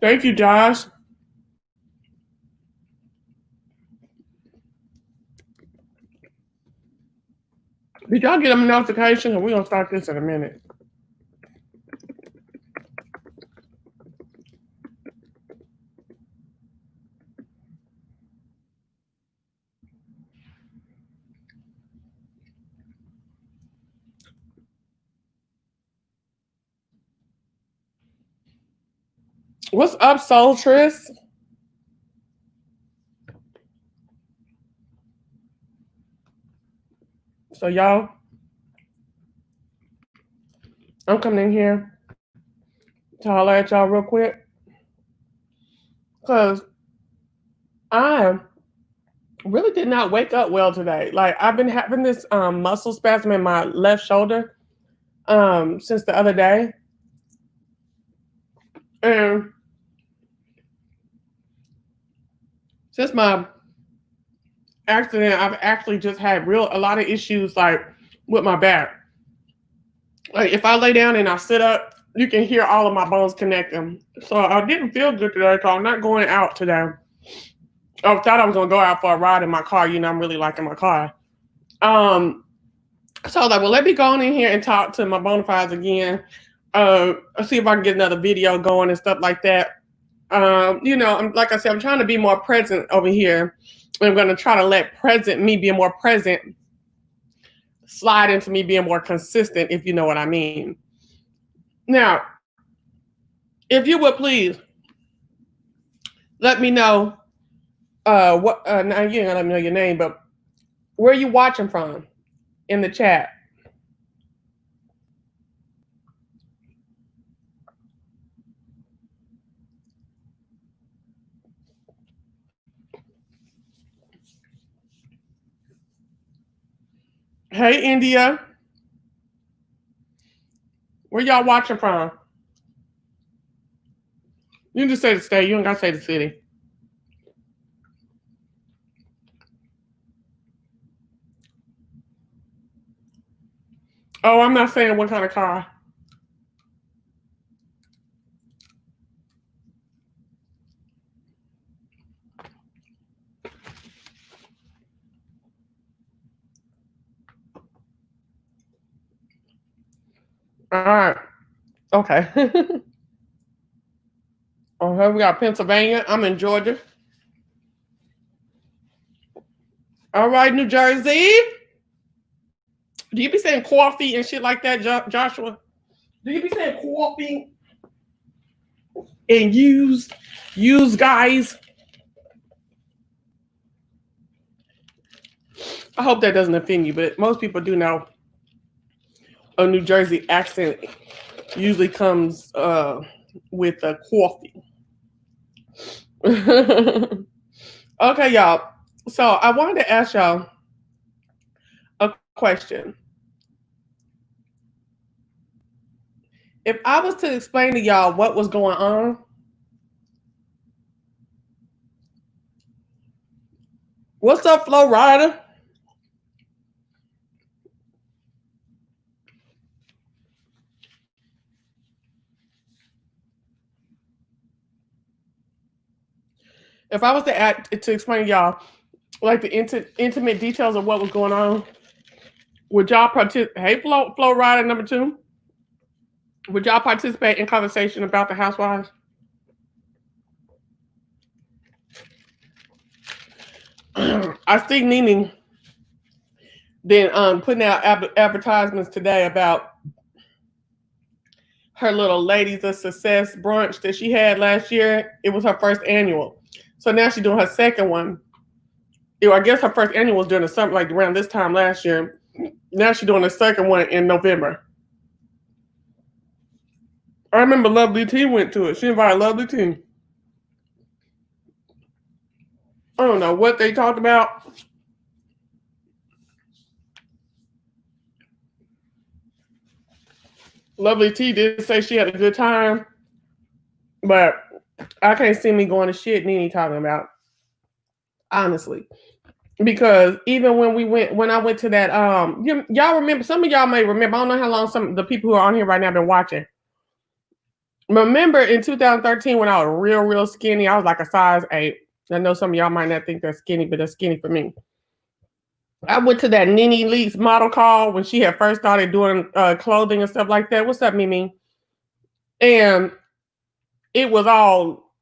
Thank you, Josh. Did y'all get a notification? We're going to start this in a minute. What's up, Soultress? So, y'all, I'm coming in here to holler at y'all real quick. Because I really did not wake up well today. Like, I've been having this muscle spasm in my left shoulder since the other day. And since my accident, I've actually just had a lot of issues like with my back. Like if I lay down and I sit up, you can hear all of my bones connecting. So I didn't feel good today, so I'm not going out today. I thought I was gonna go out for a ride in my car. You know, I'm really liking my car. So I was like, well, let me go on in here and talk to my bona fides again. See if I can get another video going and stuff like that. You know, like I said, I'm trying to be more present over here. I'm going to try to let me be more present, slide into me being more consistent, if you know what I mean. Now, if you would please let me know what. Now you ain't gonna let me know your name, but where are you watching from in the chat? Hey, India. Where y'all watching from? You can just say the state. You don't gotta say the city. Oh, I'm not saying what kind of car. All right. Okay. Okay, we got Pennsylvania. I'm in Georgia. All right, New Jersey. Do you be saying coffee and shit like that, Joshua? Do you be saying coffee and use guys? I hope that doesn't offend you, but most people do know a New Jersey accent usually comes with a coffee. Okay, y'all. So I wanted to ask y'all a question. If I was to explain to y'all what was going on, what's up, Flo Rida? If I was to explain to y'all like the intimate details of what was going on, would y'all participate? Hey, Flo Rida number 2. Would y'all participate in conversation about the Housewives? I see Nene then putting out advertisements today about her little Ladies of Success brunch that she had last year. It was her first annual. So now she's doing her second one. I guess her first annual was during the summer, like around this time last year. Now she's doing the second one in November. I remember Lovely T went to it. She invited Lovely T. I don't know what they talked about. Lovely T did say she had a good time, but I can't see me going to shit Nene talking about. Honestly. Because even when I went to that, y'all remember, some of y'all may remember, I don't know how long some of the people who are on here right now have been watching. Remember in 2013 when I was real skinny, I was like a size 8. I know some of y'all might not think that's skinny, but that's skinny for me. I went to that Nene Leakes model call when she had first started doing clothing and stuff like that. What's up, Mimi? And it was all,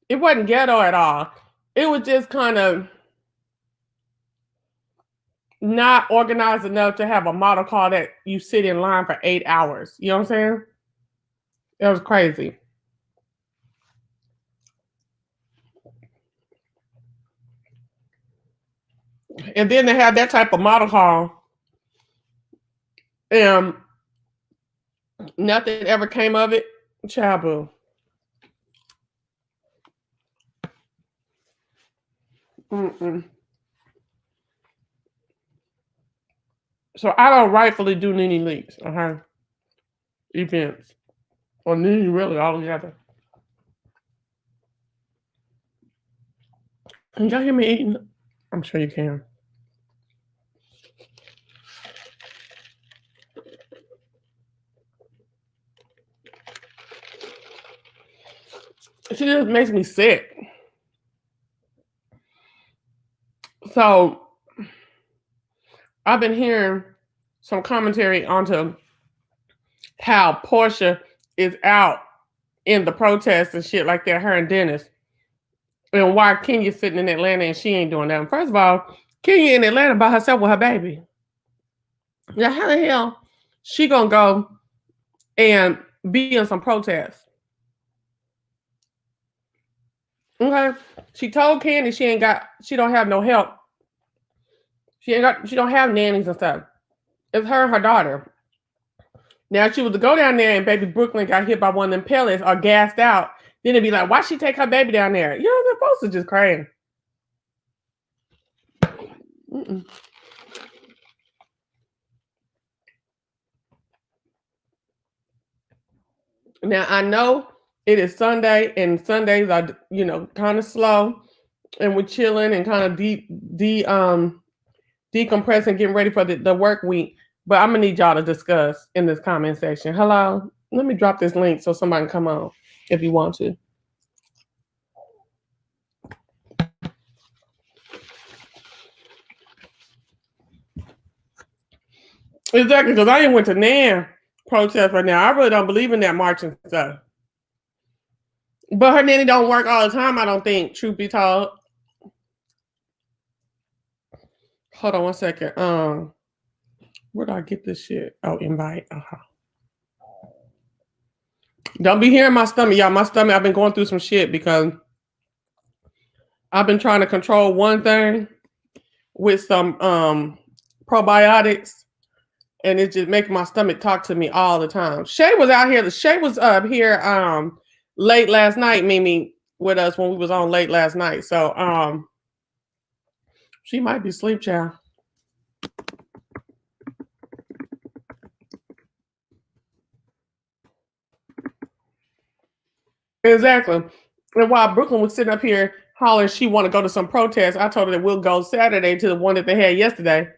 it wasn't ghetto at all. It was just kind of not organized enough to have a model call that you sit in line for 8 hours. You know what I'm saying? It was crazy. And then they had that type of model call, and nothing ever came of it. Chabu. Mm-mm. So I don't rightfully do Nene Leakes, events. Or Nene really all together. Can y'all hear me eating? I'm sure you can. She just makes me sick. So I've been hearing some commentary onto how Portia is out in the protests and shit like that, her and Dennis. And why Kenya's sitting in Atlanta and she ain't doing that. And first of all, Kenya in Atlanta by herself with her baby. Now, how the hell she gonna go and be in some protests? Okay, she told Candy she don't have no help. She don't have nannies and stuff. It's her and her daughter. Now, if she was to go down there and baby Brooklyn got hit by one of them pellets or gassed out, then it'd be like, why she take her baby down there? You know, they're supposed to just crying. Now, I know it is Sunday, and Sundays are, kind of slow, and we're chilling and kind of decompressing, getting ready for the work week. But I'm gonna need y'all to discuss in this comment section. Hello, let me drop this link so somebody can come on if you want to. Exactly, because I didn't went to Nan protest right now. I really don't believe in that marching stuff. But her nanny don't work all the time, I don't think, truth be told. Hold on one second. Where do I get this shit? Oh, invite. Don't be hearing my stomach, y'all. My stomach, I've been going through some shit because I've been trying to control one thing with some probiotics, and it's just making my stomach talk to me all the time. Shay was out here. Shay was up here late last night, Mimi, with us when we was on late last night. So she might be sleep, child. Exactly. And while Brooklyn was sitting up here hollering she want to go to some protest, I told her that we'll go Saturday to the one that they had yesterday.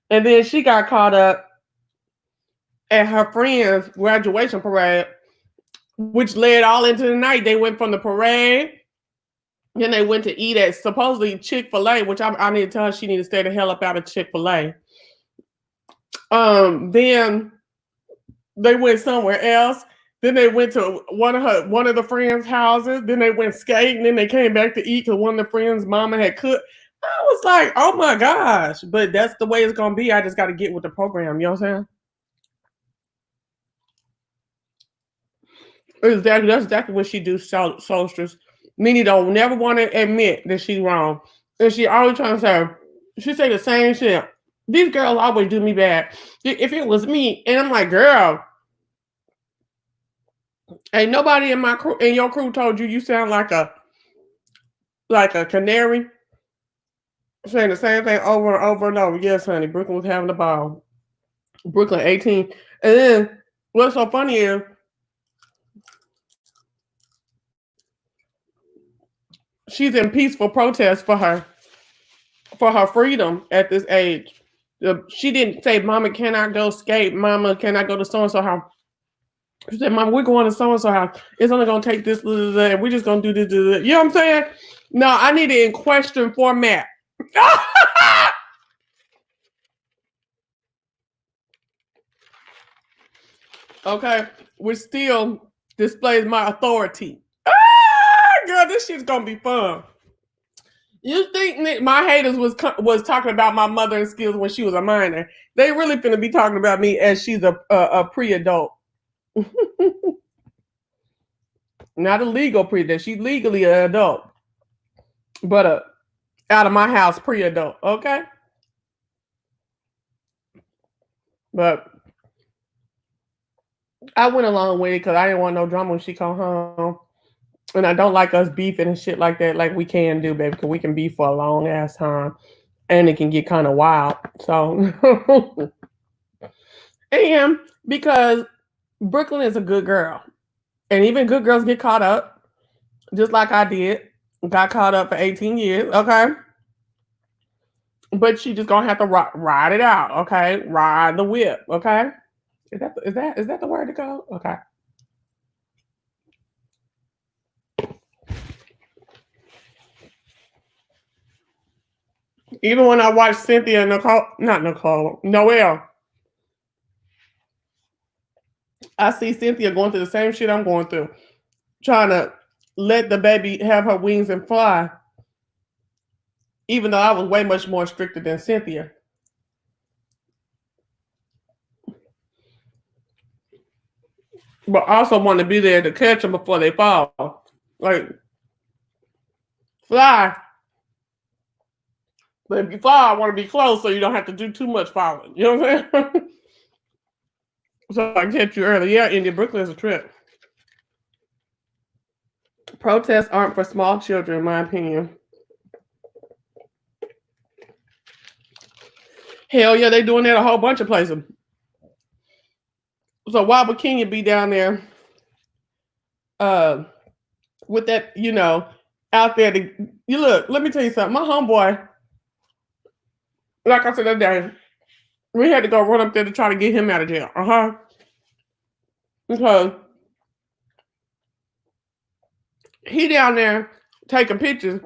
And then she got caught up at her friend's graduation parade, which led all into the night. They went from the parade, then they went to eat at supposedly Chick-fil-A, which I need to tell her she need to stay the hell up out of Chick-fil-A. Then they went somewhere else. Then they went to one of the friends' houses. Then they went skating. Then they came back to eat because one of the friends' mama had cooked. I was like, oh my gosh. But that's the way it's going to be. I just got to get with the program. You know what I'm saying? Exactly. That's exactly what she do, Solstice. Nene don't never want to admit that she's wrong. And she always trying to say, she say the same shit. These girls always do me bad. If it was me, and I'm like, girl, ain't nobody in your crew told you sound like a canary, saying the same thing over and over and over. Yes, honey, Brooklyn was having the ball. Brooklyn 18. And then what's so funny is she's in peaceful protest for her freedom at this age. She didn't say, Mama, can I go skate? Mama, can I go to so-and-so house? She said, Mom, we're going to so-and-so house. It's only going to take this, and we're just going to do this. You know what I'm saying? No, I need it in question format. Okay, which still displays my authority. Girl, this shit's going to be fun. You think my haters was talking about my mothering skills when she was a minor? They really finna be talking about me as she's a pre-adult. Not a legal pre-adult. She's legally an adult, but out of my house pre-adult. Okay, but I went along with it because I didn't want no drama when she come home, and I don't like us beefing and shit like that. Like we can do, baby, because we can beef for a long ass time, and it can get kind of wild. So, and because Brooklyn is a good girl. And even good girls get caught up, just like I did. Got caught up for 18 years, okay? But she just gonna have to ride it out, okay? Ride the whip, okay? Is that the word to go? Okay. Even when I watch Cynthia and Noelle, I see Cynthia going through the same shit I'm going through, trying to let the baby have her wings and fly, even though I was way much more stricter than Cynthia. But also want to be there to catch them before they fall. Like, fly. But if you fall, I want to be close so you don't have to do too much falling. You know what I'm saying? So I can catch you early. Yeah, India, Brooklyn is a trip. Protests aren't for small children, in my opinion. Hell yeah, they doing that a whole bunch of places. So why would Kenya be down there with that, out there you look, let me tell you something. My homeboy, like I said that day, we had to go run up there to try to get him out of jail. Because he down there taking pictures.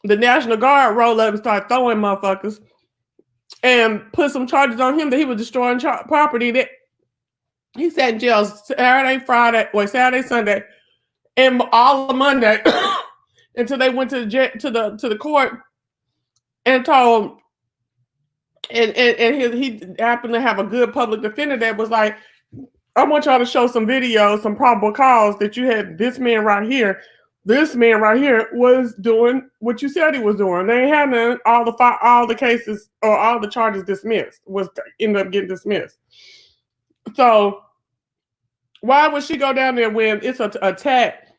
The National Guard roll up and start throwing motherfuckers and put some charges on him that he was destroying property that he sat in jail Saturday, Sunday, and all of Monday until they went to the court and told and he happened to have a good public defender that was like, I want y'all to show some videos, some probable cause that you had this man right here. This man right here was doing what you said he was doing. They had none. All the cases or all the charges dismissed ended up getting dismissed. So why would she go down there when it's an attack?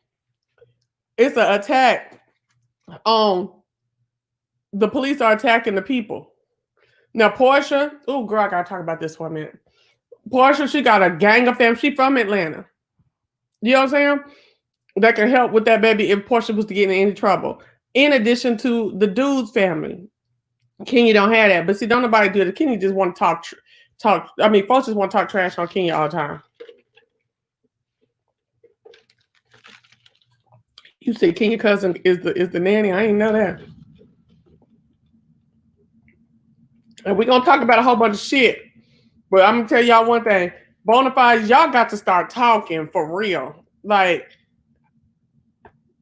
It's an attack on the police are attacking the people. Now Portia, oh girl, I gotta talk about this for a minute. Portia, she got a gang of them. She from Atlanta. You know what I'm saying? That can help with that baby if Portia was to get in any trouble. In addition to the dude's family. Kenya don't have that. But see, don't nobody do it. Kenya just want to talk. I mean, folks just want to talk trash on Kenya all the time. You say Kenya cousin is the nanny. I ain't know that. And we're gonna talk about a whole bunch of shit. But I'm gonna tell y'all one thing. Bonafides, y'all got to start talking for real. Like,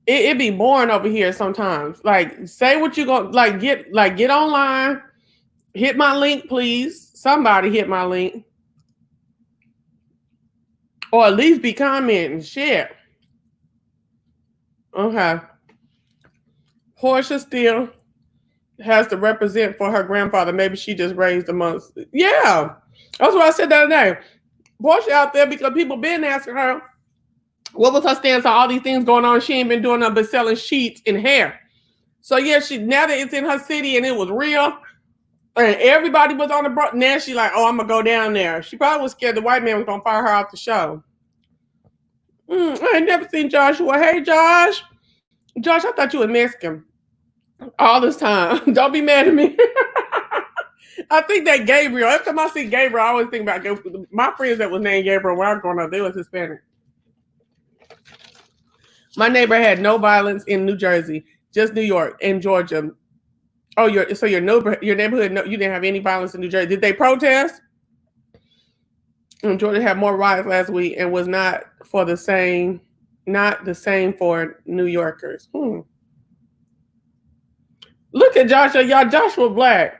it be boring over here sometimes. Like, say what you gonna get online. Hit my link, please. Somebody hit my link. Or at least be commenting. Share. Okay. Portia still has to represent for her grandfather. Maybe she just raised amongst. Yeah. That's what I said the other day. Portia out there because people been asking her what was her stance on all these things going on. She ain't been doing nothing but selling sheets and hair. So yeah, now that it's in her city and it was real, and everybody was on the now she like, oh, I'm gonna go down there. She probably was scared the white man was gonna fire her off the show. I ain't never seen Joshua. Hey Josh, I thought you was Mexican all this time. Don't be mad at me. I think that Gabriel. Every time I see Gabriel, I always think about my friends that was named Gabriel when I was growing up. They was Hispanic. My neighbor had no violence in New Jersey, just New York and Georgia. Oh, your neighborhood, no, you didn't have any violence in New Jersey. Did they protest? Georgia had more riots last week and was not the same for New Yorkers. Look at Joshua, y'all. Joshua Black.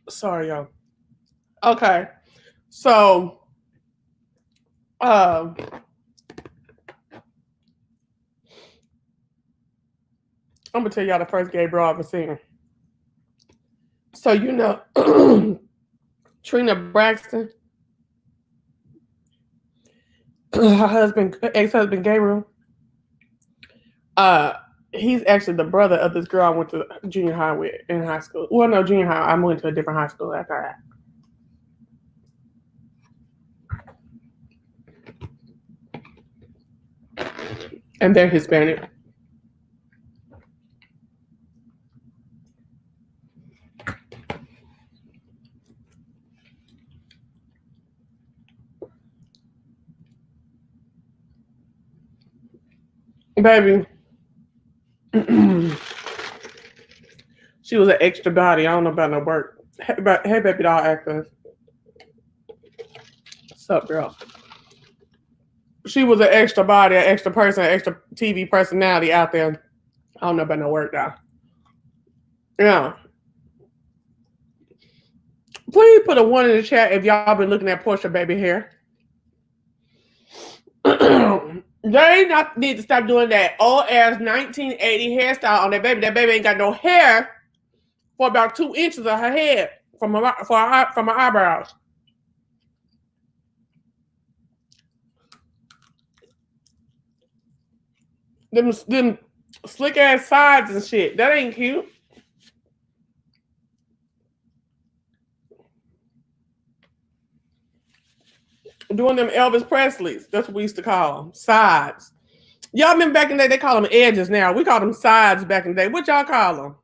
Sorry, y'all. Okay, so I'm gonna tell y'all the first gay bra I've ever seen. So you know, Trina Braxton, her ex-husband Gabriel. He's actually the brother of this girl I went to junior high with in high school. Well, no, junior high. I went to a different high school after that. And they're Hispanic. Baby. She was an extra body. I don't know about no work. Hey baby doll actress. What's up, girl? She was an extra body, an extra person, an extra TV personality out there. I don't know about no work though. Yeah. Please put a 1 in the chat if y'all been looking at Portia baby hair. They need to stop doing that old ass 1980 hairstyle on that baby. That baby ain't got no hair for about 2 inches of her head from her eyebrows. Them slick ass sides and shit. That ain't cute. Doing them Elvis Presleys. That's what we used to call them. Sides. Y'all remember back in the day, they call them edges now. We call them sides back in the day. What y'all call them?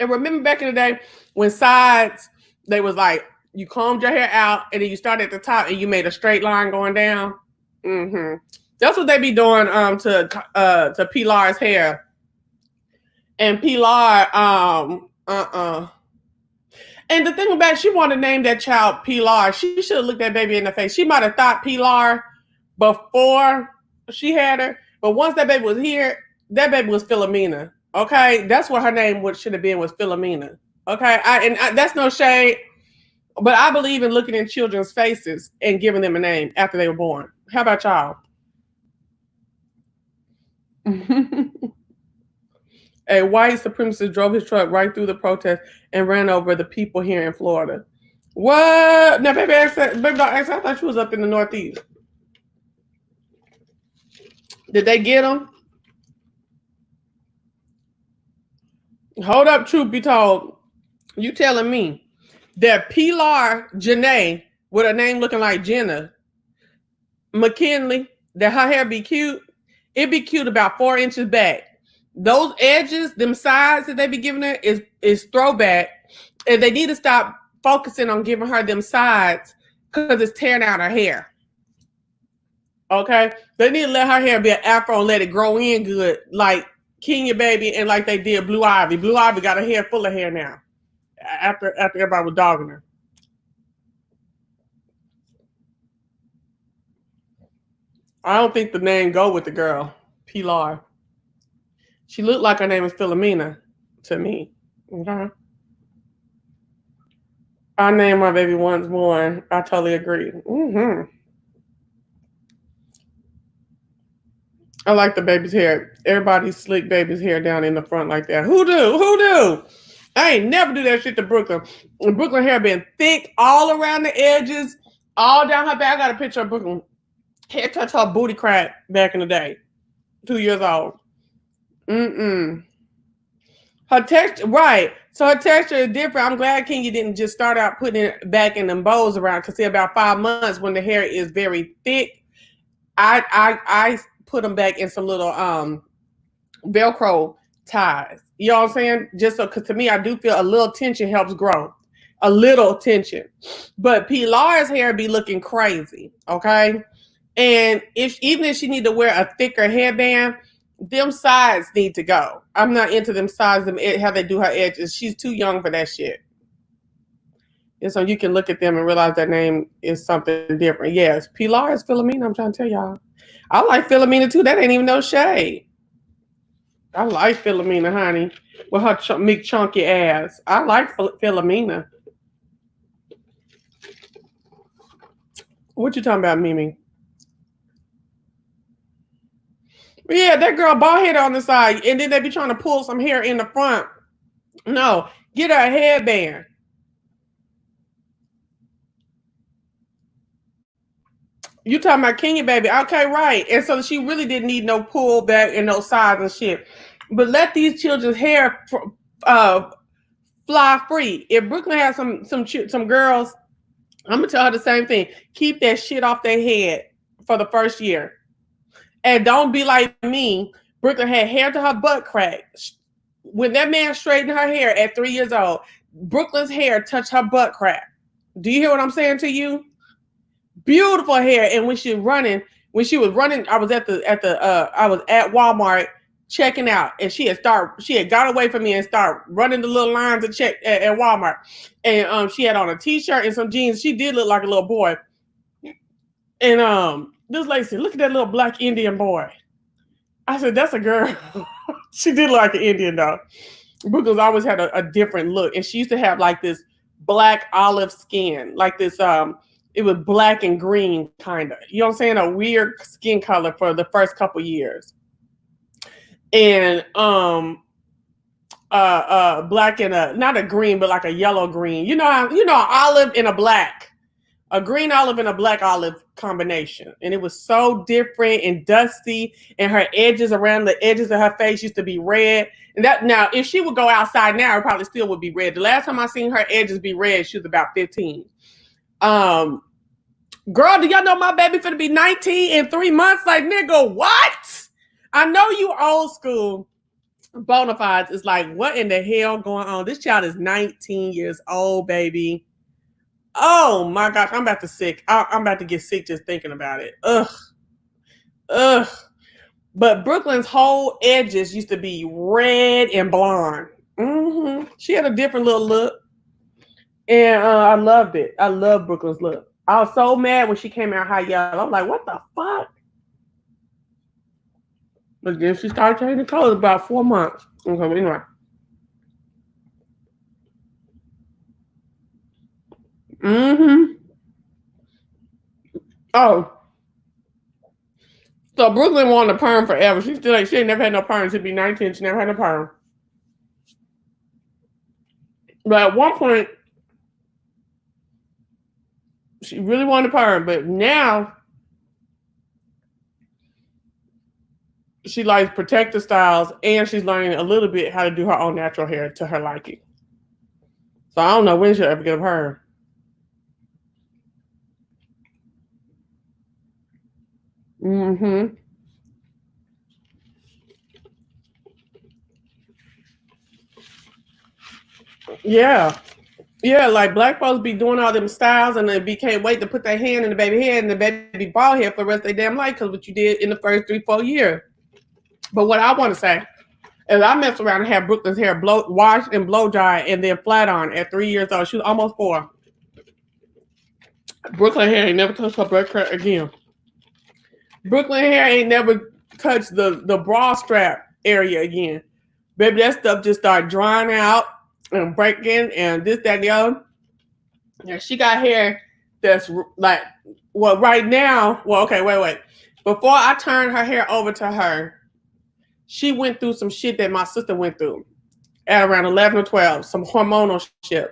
And remember back in the day when sides, they was like, you combed your hair out and then you started at the top and you made a straight line going down. Mm-hmm. That's what they be doing to Pilar's hair. And Pilar, And the thing about it, she wanted to name that child Pilar. She should have looked that baby in the face. She might have thought Pilar before she had her. But once that baby was here, that baby was Philomena. Okay? That's what her name should have been, was Philomena. Okay? That's no shade. But I believe in looking in children's faces and giving them a name after they were born. How about y'all? A white supremacist drove his truck right through the protest and ran over the people here in Florida. What? Now, baby, I thought she was up in the Northeast. Did they get him? Hold up, truth be told. You telling me that Pilar Janae, with her name looking like Jenna McKinley, that her hair be cute? It be cute about 4 inches back. Those edges, them sides that they be giving her is throwback. And they need to stop focusing on giving her them sides because it's tearing out her hair. Okay? They need to let her hair be an afro and let it grow in good, like Kenya baby and like they did Blue Ivy. Blue Ivy got her hair full of hair now after everybody was dogging her. I don't think the name go with the girl, Pilar. She looked like her name was Philomena to me. Okay. I named my baby once born. I totally agree. Mm-hmm. I like the baby's hair. Everybody slick baby's hair down in the front like that. Who do? I ain't never do that shit to Brooklyn. Brooklyn hair been thick all around the edges, all down her back. I got a picture of Brooklyn hair touch her booty crack back in the day. 2 years old. Her texture, right. So her texture is different. I'm glad Kenya didn't just start out putting it back in them bows around, because see, about 5 months when the hair is very thick, I put them back in some little Velcro ties. You know what I'm saying? Just so, because to me, I do feel a little tension helps grow. A little tension. But Pilar's hair be looking crazy, okay? And even if she need to wear a thicker headband, them sides need to go. I'm not into them sides, how they do her edges. She's too young for that shit. And so you can look at them and realize that name is something different. Yes, Pilar is Philomena. I'm trying to tell y'all. I like Philomena too. That ain't even no shade. I like Philomena, honey, with her big chunky ass. I like Philomena. What you talking about, Mimi? Yeah, that girl bald head on the side, and then they be trying to pull some hair in the front. No, get her a headband. You talking about Kenya, baby? Okay, right. And so she really didn't need no pull back and no sides and shit. But let these children's hair fly free. If Brooklyn has some girls, I'm gonna tell her the same thing. Keep that shit off their head for the first year. And don't be like me. Brooklyn had hair to her butt crack. When that man straightened her hair at 3 years old, Brooklyn's hair touched her butt crack. Do you hear what I'm saying to you? Beautiful hair. And when she was running, I was at Walmart checking out, and she had got away from me and started running the little lines to check at Walmart. And she had on a t-shirt and some jeans. She did look like a little boy. And this lady said, "Look at that little black Indian boy." I said, "That's a girl." She did look like an Indian though. Brooklyn's always had a different look, and she used to have like this black olive skin, like this. It was black and green kind of. You know what I'm saying? A weird skin color for the first couple years. And black and not a green, but like a yellow green. You know, olive and a black. A green olive and a black olive combination. And it was so different and dusty. And her edges around the edges of her face used to be red. And that now, if she would go outside now, it probably still would be red. The last time I seen her edges be red, she was about 15. Girl, do y'all know my baby finna be 19 in 3 months? Like, nigga, what? I know you old school. Bonafides is like, what in the hell going on? This child is 19 years old, baby. Oh my gosh, I'm about to get sick just thinking about it. Ugh. But Brooklyn's whole edges used to be red and blonde. Mm-hmm. She had a different little look. And I loved it. I love Brooklyn's look. I was so mad when she came out high yellow. I'm like, what the fuck? But then she started changing colors about 4 months. Okay, anyway. Mm-hmm. Oh. So Brooklyn wanted a perm forever. She ain't never had no perm. She'd be 19. She never had a perm. But at one point, she really wanted a perm. But now, she likes protective styles, and she's learning a little bit how to do her own natural hair to her liking. So I don't know when she'll ever get a perm. Mm-hmm. Yeah. Yeah, like black folks be doing all them styles, and they can't wait to put their hand in the baby head, and the baby bald head for the rest of their damn life because what you did in the first 3-4 years. But what I want to say is I messed around and had Brooklyn's hair washed and blow dried and then flat on at 3 years old. She was almost 4. Brooklyn hair ain't never touched her butt crack again. Brooklyn hair ain't never touched the bra strap area again. Baby, that stuff just started drying out and breaking and this, that, and the other. Yeah, she got hair that's like, well, right now, well, okay, wait. Before I turned her hair over to her, she went through some shit that my sister went through at around 11 or 12, some hormonal shit.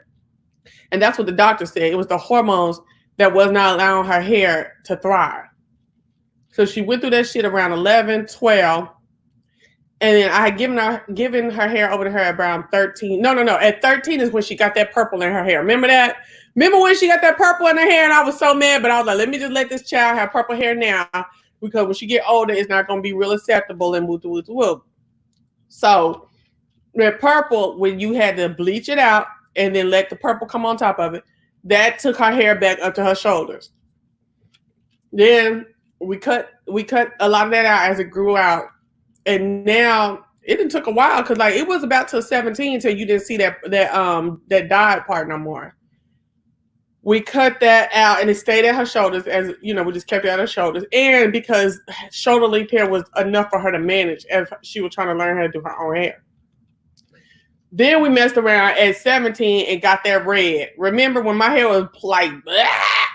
And that's what the doctor said. It was the hormones that was not allowing her hair to thrive. So she went through that shit around 11, 12. And then I had given her hair over to her around 13. No. At 13 is when she got that purple in her hair. Remember that? Remember when she got that purple in her hair and I was so mad, but I was like, let me just let this child have purple hair now because when she get older, it's not going to be real acceptable and woo. So The purple, when you had to bleach it out and then let the purple come on top of it, that took her hair back up to her shoulders. Then we cut a lot of that out as it grew out, and now it took a while because like it was about till 17 till you didn't see that dyed part no more. We cut that out and it stayed at her shoulders, as you know, we just kept it at her shoulders. And because shoulder length hair was enough for her to manage as she was trying to learn how to do her own hair. Then we messed around at 17 and got that red. Remember when my hair was like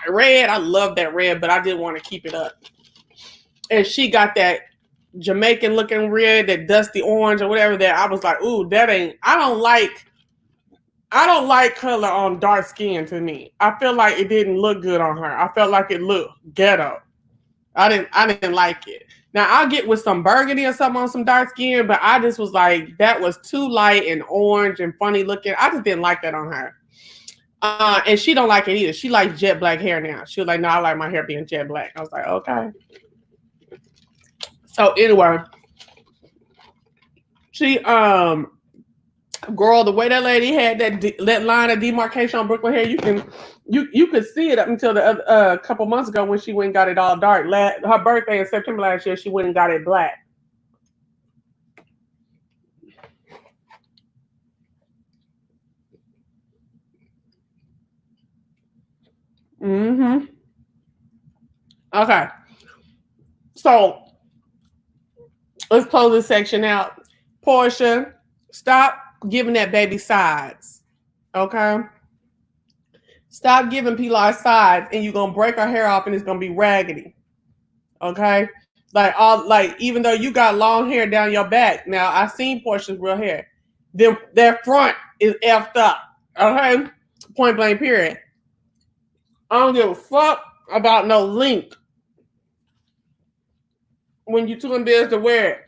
red? I love that red, but I didn't want to keep it up. And she got that Jamaican looking red, that dusty orange or whatever that I was like, ooh, that ain't, I don't like color on dark skin to me. I feel like it didn't look good on her. I felt like it looked ghetto. I didn't like it. Now I'll get with some burgundy or something on some dark skin, but I just was like, that was too light and orange and funny looking. I just didn't like that on her. And she don't like it either. She likes jet black hair now. She was like, no, I like my hair being jet black. I was like, okay. So anyway, she girl, the way that lady had that line of demarcation on Brooklyn hair, you could see it up until the couple months ago when she went and got it all dark. Her birthday in September last year, she went and got it black. Mm-hmm. Okay. So let's close this section out. Portia, stop giving that baby sides. Okay? Stop giving Pilar sides and you're gonna break her hair off and it's gonna be raggedy. Okay? Like even though you got long hair down your back, now I seen Portia's real hair. Their front is effed up. Okay? Point blank period. I don't give a fuck about no length when you too embarrassed to wear it.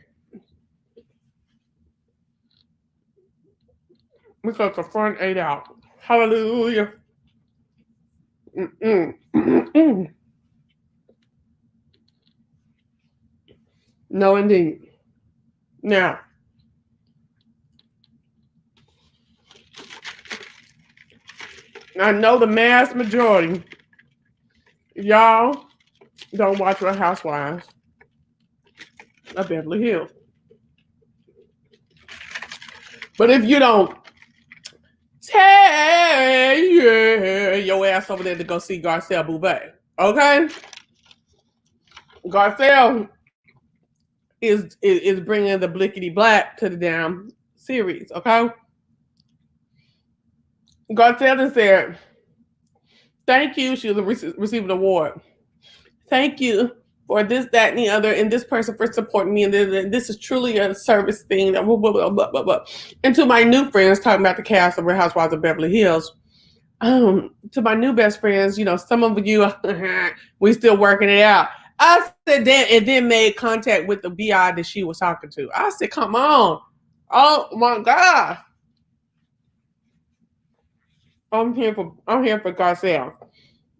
Because the front ate out. Hallelujah. Mm-mm. Mm-mm. No, indeed. Now, I know the mass majority, y'all don't watch Real Housewives of Beverly Hills. But if you don't, take your ass over there to go see Garcelle Beauvais. Okay? Garcelle is bringing the blickety black to the damn series. Okay? Garcelle said, thank you. She was receiving an award. Thank you for this, that, and the other, and this person for supporting me. And this is truly a service thing. Blah, blah, blah, blah, blah, blah. And to my new friends, talking about the cast of Real Housewives of Beverly Hills, to my new best friends, you know, some of you, we still working it out. I said that and then made contact with the BI that she was talking to. I said, come on. Oh my God. I'm here for Garcelle.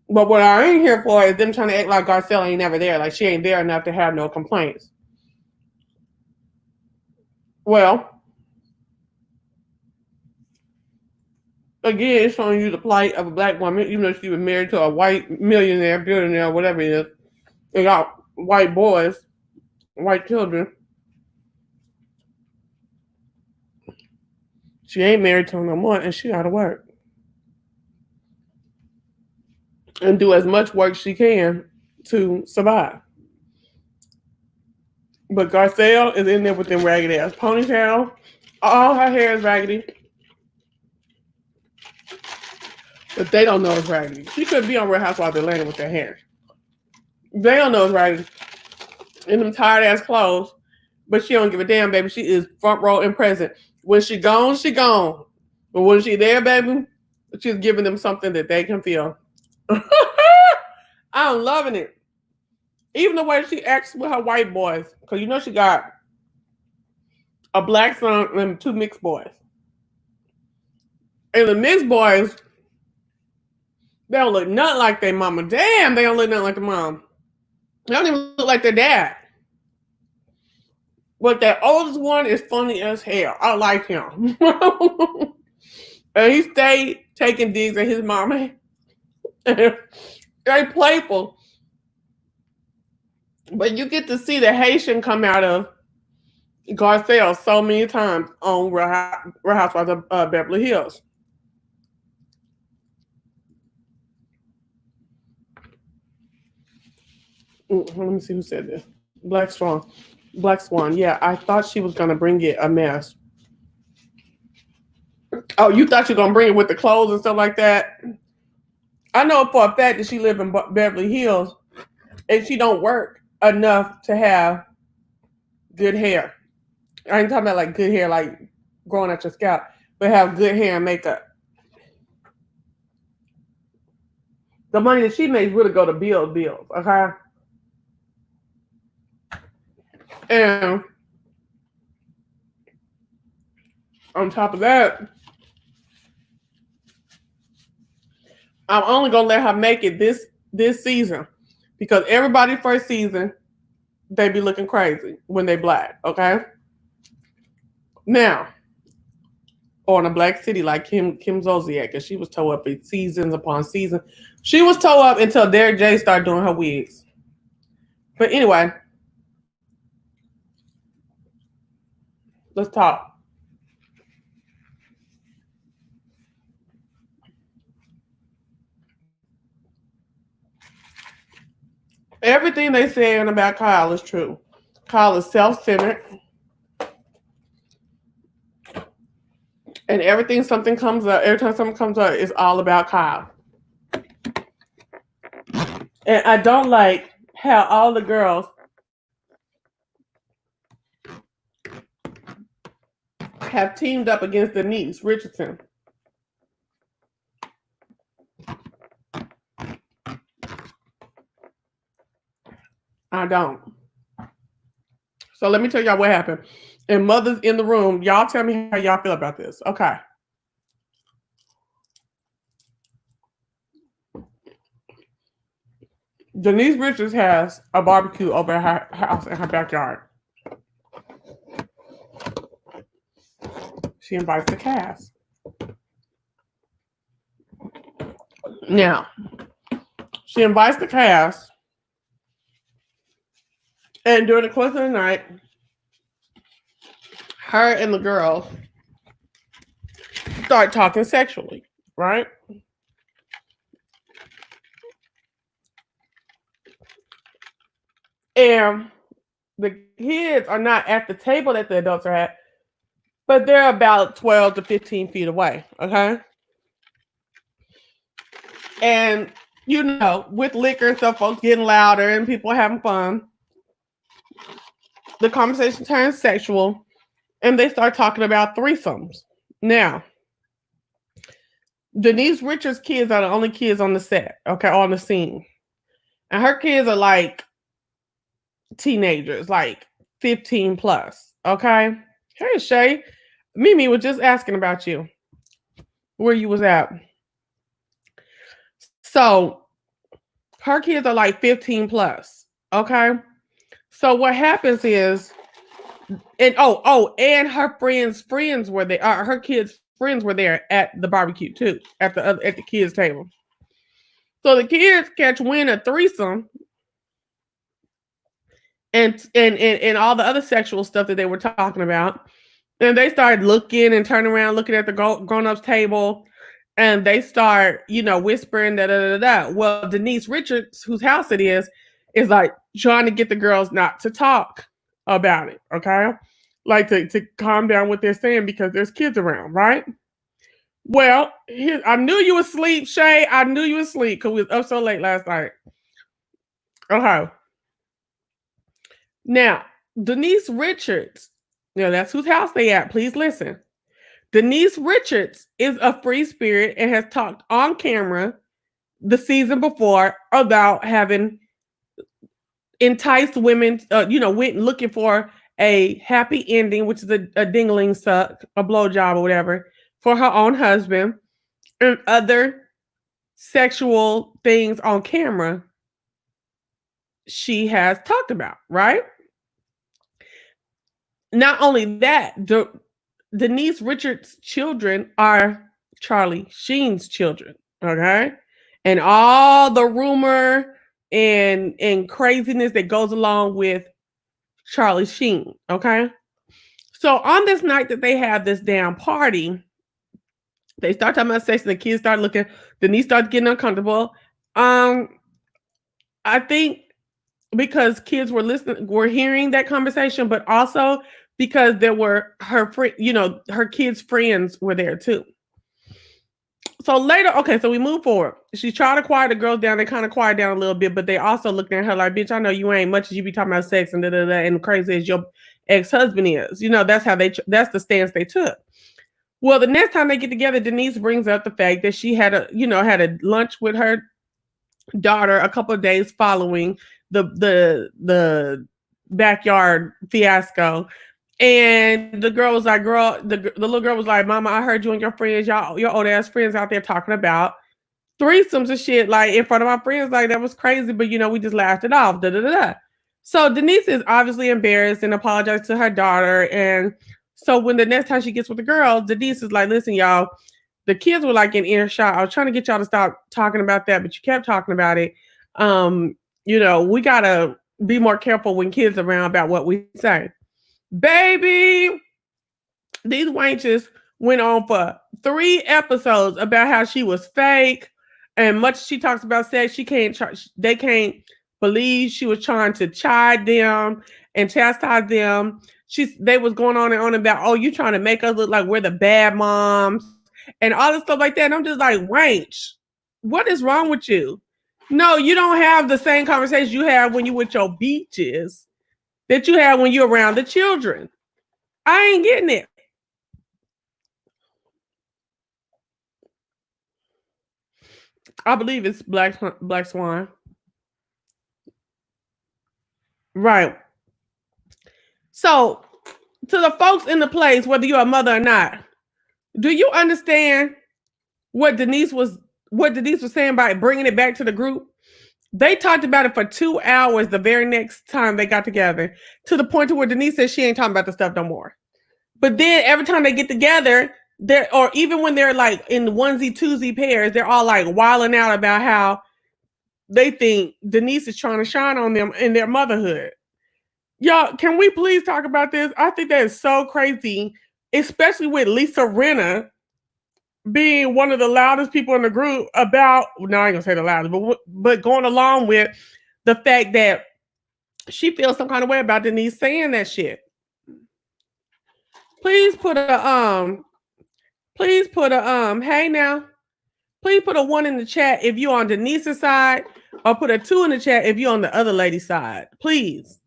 But what I ain't here for is them trying to act like Garcelle ain't never there. Like she ain't there enough to have no complaints. Well, again, it's showing you the plight of a black woman, even though she was married to a white millionaire, billionaire, whatever it is. They got white boys, white children. She ain't married to him no more, and she got to work. And do as much work she can to survive. But Garcelle is in there with them raggedy ass ponytail. All her hair is raggedy. But they don't know it's raggedy. She could be on Real Housewives of Atlanta with their hair. They don't know it's raggedy. In them tired ass clothes. But she don't give a damn, baby. She is front row and present. When she gone, she gone. But when she there, baby, she's giving them something that they can feel. I'm loving it. Even the way she acts with her white boys. Because you know she got a black son and 2 mixed boys. And the mixed boys, they don't look nothing like their mama. Damn, they don't look nothing like the mom. They don't even look like their dad. But that oldest one is funny as hell. I like him. And he stayed taking digs at his mama. Very playful. But you get to see the Haitian come out of Garcelle so many times on Real Housewives of Beverly Hills. Let me see who said this. Black Swan. Black Swan. Yeah, I thought she was going to bring it a mess. Oh, you thought you were going to bring it with the clothes and stuff like that? I know for a fact that she live in Beverly Hills and she don't work enough to have good hair. I ain't talking about like good hair, like growing out your scalp, but have good hair and makeup. The money that she makes really go to bills, okay? And on top of that, I'm only gonna let her make it this season because everybody first season they be looking crazy when they black, okay? Now, on a black city like Kim Zolciak, because she was towed up in seasons upon season. She was towed up until Derek J started doing her wigs. But anyway, let's talk. Everything they saying about Kyle is true. Kyle is self-centered. And every time something comes up, it's all about Kyle. And I don't like how all the girls have teamed up against Denise Richardson. I don't. So let me tell y'all what happened. And mothers in the room, y'all tell me how y'all feel about this. Okay. Denise Richards has a barbecue over at her house in her backyard. She invites the cast. Now, she invites the cast, and during the course of the night, her and the girls start talking sexually, right? And the kids are not at the table that the adults are at, but they're about 12 to 15 feet away, okay? And, you know, with liquor and stuff, folks getting louder and people having fun, the conversation turns sexual, and they start talking about threesomes. Now, Denise Richards' kids are the only kids on the set, okay, on the scene. And her kids are like teenagers, like 15 plus, okay? Hey, Shay. Mimi was just asking about you, where you was at. So, her kids are like 15 plus, okay? So what happens is, and and her friends were there. Her kids' friends were there at the barbecue too, at the kids' table. So the kids catch wind of threesome and all the other sexual stuff that they were talking about, and they started looking and turning around, looking at the grown-ups table, and they start, whispering da da da da. Well, Denise Richards, whose house it is like trying to get the girls not to talk about it, okay? Like to calm down what they're saying because there's kids around, right? Well, I knew you were asleep, Shay. I knew you were asleep because we was up so late last night. Okay. Now, Denise Richards, that's whose house they at. Please listen. Denise Richards is a free spirit and has talked on camera the season before about having enticed women, went looking for a happy ending, which is a dingling suck, a blowjob or whatever, for her own husband, and other sexual things on camera she has talked about, right? Not only that, Denise Richards' children are Charlie Sheen's children. Okay. And all the rumor and craziness that goes along with Charlie Sheen. Okay. So on this night that they have this damn party, they start talking about sex and the kids start looking, Denise starts getting uncomfortable. Um, I think because kids were hearing that conversation, but also because there were her friend, her kids' friends were there too. So later, okay, so we move forward. She tried to quiet the girls down. They kind of quiet down a little bit, but they also looked at her like, "Bitch, I know you ain't much as you be talking about sex and da da da." And crazy as your ex-husband is, that's how that's the stance they took. Well, the next time they get together, Denise brings up the fact that she had a lunch with her daughter a couple of days following the backyard fiasco. And the girl was like, the little girl was like, "Mama, I heard you and your friends, your old ass friends out there talking about threesomes and shit, like in front of my friends. Like that was crazy, but we just laughed it off." Da da da da. So Denise is obviously embarrassed and apologized to her daughter. And so when the next time she gets with the girls, Denise is like, "Listen, y'all, the kids were like in earshot. I was trying to get y'all to stop talking about that, but you kept talking about it. We gotta be more careful when kids are around about what we say." Baby, these wenches went on for 3 episodes about how she was fake, and much she talks about sex, they can't believe she was trying to chide them and chastise them. They was going on and on about, "Oh, you trying to make us look like we're the bad moms," and all this stuff like that. And I'm just like, wench, what is wrong with you? No, you don't have the same conversation you have when you with your beaches that you have when you're around the children. I ain't getting it. I believe it's Black Swan. Right. So, to the folks in the place, whether you're a mother or not, do you understand what Denise was saying by bringing it back to the group? They talked about it for 2 hours the very next time they got together, to the point to where Denise says she ain't talking about the stuff no more. But then every time they get together, or even when they're like in onesie twosie pairs, they're all like wilding out about how they think Denise is trying to shine on them in their motherhood. Y'all, can we please talk about this? I think that is so crazy, especially with Lisa Rinna being one of the loudest people in the group about, no, I ain't gonna say the loudest, but going along with the fact that she feels some kind of way about Denise saying that shit. Please put hey now, please put a 1 in the chat if you're on Denise's side, or put a 2 in the chat if you're on the other lady's side. Please.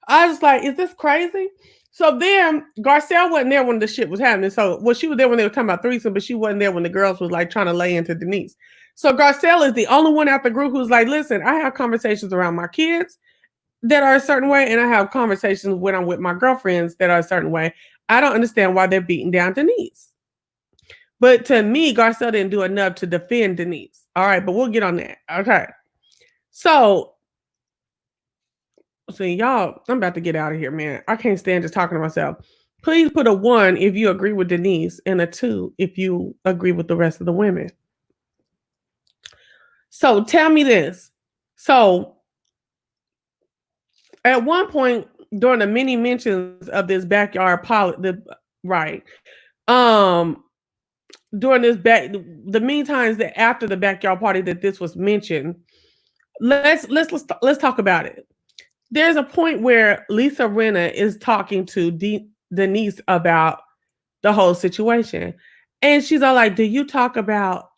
I was like, is this crazy? So then Garcelle wasn't there when the shit was happening. So, well, she was there when they were talking about threesome, but she wasn't there when the girls was like trying to lay into Denise. So Garcelle is the only one out the group who's like, "Listen, I have conversations around my kids that are a certain way, and I have conversations when I'm with my girlfriends that are a certain way. I don't understand why they're beating down Denise." But to me, Garcelle didn't do enough to defend Denise. All right, but we'll get on that. Okay. So see, y'all, I'm about to get out of here, man. I can't stand just talking to myself. Please put a 1 if you agree with Denise, and a 2 if you agree with the rest of the women. So tell me this. So at one point during the many mentions of this backyard right, um, during the many times that after the backyard party that this was mentioned, let's talk about it. There's a point where Lisa Rinna is talking to Denise about the whole situation. And she's all like, do you talk about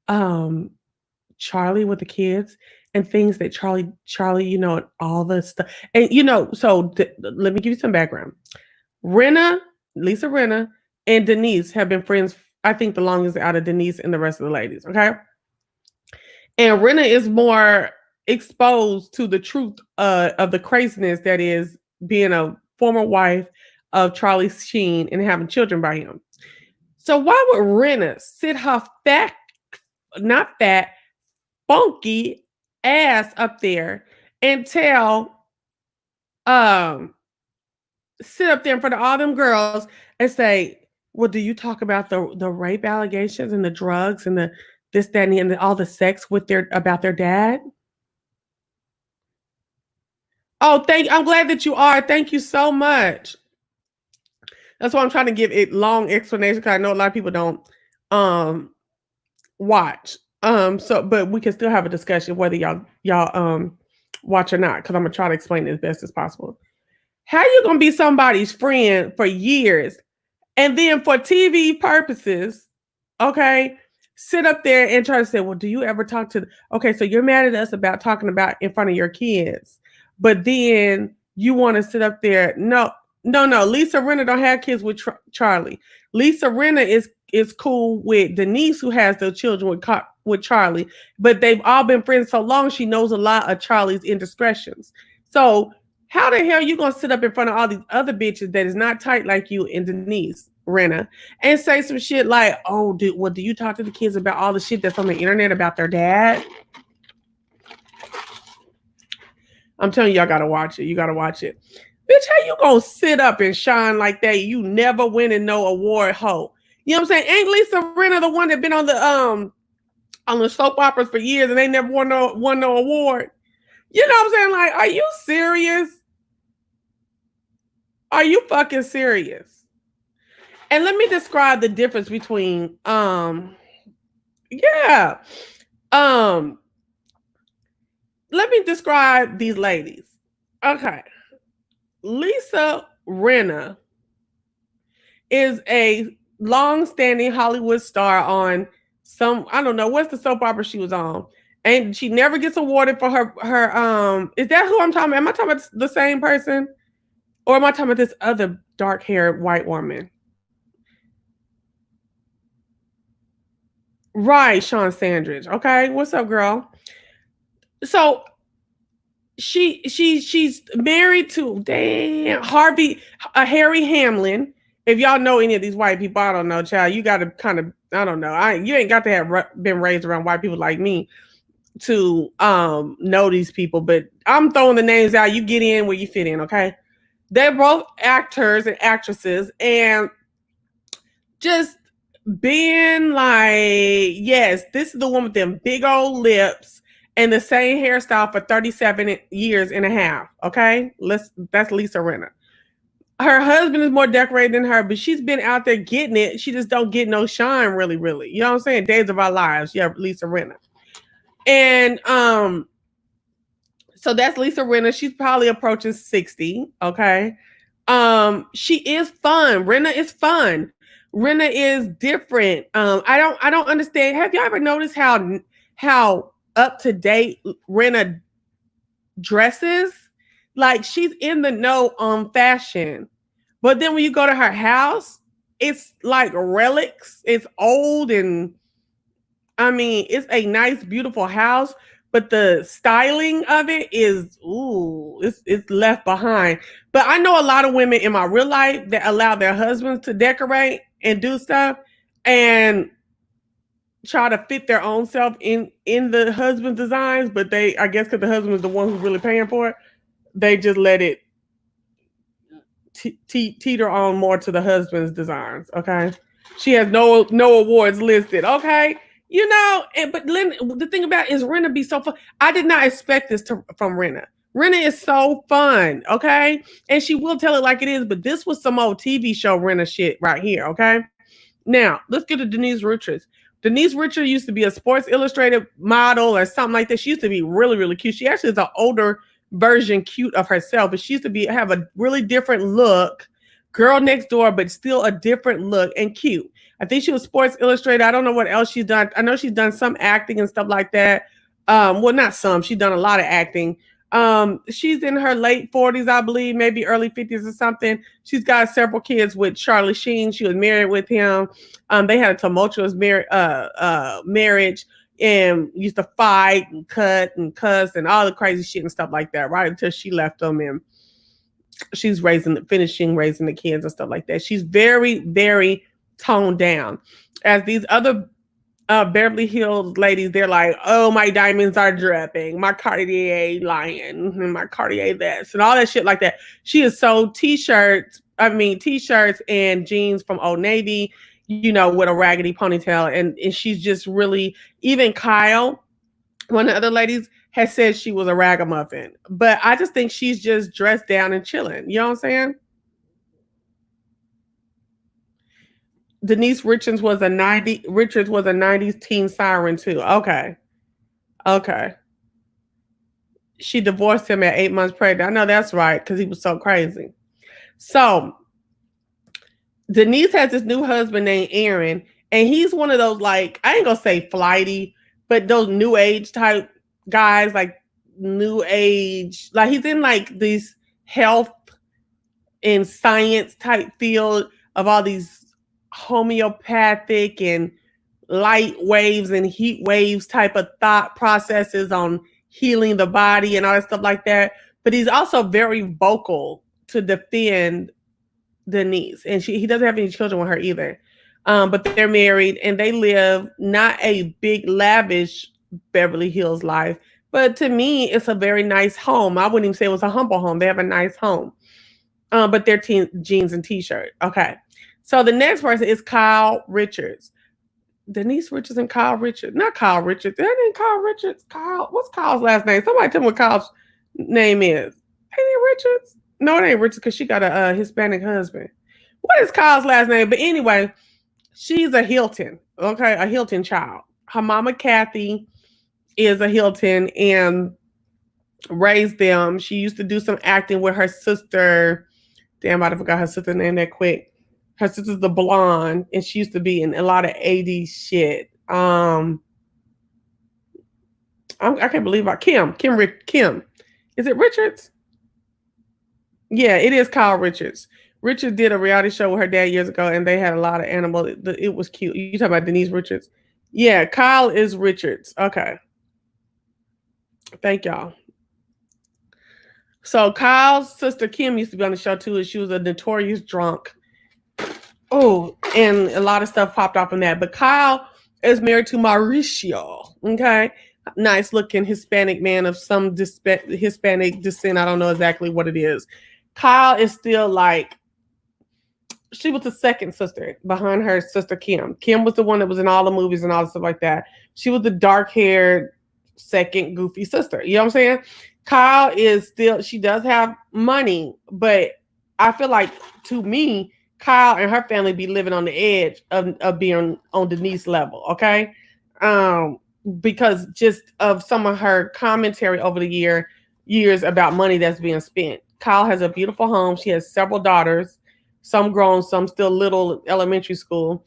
um Charlie with the kids and things that Charlie, and all this stuff. And so let me give you some background. Rinna, Lisa Rinna, and Denise have been friends, I think, the longest out of Denise and the rest of the ladies. Okay. And Rinna is more exposed to the truth of the craziness that is being a former wife of Charlie Sheen and having children by him. So why would Rinna sit her not fat, funky ass up there and tell sit up there in front of all them girls and say, well, do you talk about the rape allegations and the drugs and the this, that, and all the sex with their about their dad? Oh, I'm glad that you are. Thank you so much. That's why I'm trying to give it long explanation because I know a lot of people don't um watch. So but we can still have a discussion whether y'all watch or not, because I'm gonna try to explain it as best as possible. How you gonna be somebody's friend for years and then for TV purposes, okay, sit up there and try to say, well, do you ever talk to okay, so you're mad at us about talking about in front of your kids, but then you want to sit up there. No, no. Lisa Rinna don't have kids with Charlie. Lisa Rinna is cool with Denise, who has the children with Charlie, but they've all been friends so long she knows a lot of Charlie's indiscretions. So how the hell you gonna sit up in front of all these other bitches that is not tight like you and Denise Rinna and say some shit like, oh, do you talk to the kids about all the shit that's on the internet about their dad? I'm telling you, y'all gotta watch it. You gotta watch it. Bitch, how you gonna sit up and shine like that? You never winning no award, hoe. You know what I'm saying? Ain't Lisa Rinna the one that been on the soap operas for years and they never won no award? You know what I'm saying? Like, are you serious? Are you fucking serious? And let me describe the difference between let me describe these ladies. Okay. Lisa Rinna is a long-standing Hollywood star on some, I don't know, what's the soap opera she was on? And she never gets awarded for her is that who I'm talking about? Am I talking about the same person? Or am I talking about this other dark-haired white woman? Right, Sean Sandridge. Okay, what's up, girl? So she's married to Harry Hamlin. If y'all know any of these white people, I don't know, child. You got to kind of, I don't know. You ain't got to have been raised around white people like me to know these people. But I'm throwing the names out. You get in where you fit in, okay? They're both actors and actresses, and just being like, yes, this is the one with them big old lips and the same hairstyle for 37 years and a half. Okay, that's Lisa Rinna. Her husband is more decorated than her, but she's been out there getting it. She just don't get no shine, really. You know what I'm saying? Days of Our Lives. Yeah, Lisa Rinna. And so that's Lisa Rinna. She's probably approaching 60. Okay. She is fun. Rinna is fun. Rinna is different. I don't understand. Have y'all ever noticed how up to date Rinna dresses? Like, she's in the know on fashion. But then when you go to her house, it's like relics. It's old, and I mean, it's a nice, beautiful house, but the styling of it is, it's left behind. But I know a lot of women in my real life that allow their husbands to decorate and do stuff and try to fit their own self in the husband's designs, but I guess because the husband is the one who's really paying for it, they just let it teeter on more to the husband's designs. Okay, she has no awards listed. Okay, you know, but the thing about it is Rinna be so fun. I did not expect this from Rinna. Rinna is so fun, okay, and she will tell it like it is. But this was some old TV show Rinna shit right here. Okay, now let's get to Denise Richards. Denise Richards used to be a Sports Illustrated model or something like that. She used to be really, really cute. She actually is an older version cute of herself, but she used to have a really different look, girl next door, but still a different look and cute. I think she was Sports Illustrated. I don't know what else she's done. I know she's done some acting and stuff like that. Well, not some. She's done a lot of acting. She's in her late 40s, I believe, maybe early 50s or something. She's got several kids with Charlie Sheen. She was married with him. They had a tumultuous marriage and used to fight and cut and cuss and all the crazy shit and stuff like that, right? Until she left them and she's raising the kids and stuff like that. She's very, very toned down. As these other Beverly Hills ladies, they're like, oh, my diamonds are dripping, my Cartier lion, and my Cartier this, and all that shit like that. She is so t-shirts and jeans from Old Navy, with a raggedy ponytail. And she's just really, even Kyle, one of the other ladies, has said she was a ragamuffin. But I just think she's just dressed down and chilling. You know what I'm saying? Denise Richards was a 90s teen siren too. Okay. Okay. She divorced him at 8 months pregnant. I know that's right, because he was so crazy. So Denise has this new husband named Aaron, and he's one of those, like, I ain't gonna say flighty, but those new age type guys, like new age, like he's in like these health and science type field of all these homeopathic and light waves and heat waves type of thought processes on healing the body and all that stuff like that. But he's also very vocal to defend Denise, and he doesn't have any children with her either. But they're married and they live not a big lavish Beverly Hills life, but to me, it's a very nice home. I wouldn't even say it was a humble home. They have a nice home. But they're jeans and t-shirt. Okay. So the next person is Kyle Richards. Denise Richards and Kyle Richards. Not Kyle Richards. That ain't Kyle Richards. What's Kyle's last name? Somebody tell me what Kyle's name is. Ain't it Richards? No, it ain't Richards, because she got a Hispanic husband. What is Kyle's last name? But anyway, she's a Hilton. Okay, a Hilton child. Her mama, Kathy, is a Hilton and raised them. She used to do some acting with her sister. Damn, I forgot her sister's name that quick. Her sister's the blonde, and she used to be in a lot of 80s shit. I can't believe Kim. Is it Richards? Yeah, it is Kyle Richards. Richard did a reality show with her dad years ago, and they had a lot of animals. It was cute. You talking about Denise Richards? Yeah, Kyle is Richards. Okay. Thank y'all. So Kyle's sister Kim used to be on the show too, and she was a notorious drunk. Oh, and a lot of stuff popped off from that. But Kyle is married to Mauricio. Okay. Nice looking Hispanic man of some Hispanic descent. I don't know exactly what it is. Kyle is still like, she was the second sister behind her sister Kim. Kim was the one that was in all the movies and all the stuff like that. She was the dark-haired second goofy sister. You know what I'm saying? Kyle is still, she does have money, but I feel like, to me, Kyle and her family be living on the edge of being on Denise level, okay? Because just of some of her commentary over the years about money that's being spent. Kyle has a beautiful home. She has several daughters, some grown, some still little, elementary school.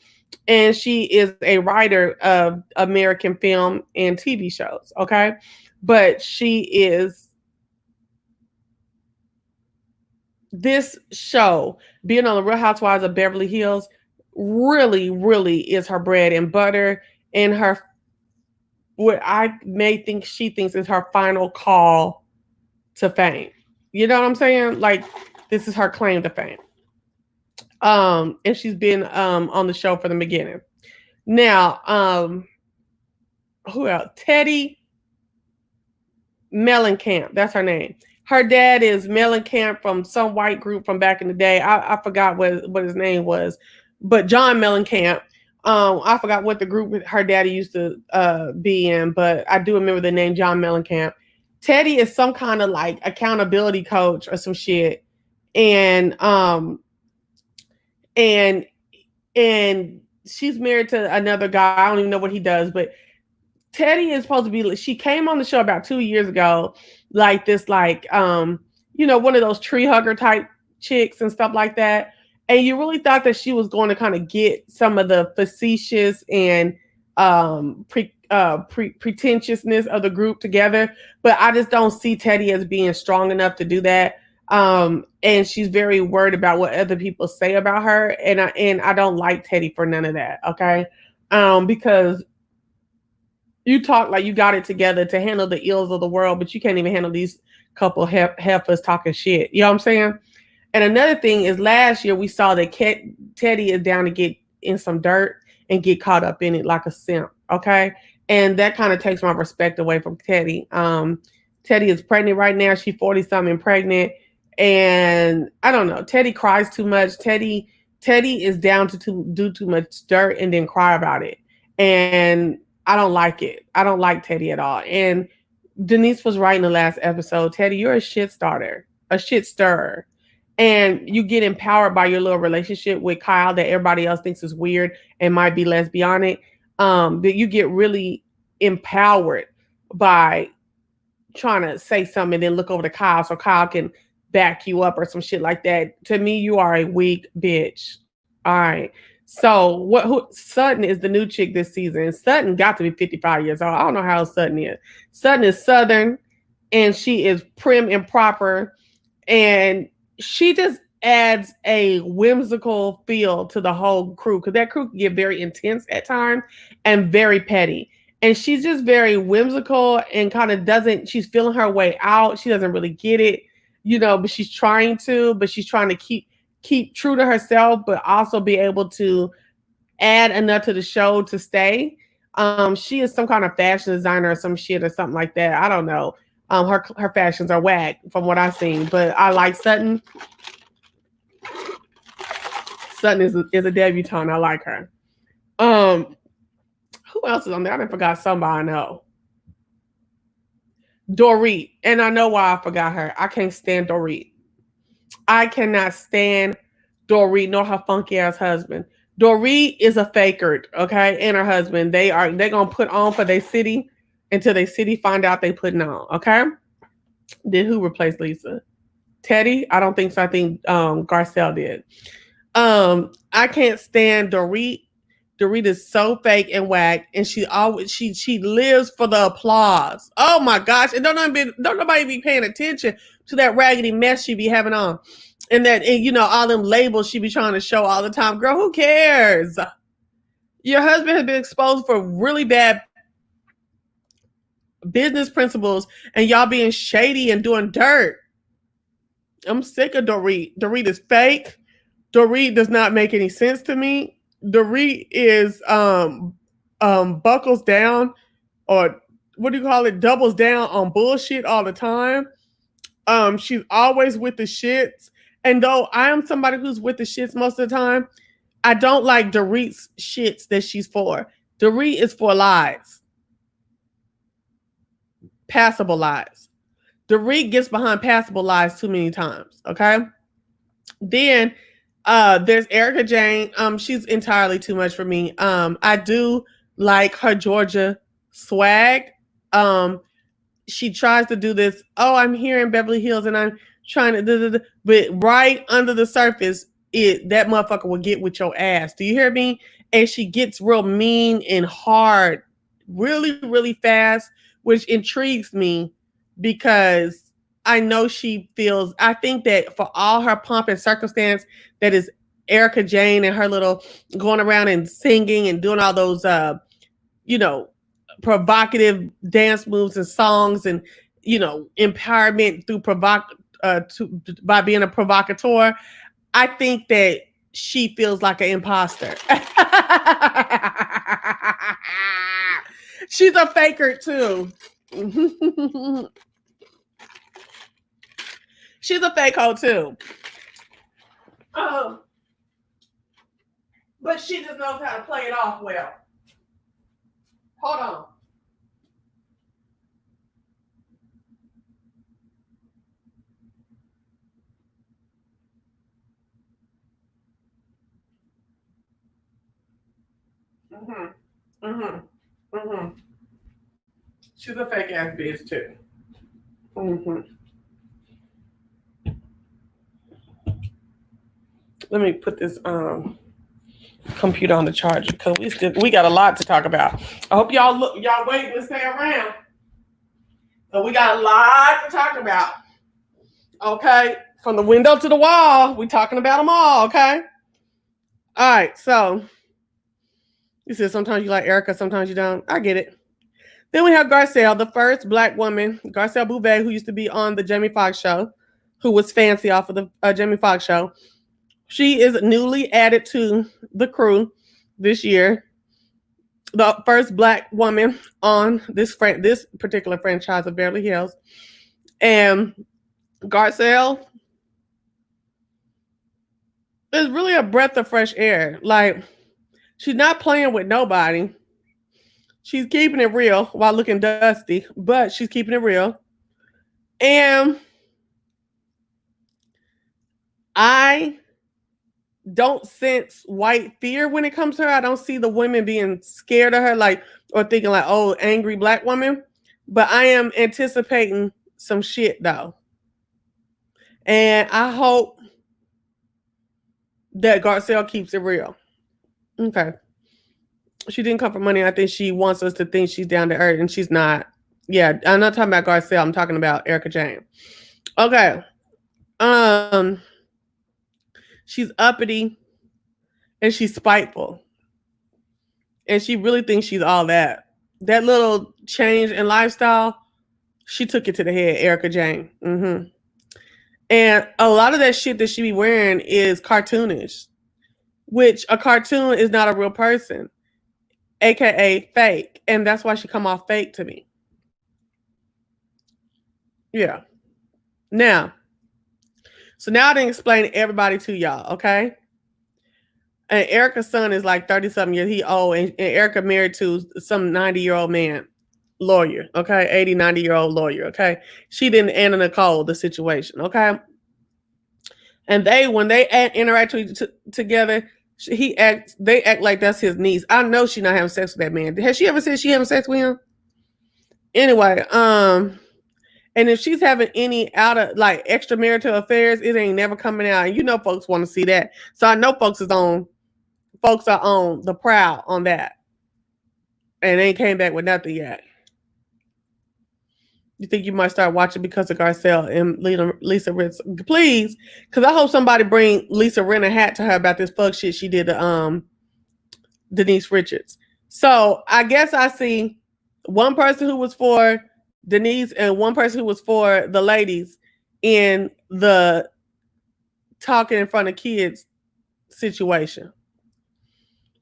And she is a writer of American film and TV shows, okay? But this show, being on the Real Housewives of Beverly Hills, really, really is her bread and butter, and what I may think she thinks is her final call to fame. You know what I'm saying? Like, this is her claim to fame. And she's been on the show from the beginning. Now, who else? Teddi Mellencamp. That's her name. Her dad is Mellencamp from some white group from back in the day. I forgot what his name was, but John Mellencamp. I forgot what the group her daddy used to be in, but I do remember the name John Mellencamp. Teddi is some kind of like accountability coach or some shit, and she's married to another guy. I don't even know what he does, but Teddi is supposed to be. She came on the show about 2 years ago, like this, like one of those tree hugger type chicks and stuff like that. And you really thought that she was going to kind of get some of the facetious and pretentiousness of the group together, but I just don't see Teddi as being strong enough to do that. And she's very worried about what other people say about her, and I don't like Teddi for none of that. Okay, because you talk like you got it together to handle the ills of the world, but you can't even handle these couple heifers talking shit. You know what I'm saying? And another thing is, last year we saw that Teddi is down to get in some dirt, and get caught up in it like a simp. Okay. And that kind of takes my respect away from Teddy. Teddy is pregnant right now. She's 40 something pregnant. And I don't know. Teddy cries too much. Teddy is down to do too much dirt and then cry about it. And I don't like it. I don't like Teddy at all. And Denise was right in the last episode. Teddy, you're a shit starter, a shit stirrer. And you get empowered by your little relationship with Kyle that everybody else thinks is weird and might be lesbianic. That you get really empowered by trying to say something and then look over to Kyle so Kyle can back you up or some shit like that. To me, you are a weak bitch. All right. So Sutton is the new chick this season. Sutton got to be 55 years old. I don't know how old Sutton is. Sutton is Southern and she is prim and proper. And she just adds a whimsical feel to the whole crew because that crew can get very intense at times and very petty. And she's just very whimsical and kind of she's feeling her way out. She doesn't really get it, but she's trying to keep true to herself, but also be able to add enough to the show to stay. She is some kind of fashion designer or some shit or something like that. I don't know. Her fashions are whack from what I've seen, but I like Sutton. Sutton is a debutante. I like her. Who else is on there? I forgot somebody I know. Dorit. And I know why I forgot her. I can't stand Dorit. I cannot stand Dorit nor her funky ass husband. Dorit is a faker, okay? And her husband. They're gonna put on for their city until their city find out they putting on, okay? Then who replaced Lisa? Teddy? I don't think so. I think Garcelle did. I can't stand Dorit. Dorit is so fake and whack, and she lives for the applause. Oh my gosh! And don't nobody be paying attention to that raggedy mess she be having on, and all them labels she be trying to show all the time. Girl, who cares? Your husband has been exposed for really bad business principles, and y'all being shady and doing dirt. I'm sick of Dorit. Dorit is fake. Dorit does not make any sense to me. Dorit is buckles down, or what do you call it? Doubles down on bullshit all the time. She's always with the shits. And though I am somebody who's with the shits most of the time, I don't like Dorit's shits that she's for. Dorit is for lies. Passable lies. Dorit gets behind passable lies too many times. Okay. Then there's Erika Jayne. She's entirely too much for me. I do like her Georgia swag. She tries to do this. Oh, I'm here in Beverly Hills and I'm trying to, but right under the surface, that motherfucker will get with your ass. Do you hear me? And she gets real mean and hard, really, really fast, which intrigues me because I know she feels. I think that for all her pomp and circumstance, that is Erika Jayne and her little going around and singing and doing all those, provocative dance moves and songs and, empowerment through by being a provocateur. I think that she feels like an imposter. She's a faker too. She's a fake hoe too. But she just knows how to play it off well. Hold on. She's a fake ass bitch too. Let me put this computer on the charger because we got a lot to talk about. I hope y'all wait and stay around. So we got a lot to talk about. Okay, from the window to the wall, we talking about them all. Okay. All right. So you said sometimes you like Erika, sometimes you don't. I get it. Then we have Garcelle, the first Black woman, Garcelle Beauvais, who used to be on the Jamie Foxx show, who was fancy off of the Jamie Foxx show. She is newly added to the crew this year. the first Black woman on this particular franchise of Beverly Hills. And Garcelle is really a breath of fresh air. Like, she's not playing with nobody. She's keeping it real while looking dusty, but she's keeping it real. And I don't sense white fear when it comes to her. I don't see the women being scared of her, like, or thinking like, oh, angry Black woman. But I am anticipating some shit though. And I hope that Garcelle keeps it real. Okay. She didn't come for money. I think she wants us to think she's down to earth, and she's not. Yeah, I'm not talking about Garcelle. I'm talking about Erika Jayne. Okay. She's uppity and she's spiteful. And she really thinks she's all that. That little change in lifestyle, she took it to the head, Erika Jayne. Mm-hmm. And a lot of that shit that she be wearing is cartoonish, which a cartoon is not a real person, aka fake. And that's why she come off fake to me. Yeah. Now, so now I didn't explain everybody to y'all, okay? And Erika's son is like 30-something years. He old, and Erika married to some 90-year-old man, lawyer, okay? 80, 90-year-old lawyer, okay? She didn't Anna Nicole the situation, okay? And when they interact together, they act like that's his niece. I know she not having sex with that man. Has she ever said she having sex with him? Anyway, and if she's having any out of like extramarital affairs, it ain't never coming out. And you know folks want to see that. So I know folks are on the prowl on that. And they ain't came back with nothing yet. You think you might start watching because of Garcelle and Lisa Ritz? Please, because I hope somebody bring Lisa Rinna hat to her about this fuck shit she did to Denise Richards. So I guess I see one person who was for Denise and one person who was for the ladies in the talking in front of kids situation.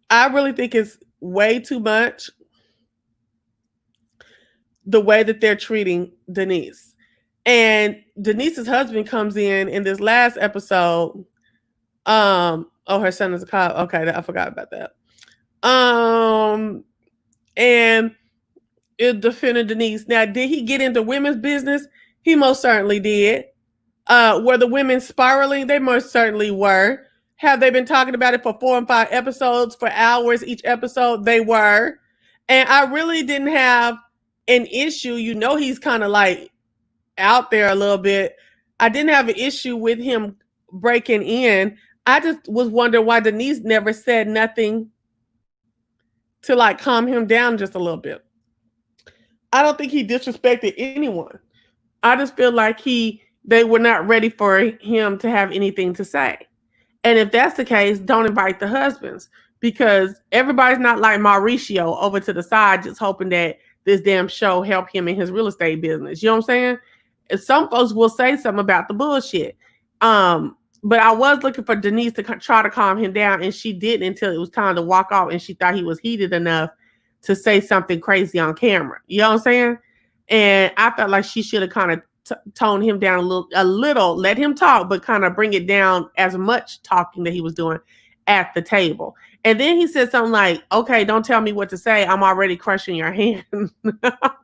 I really think it's way too much the way that they're treating Denise. And Denise's husband comes in this last episode. Her son is a cop. Okay, I forgot about that. And it defended Denise. Now, did he get into women's business? He most certainly did. Were the women spiraling? They most certainly were. Have they been talking about it for 4 and 5 episodes for hours each episode? They were. And I really didn't have an issue. You know, he's kind of like out there a little bit. I didn't have an issue with him breaking in. I just was wondering why Denise never said nothing to like calm him down just a little bit. I don't think he disrespected anyone. I just feel like they were not ready for him to have anything to say. And if that's the case, don't invite the husbands, because everybody's not like Mauricio over to the side just hoping that this damn show help him in his real estate business. You know what I'm saying? And some folks will say something about the bullshit. But I was looking for Denise to try to calm him down, and she didn't until it was time to walk off, and she thought he was heated enough to say something crazy on camera. You know what I'm saying? And I felt like she should have kind of tone him down a little, let him talk, but kind of bring it down as much talking that he was doing at the table. And then he said something like, okay, don't tell me what to say. I'm already crushing your hand.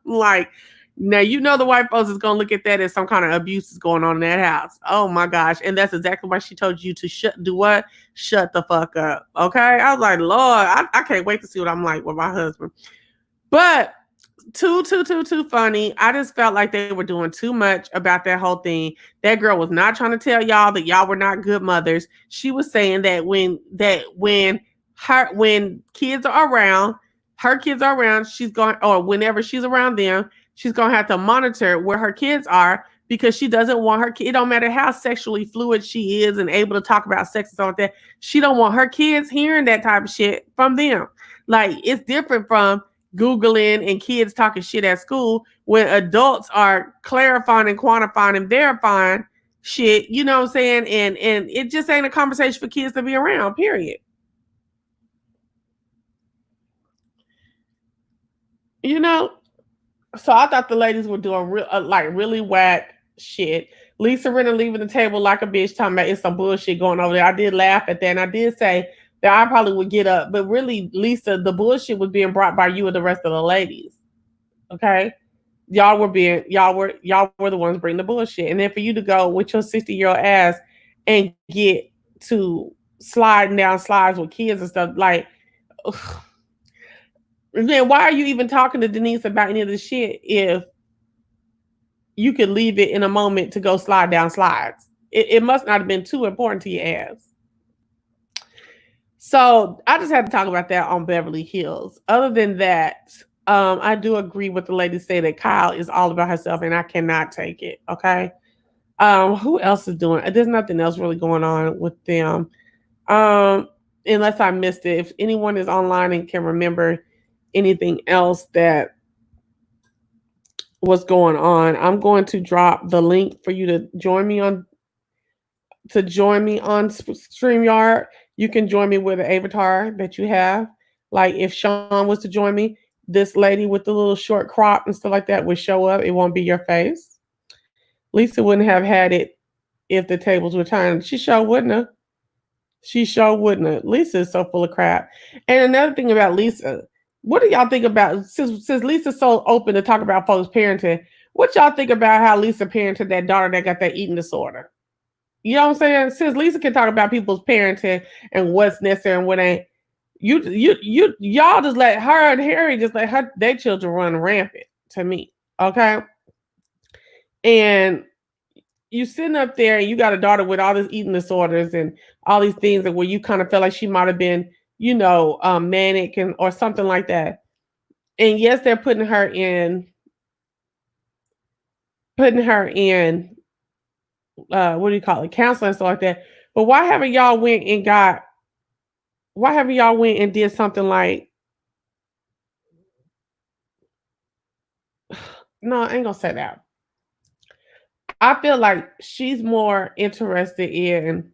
Like, now, you know, the white folks is going to look at that as some kind of abuse is going on in that house. Oh my gosh. And that's exactly why she told you to shut the fuck up. Okay. I was like, Lord, I can't wait to see what I'm like with my husband. But too funny. I just felt like they were doing too much about that whole thing. That girl was not trying to tell y'all that y'all were not good mothers. She was saying that when kids are around, her kids are around, she's going, or whenever she's around them, she's going to have to monitor where her kids are, because she doesn't want her kid. It don't matter how sexually fluid she is and able to talk about sex and stuff like that. She don't want her kids hearing that type of shit from them. Like, it's different from Googling and kids talking shit at school when adults are clarifying and quantifying and verifying shit, you know what I'm saying? And it just ain't a conversation for kids to be around, period. You know, so I thought the ladies were doing like really whack shit. Lisa Rinna leaving the table like a bitch, talking about it's some bullshit going over there. I did laugh at that, and I did say that I probably would get up, but really, Lisa, the bullshit was being brought by you and the rest of the ladies. Okay, y'all were the ones bringing the bullshit, and then for you to go with your 60-year-old ass and get to sliding down slides with kids and stuff like. Ugh. Then why are you even talking to Denise about any of this shit if you could leave it in a moment to go slide down slides? It must not have been too important to your ass. So I just had to talk about that on Beverly Hills. Other than that, I do agree with the lady say that Kyle is all about herself, and I cannot take it. Okay. Who else is doing? There's nothing else really going on with them. Um, Unless I missed it. If anyone is online and can remember anything else that was going on, I'm going to drop the link for you to join me on StreamYard. You can join me with an avatar that you have. Like if Sean was to join me, this lady with the little short crop and stuff like that would show up. It won't be your face. Lisa wouldn't have had it if the tables were turned. She sure wouldn't have. She sure wouldn't have. Lisa is so full of crap. And another thing about Lisa, what do y'all think about since Lisa's so open to talk about folks parenting? What y'all think about how Lisa parented that daughter that got that eating disorder? You know what I'm saying? Since Lisa can talk about people's parenting and what's necessary and what ain't, y'all just let her and Harry just let her their children run rampant to me. Okay. And you sitting up there and you got a daughter with all these eating disorders and all these things that where you kind of felt like she might have been, manic and or something like that. And yes, they're putting her in what do you call it, counseling and stuff like that. But why haven't y'all went and did something like no, I ain't gonna say that. I feel like she's more interested in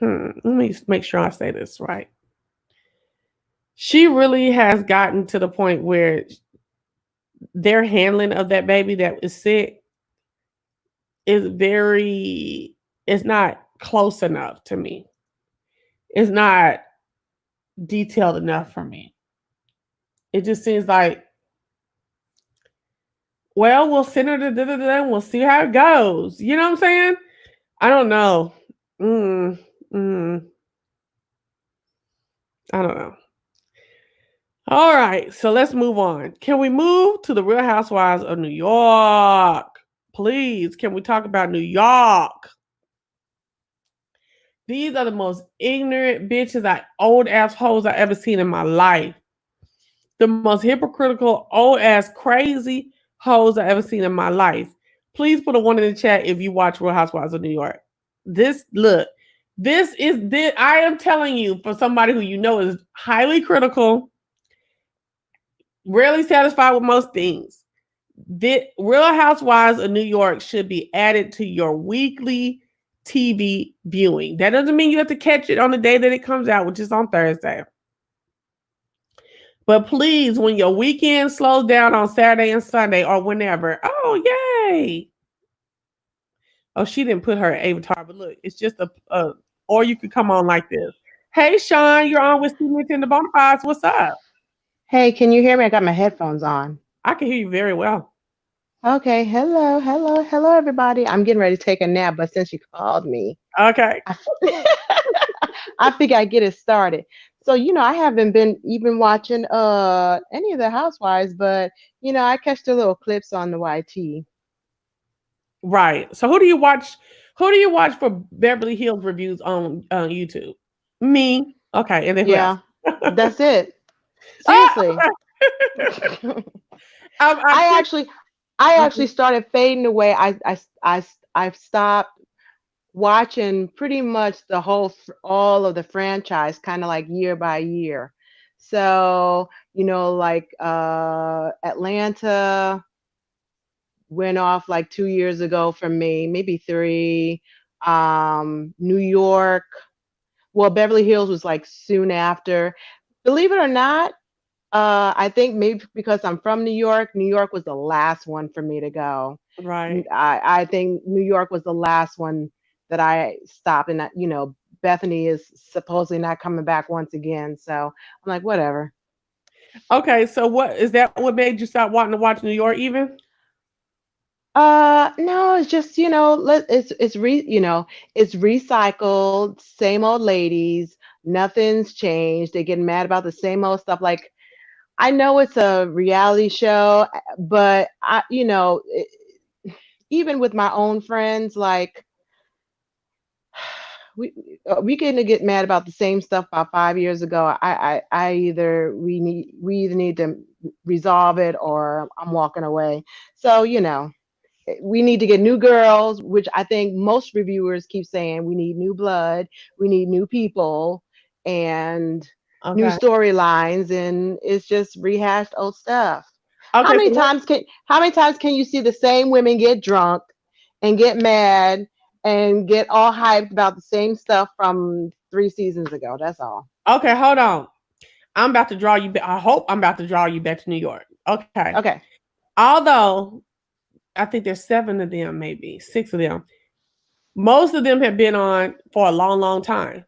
let me make sure I say this right. She really has gotten to the point where their handling of that baby that is sick is very it's not close enough to me. It's not detailed enough for me. It just seems like, well, we'll send her to and we'll see how it goes. You know what I'm saying? I don't know. Mm, mm, I don't know. All right, so let's move on. Can we move to the Real Housewives of New York? Please, can we talk about New York? These are the most ignorant bitches, old assholes I ever seen in my life. The most hypocritical, old ass, crazy hoes I ever seen in my life. Please put a one in the chat if you watch Real Housewives of New York. This. I am telling you, for somebody who you know is highly critical, rarely satisfied with most things. The Real Housewives of New York should be added to your weekly TV viewing. That doesn't mean you have to catch it on the day that it comes out, which is on Thursday. But please, when your weekend slows down on Saturday and Sunday or whenever, oh, yay. Oh, she didn't put her avatar, but look, it's just or you could come on like this. Hey, Sean, you're on with Steve and the Bonafides. What's up? Hey, can you hear me? I got my headphones on. I can hear you very well. Okay, hello, hello, hello, everybody. I'm getting ready to take a nap, but since you called me, Okay. I, I figure I get it started. So, I haven't been even watching any of the Housewives, but I catch the little clips on the YT. Right. So who do you watch? Who do you watch for Beverly Hills reviews on YouTube? Me. Okay. And then who else? Yeah, that's it. Ah, Seriously. I I think. actually I actually Mhm. started fading away. I've stopped watching pretty much all of the franchise kind of like year by year. So, like Atlanta went off like 2 years ago for me, maybe three. New York, Well, Beverly Hills was like soon after. Believe it or not, I think maybe because I'm from New York, New York was the last one for me to go. Right. I think New York was the last one that I stopped, and that, Bethany is supposedly not coming back once again. So I'm like, whatever. Okay, so what is that? What made you stop wanting to watch New York even? No, it's just, it's recycled, same old ladies, nothing's changed. They're getting mad about the same old stuff. Like, I know it's a reality show, but even with my own friends, like, we we can get mad about the same stuff about 5 years ago. I either we either need to resolve it or I'm walking away. So, we need to get new girls, which I think most reviewers keep saying we need new blood, we need new people, and new Okay. storylines, and it's just rehashed old stuff. Okay, so what? How many times can you see the same women get drunk and get mad and get all hyped about the same stuff from 3 seasons ago? That's all. Okay, hold on. I'm about to draw you back. I hope I'm about to draw you back to New York. Okay. Okay. Although I think there's 7 of them, maybe 6 of them. Most of them have been on for a long, long time.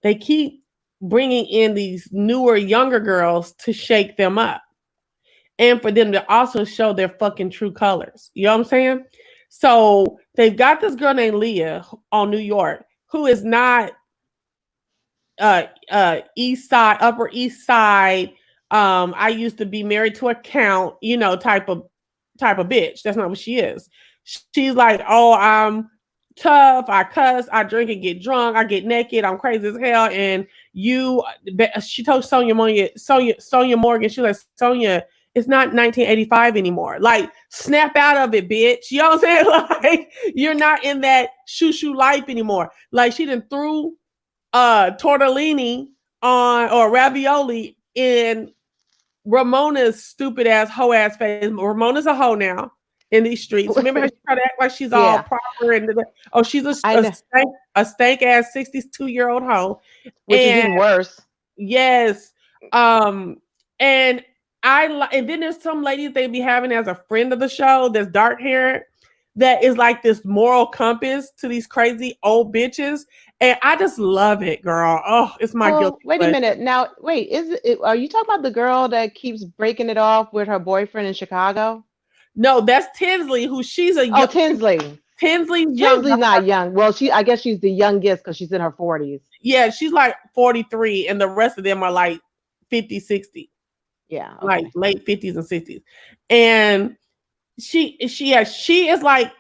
They keep bringing in these newer, younger girls to shake them up and for them to also show their fucking true colors. You know what I'm saying? So they've got this girl named Leah on New York who is not east side, upper east side. I used to be married to a count, type of bitch. That's not what she is. She's like, oh, I'm tough, I cuss, I drink and get drunk, I get naked, I'm crazy as hell. And she told Sonia Morgan, she was like, Sonia, it's not 1985 anymore. Like, snap out of it, bitch. You know what I'm saying? Like, you're not in that shoo life anymore. Like, she done threw tortellini on or ravioli in Ramona's stupid ass hoe ass face. Ramona's a hoe now in these streets. Remember how she tried to act like she's all Yeah, proper and she's I know, a stank ass 62-year-old hoe. which is And even worse. yes, and and then there's some ladies they be having as a friend of the show that's dark haired that is like this moral compass to these crazy old bitches. And I just love it, girl. Oh, it's my Oh, guilty wait a pleasure. minute. Now, wait, are you talking about the girl that keeps breaking it off with her boyfriend in Chicago? No, that's Tinsley, who she's a Oh, young Tinsley's Tinsley's young. not young. Well, I guess she's the youngest because she's in her 40s. Yeah, she's like 43, and the rest of them are like 50, 60, Yeah, like okay. late 50s and 60s. And she is like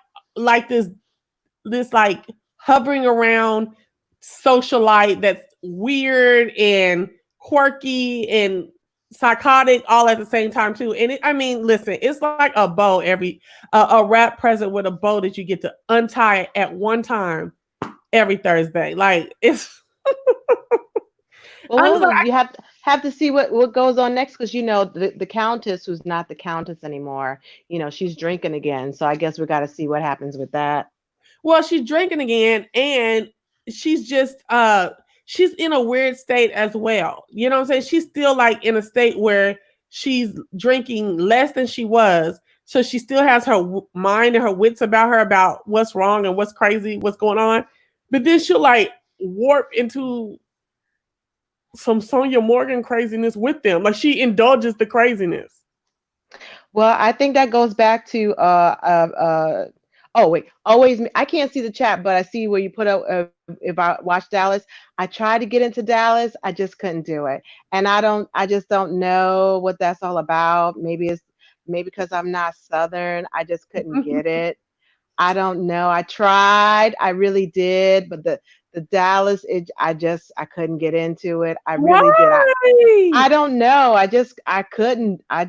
this like hovering around socialite that's weird and quirky and psychotic all at the same time too. And I mean, listen, it's like a bow a wrap present with a bow that you get to untie at one time every Thursday. Like, it's Well, I'm just hold like, on. You have to see what goes on next because the countess who's not the countess anymore. She's drinking again. So I guess we got to see what happens with that. well, she's drinking again, and she's just she's in a weird state as well. You know what I'm saying? She's still like in a state where she's drinking less than she was. So she still has her mind and her wits about her about what's wrong and what's crazy, what's going on. But then she'll like warp into some Sonia Morgan craziness with them. Like, she indulges the craziness. Well, I think that goes back to oh wait, always I can't see the chat, but I see where you put up if I watch Dallas. I tried to get into Dallas, I just couldn't do it. And I just don't know what that's all about. Maybe because I'm not Southern, I just couldn't get it. I don't know. I tried. I really did, but the Dallas, I couldn't get into it. I really did. Why? I don't know. I couldn't. I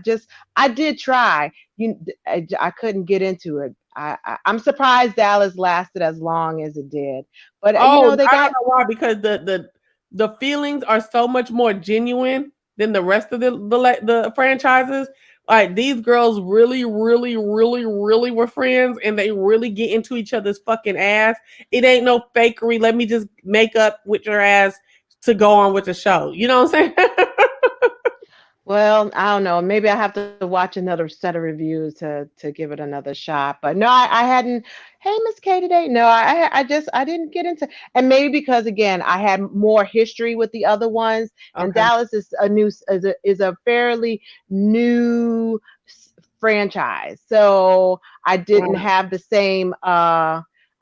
did try. I couldn't get into it. I'm surprised Dallas lasted as long as it did. But Oh, they I don't got. know why, because the feelings are so much more genuine than the rest of the franchises. Like, these girls really, really, really, really were friends, and they really get into each other's fucking ass. It ain't no fakery. Let me just make up with your ass to go on with the show. You know what I'm saying? Well, I don't know. Maybe I have to watch another set of reviews to give it another shot. But no, I hadn't. Hey, Miss K today. No, I didn't get into. And maybe because again, I had more history with the other ones, and Okay. Dallas is a new is a fairly new franchise. So I didn't Right. have the same.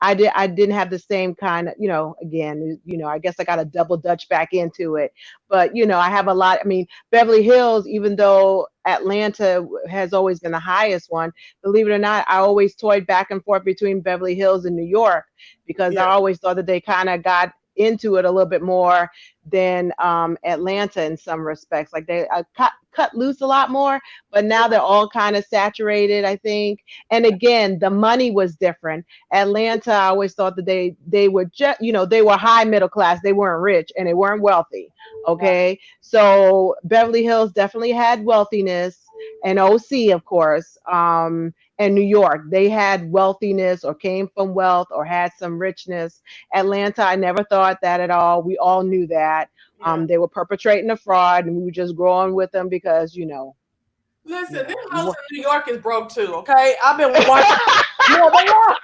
I didn't have the same kind of, again, I guess I got to double dutch back into it. But, I have a lot. I mean, Beverly Hills, even though Atlanta has always been the highest one, believe it or not, I always toyed back and forth between Beverly Hills and New York because I Yeah. always thought that they kind of got into it a little bit more than Atlanta in some respects. Like they cut loose a lot more, but now they're all kind of saturated, I think. And again, the money was different. Atlanta, I always thought that they were just, they were high middle class. They weren't rich and they weren't wealthy. Okay, so Beverly Hills definitely had wealthiness, and OC, of course, and New York, they had wealthiness or came from wealth or had some richness. Atlanta, I never thought that at all. We all knew that. Yeah. They were perpetrating a fraud, and we were just growing with them because Listen, them you hoes want. in New York is broke too. Okay, I've been watching. Yeah, they are.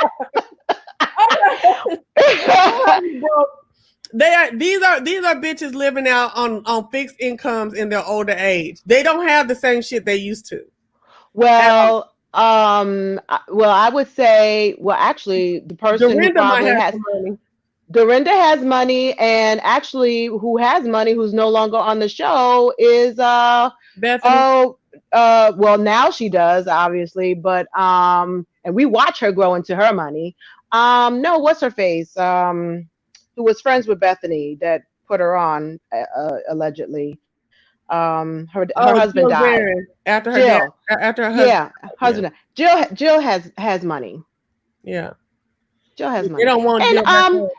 Them hoes is broke. They are. These are bitches living out on fixed incomes in their older age. They don't have the same shit they used to. At all. Well, I would say, well, actually, the person who Dorinda might probably have has some money. Dorinda has money, and actually, who has money, who's no longer on the show, is Bethany. oh well, now she does, obviously, but and we watch her grow into her money. No, what's her face? Who was friends with Bethany that put her on allegedly. Her Oh, husband Jill died. Zarin after her dad, Jill, after her husband. yeah, Yeah, husband. Jill has money. yeah. Jill has They money, don't want and Jill back home.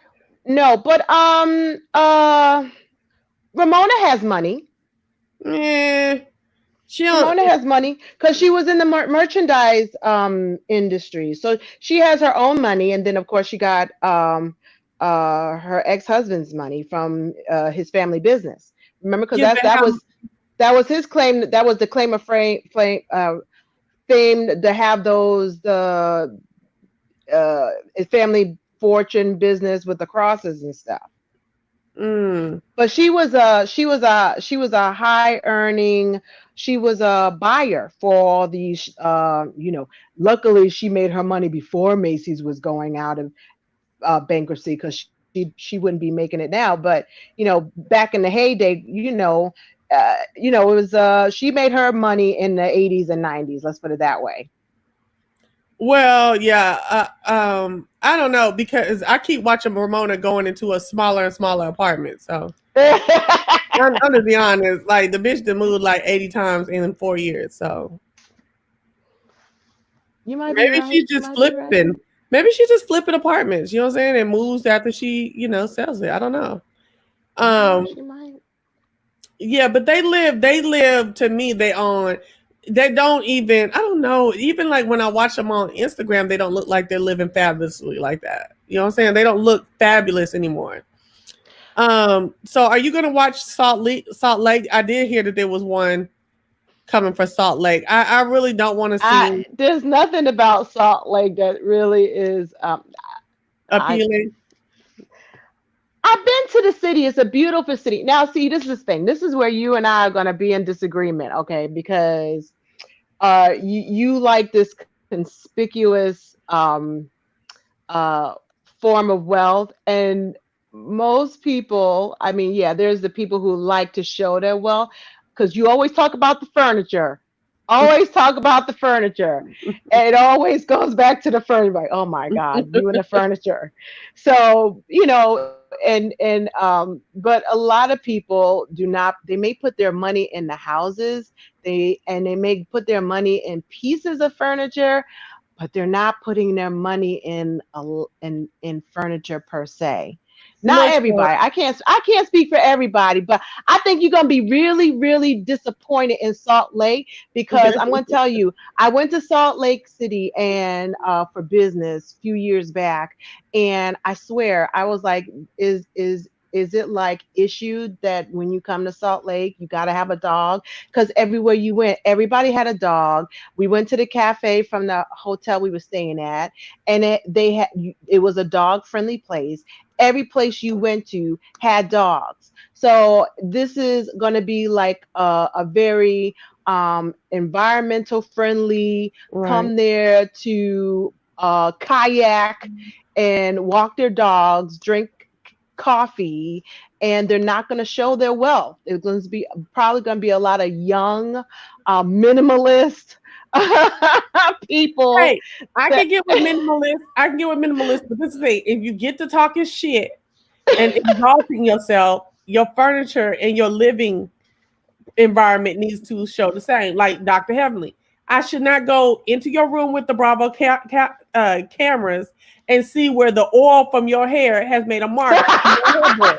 no, but Ramona has money. Yeah, she don't. Ramona has money because she was in the merchandise industry, so she has her own money, and then of course she got her ex husband's money from his family business. Remember, because Yeah, that's they have. that was his claim. That was the claim of fame to have those the uh, family fortune business with the crosses and stuff. Mm. But she was a high earning, she was a buyer for all these luckily she made her money before Macy's was going out of bankruptcy, because she wouldn't be making it now. But back in the heyday, it was she made her money in the 80s and 90s, let's put it that way. Well, yeah. I don't know because I keep watching Ramona going into a smaller and smaller apartment. So I'm to be honest, like the bitch that moved like 80 times in 4 years. So You might be maybe right. she's You just might be right. flipping. Maybe she's just flipping apartments. You know what I'm saying? And moves after she, sells it. I don't know. Yeah, Um, she might. yeah, but they live to me, they don't even, I don't know, even like when I watch them on Instagram, they don't look like they're living fabulously like that. You know what I'm saying? They don't look fabulous anymore. So are you gonna watch Salt Lake? I did hear that there was one coming for Salt Lake. I really don't want to see There's nothing about Salt Lake that really is. I appealing. I've been to the city. It's a beautiful city. Now, see, this is the thing. This is where you and I are going to be in disagreement, okay? Because you like this conspicuous uh, form of wealth, and most people. I mean, yeah, there's the people who like to show their wealth, because you always talk about the furniture. Always talk about the furniture. And it always goes back to the furniture. Like, oh my God, you and the furniture. So, but a lot of people do not, they may put their money in the houses, they may put their money in pieces of furniture, but they're not putting their money in furniture per se. Not Look, everybody. I can't speak for everybody, but I think you're gonna be really, really disappointed in Salt Lake, because I'm gonna tell you, I went to Salt Lake City and for business a few years back, and I swear I was like, is is it like issued that when you come to Salt Lake, you got to have a dog? Because everywhere you went, everybody had a dog. We went to the cafe from the hotel we were staying at, and it was a dog friendly place. Every place you went to had dogs. So this is going to be like a very environmental friendly, Right. come there to kayak and walk their dogs, drink coffee, and they're not going to show their wealth. It's going to be probably going to be a lot of young, minimalist people Hey, I that. can get with minimalist. I can get with minimalist, but this is the thing. If you get to talking shit and exalting yourself, your furniture and your living environment needs to show the same. Like Dr. Heavenly, I should not go into your room with the Bravo cameras and see where the oil from your hair has made a mark on your headboard.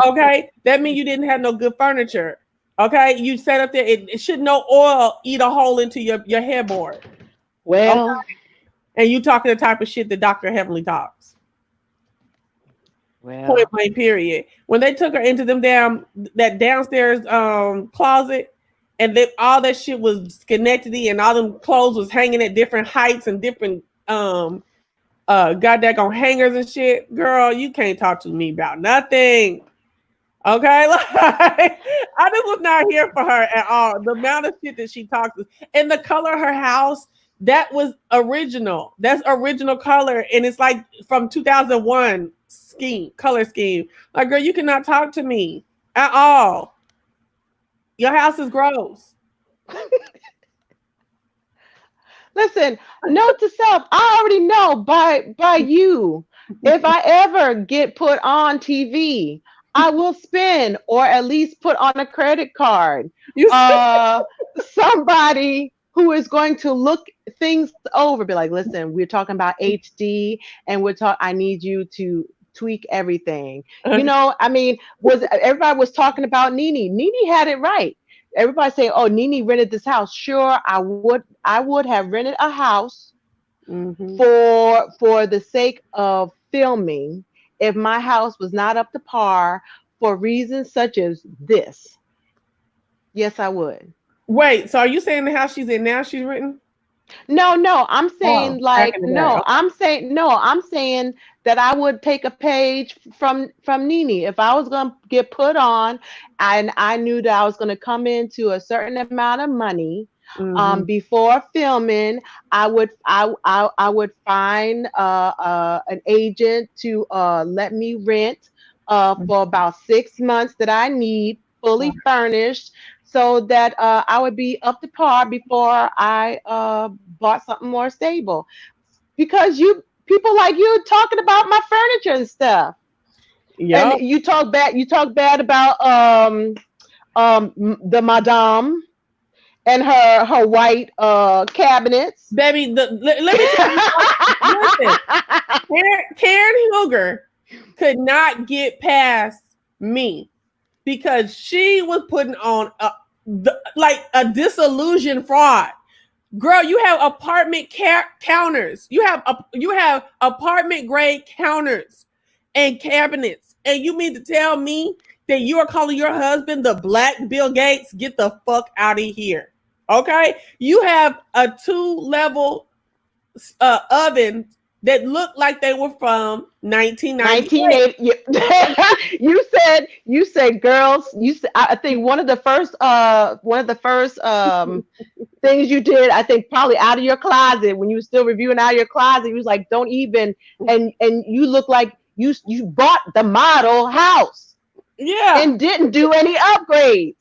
Okay, that means you didn't have no good furniture. Okay, you set up there. It should no oil eat a hole into your headboard. Okay, Well, and you talking the type of shit that Dr. Heavenly talks. Point well. blank period. When they took her into them that downstairs closet, and all that shit was Schenectady, and all them clothes was hanging at different heights and different goddamn on hangers and shit. Girl, you can't talk to me about nothing. Okay, like, I just was not here for her at all. The amount of shit that she talks, and the color of her house, that was original. That's original color, and it's like from 2001 color scheme. Like, girl, you cannot talk to me at all. Your house is gross. Listen, note to self, I already know by you. If I ever get put on TV, I will spend or at least put on a credit card. You Uh Somebody who is going to look things over, be like, listen, we're talking about HD and I need you to tweak everything. I mean, was everybody was talking about Nene. Nene had it right. Everybody say, "Oh, Nene rented this house." Sure, I would have rented a house mm-hmm. for the sake of filming if my house was not up to par for reasons such as this. Yes, I would. Wait, so are you saying the house she's in now she's written? No, no, I'm Oh, saying back like in the day. no, I'm saying no, I'm saying that I would take a page from Nene if I was gonna get put on, and I knew that I was gonna come into a certain amount of money. Mm-hmm. Before filming, I would find an agent to let me rent for about 6 months that I need, fully furnished, so that I would be up to par before I bought something more stable. Because you people like you talking about my furniture and stuff, and Yep. you talk bad about the madame and her white cabinets. Baby, let me tell you something. Listen, Karen Hilger could not get past me because she was putting on like a disillusioned fraud. Girl, you have apartment counters. You have apartment grade counters and cabinets, and you mean to tell me that you are calling your husband the Black Bill Gates? Get the fuck out of here. Okay, you have a two-level oven that looked like they were from 1998. 1980. You said girls. I think one of the first things you did, I think probably out of your closet when you were still reviewing out of your closet, you was like, don't even, and you look like you bought the model house Yeah. and didn't do any upgrades.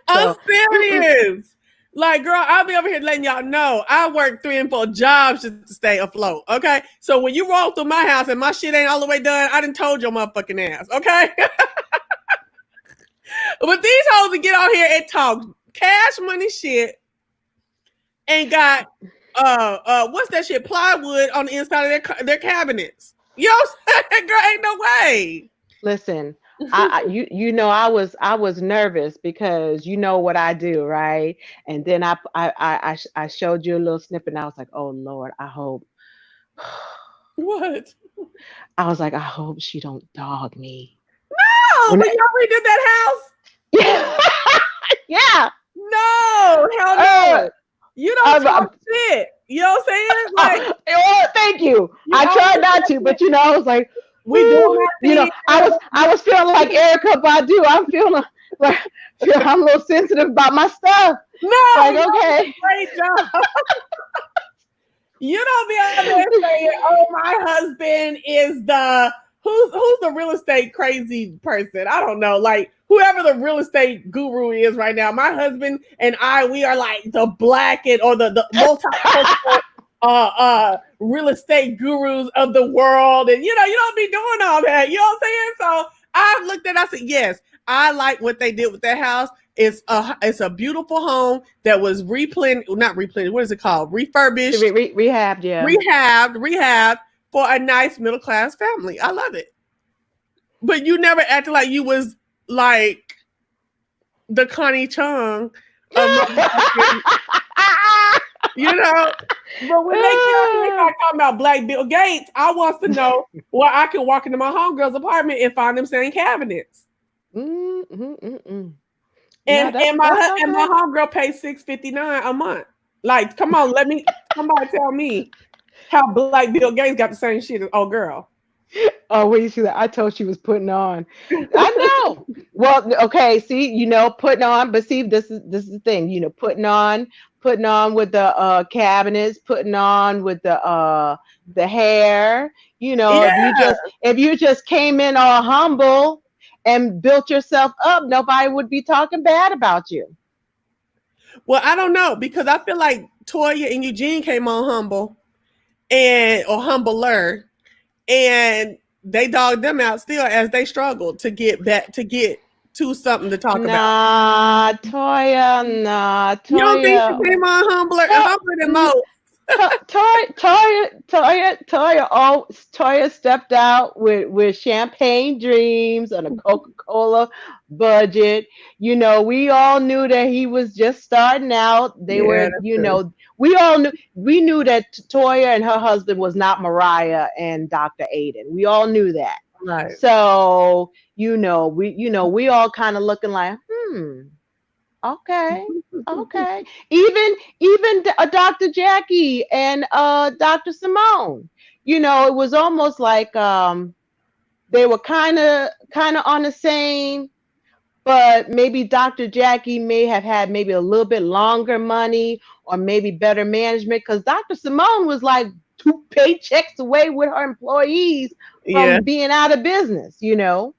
I'm So serious. Like, girl, I'll be over here letting y'all know I work 3 and 4 jobs just to stay afloat. Okay. So when you roll through my house and my shit ain't all the way done, I done told your motherfucking ass. Okay. But these hoes that get on here and talk cash money shit and got what's that shit? Plywood on the inside of their cabinets. You know what I'm saying? Girl, ain't no way. listen, I was nervous because you know what I do, right? And then I showed you a little snippet, and I was like, oh Lord, I hope. What? I was like, I hope she don't dog me. Oh, When when y'all redid that house? yeah. No, hell Uh, no. You don't I'm, talk I'm, shit. You know what I'm saying? Like oh, thank you. you I tried always not to, listen. but I was like, We doing whew, our thing. I was feeling like Erika Badu. I'm feeling like I'm a little sensitive about my stuff. No, Like, y'all did a okay. great job. You don't be out there saying, "Oh, my husband is the who's the real estate crazy person." I don't know, like whoever the real estate guru is right now. My husband and I, we are like the black and or the multicultural real estate gurus of the world, and you don't be doing all that. You know what I'm saying? So I looked at, I said, yes, I like what they did with that house. It's a beautiful home that was not replenished. What is it called? Refurbished, Rehabbed, yeah. rehabbed for a nice middle class family. I love it. But you never acted like you was like the Connie Chung of motherfucking, you know. But when they get out here, they start talking about Black Bill Gates, I want to know where I can walk into my homegirl's apartment and find them saying cabinets. No, that's And my okay. homegirl pays $6.59 a month. Like, come on, somebody tell me how Black Bill Gates got the same shit as old girl. Oh, wait, you see that? I told she was putting on. I know. Well, okay, see, putting on, but see, this is the thing, putting on with the cabinets, putting on with the hair. Yeah. If you just came in all humble and built yourself up, nobody would be talking bad about you. Well, I don't know because I feel like Toya and Eugene came on humble and or humbler, and they dogged them out still as they struggled to get back to something to talk about. Nah, You don't think she Toya. came on humbler than To- most? Toya stepped out with champagne dreams on a Coca-Cola budget. We all knew that he was just starting out. They Yeah, were, that's true. we knew that Toya and her husband was not Mariah and Dr. Aiden. We all knew that. Right. So, we all kind of looking like, okay, okay. Even Dr. Jackie and Dr. Simone. It was almost like they were kind of on the same, but maybe Dr. Jackie may have had maybe a little bit longer money or maybe better management because Dr. Simone was like 2 paychecks away with her employees Yeah. from being out of business. Yeah.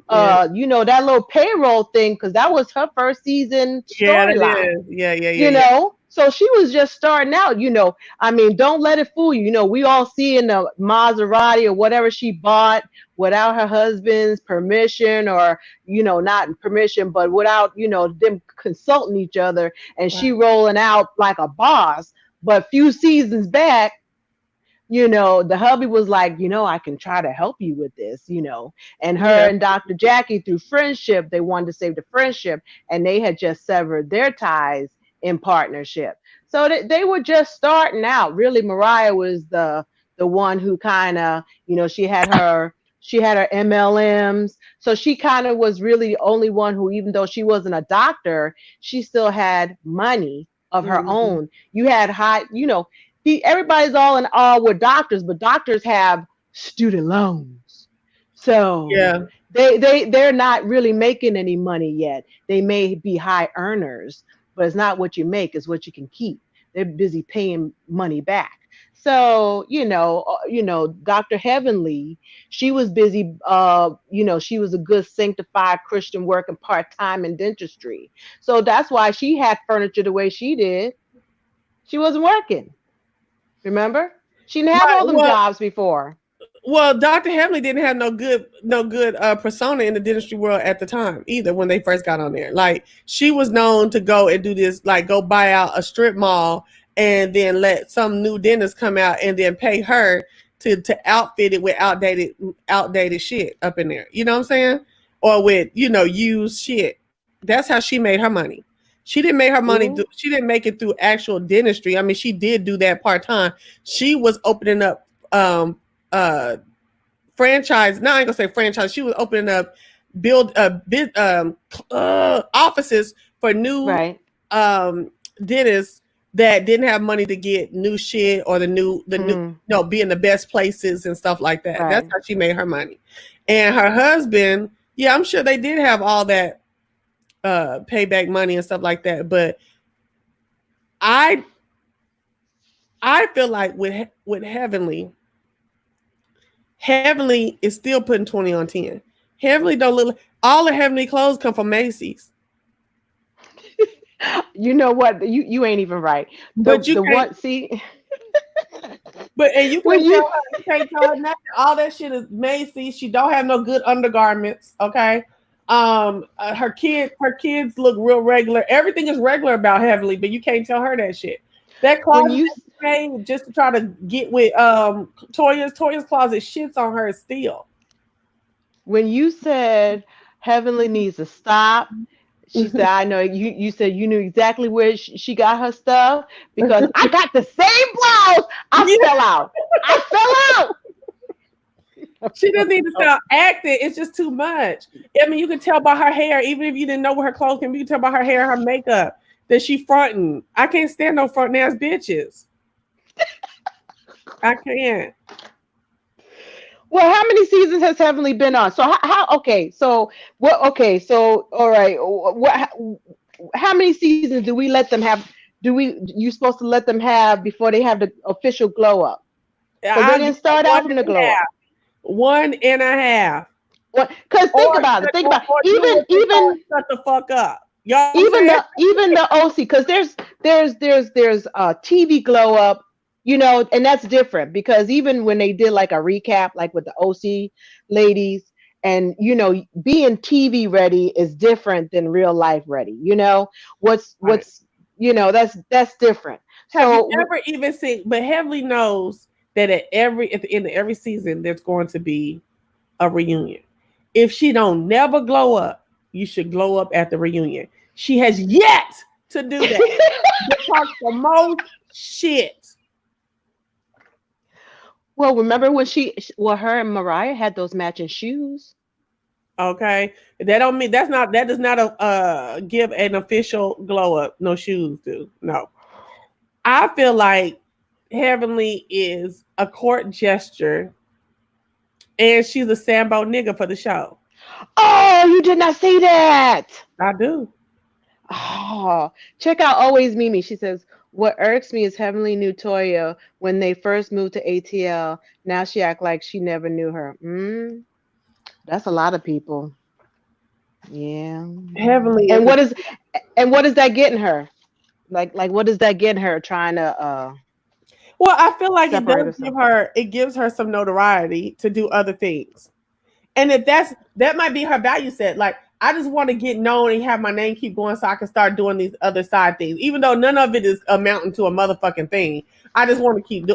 That little payroll thing because that was her first season Yeah, that storyline. is. Yeah, yeah, yeah, yeah. So she was just starting out. I mean, don't let it fool you. We all see in the Maserati or whatever she bought without her husband's permission or not permission, but without them consulting each other, and she Right. rolling out like a boss. But few seasons back, the hubby was like, I can try to help you with this. And her Yeah. and Dr. Jackie, through friendship, they wanted to save the friendship, and they had just severed their ties in partnership. So they were just starting out. Really, Mariah was the one who kind of, she had her MLMs. So she kind of was really the only one who, even though she wasn't a doctor, she still had money of her Mhm. own. You had everybody's all in all with doctors, but doctors have student loans. So Yeah. they're not really making any money yet. They may be high earners, but it's not what you make, it's what you can keep. They're busy paying money back. So, Dr. Heavenly, she was busy, she was a good sanctified Christian working part-time in dentistry. So that's why she had furniture the way she did. She wasn't working. Remember? She didn't have Right. all them jobs before. Well, Dr. Heavenly didn't have no good persona in the dentistry world at the time either when they first got on there. Like she was known to go and do this, like go buy out a strip mall and then let some new dentist come out and then pay her to outfit it with outdated shit up in there. You know what I'm saying? Or with used shit. That's how she made her money. She didn't make her money. Ooh. She didn't make it through actual dentistry. I mean, she did do that part time. She was opening up franchise. Now I ain't gonna say franchise. She was opening up build offices for new Right. dentists that didn't have money to get new shit or the new Mm, be in the best places and stuff like that. That's right. how she made her money. And her husband, yeah, I'm sure they did have all that payback money and stuff like that. But I feel like with Heavenly is still putting 20 on 10. Heavenly don't look all the Heavenly clothes come from Macy's. You know what? You ain't even right. But you The can't one see and you when can't you tell her nothing. All that shit is Macy's. She don't have no good undergarments. Okay. Her kids look real regular. Everything is regular about Heavenly, but you can't tell her that shit. That when closet you that she made just to try to get with Toya's closet shits on her still. when you said Heavenly needs to stop, she said, I know you said you knew exactly where she got her stuff because I got the same blouse. I Yeah, fell out. I fell out. she doesn't need to start acting. It's just too much. I mean, you can tell by her hair, even if you didn't know what her clothes can be, you can tell by her hair, her makeup, that she fronting. I can't stand no front ass bitches. I can't. Well, how many seasons has Heavenly been on? So how okay, so what okay, so all right, what how many seasons do we let them have? Do we you supposed to let them have before they have the official glow up? Because they I'll give didn't her start one out in the and a glow up. half. One and a half. Because think about it. Think about Or do what they call shut the fuck up. You know what I'm saying? even the OC, because there's TV glow up, and that's different because even when they did like a recap, like with the OC ladies, and being TV ready is different than real life ready. Right. What's that's different. Have you So ever even seen? But Heavenly knows that at the end of every season, there's going to be a reunion. If she don't never glow up, you should glow up at the reunion. She has yet to do that. They talk the most shit. well, remember when her and Mariah had those matching shoes? Okay, that don't mean that does not give an official glow up. No shoes do. No, I feel like Heavenly is a court gesture, and she's a Sambo nigga for the show. Oh, you did not say that. I do. Oh, check out Always Mimi. She says, what irks me is Heavenly knew Toya when they first moved to ATL. Now she act like she never knew her. That's a lot of people. Yeah. Heavenly is And a what is that getting her? Like what is that getting her trying to well. I feel like separate herself? it gives her some notoriety to do other things. And if that might be her value set. Like I just want to get known and have my name keep going so I can start doing these other side things. Even though none of it is amounting to a motherfucking thing. I just want to keep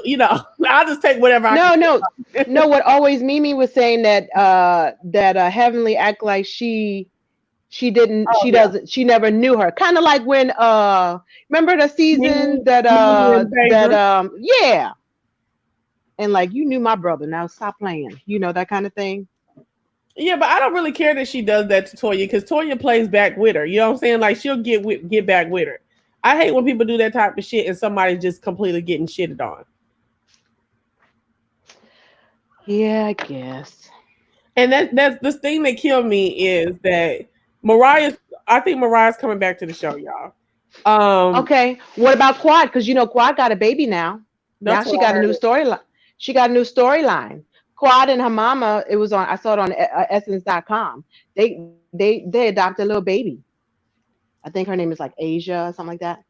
I'll just take whatever I can No, no. get. No, what Always Mimi was saying that Heavenly act like she didn't Oh she yeah. doesn't she never knew her, kind of like when remember the season Mimi and that Phaedra. yeah, and like you knew my brother, now stop playing, that kind of thing. Yeah, but I don't really care that she does that to Toya because Toya plays back with her. You know what I'm saying? Like she'll get back with her. I hate when people do that type of shit and somebody just completely getting shitted on. Yeah, I guess. And that's this thing that killed me is that Mariah's. I think Mariah's coming back to the show, y'all. Um, Okay, what about Quad? Because Quad got a baby now. Now that's what she I got a new heard. storyline. She got a new storyline. Quad and her mama, it was on, I saw it on essence.com. They adopted a little baby. I think her name is like Asia or something like that.